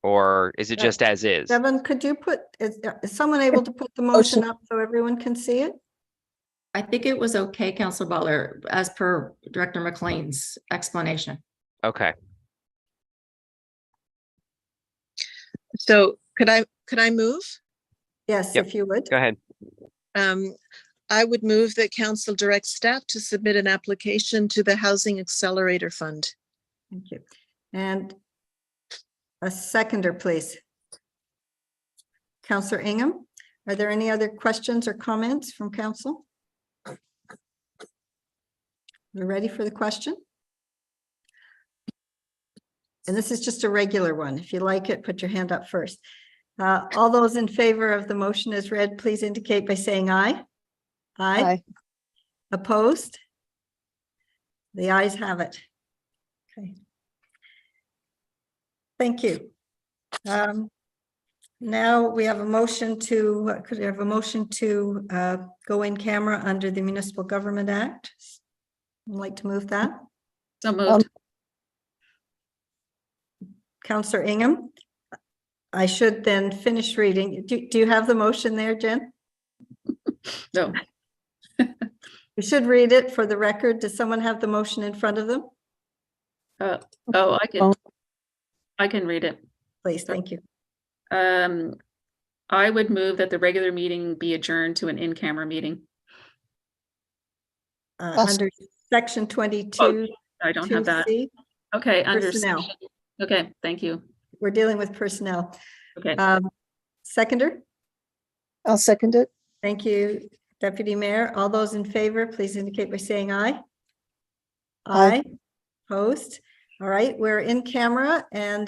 Or is it just as is? Devin, could you is someone able to put the motion up so everyone can see it? I think it was okay, Councillor Butler, as per Director McLean's explanation. Okay. So could I move? Yes, Yep. if you would. Go ahead. I would move that council direct staff to submit an application to the Housing Accelerator Fund. Thank you. And a seconder, please. Councillor Ingham, are there any other questions or comments from council? We're ready for the question. And this is just a regular one. If you like it, put your hand up first. All those in favor of the motion as read, please indicate by saying aye. Aye. Opposed? The ayes have it. Okay. Thank you. Now we have a motion to, could we have a motion to go in camera under the Municipal Government Act? I'd like to move that. So moved. Councillor Ingham. I should then finish reading. Do you have the motion there, Jen? No. You should read it for the record. Does someone have the motion in front of them? I can read it. Please, thank you. I would move that the regular meeting be adjourned to an in-camera meeting. Under section 22. I don't have that. Okay, under Personnel. Okay, thank you. We're dealing with personnel. Okay. Seconder? I'll second it. Thank you, Deputy Mayor. All those in favor, please indicate by saying aye. Aye. Opposed? All right, we're in camera and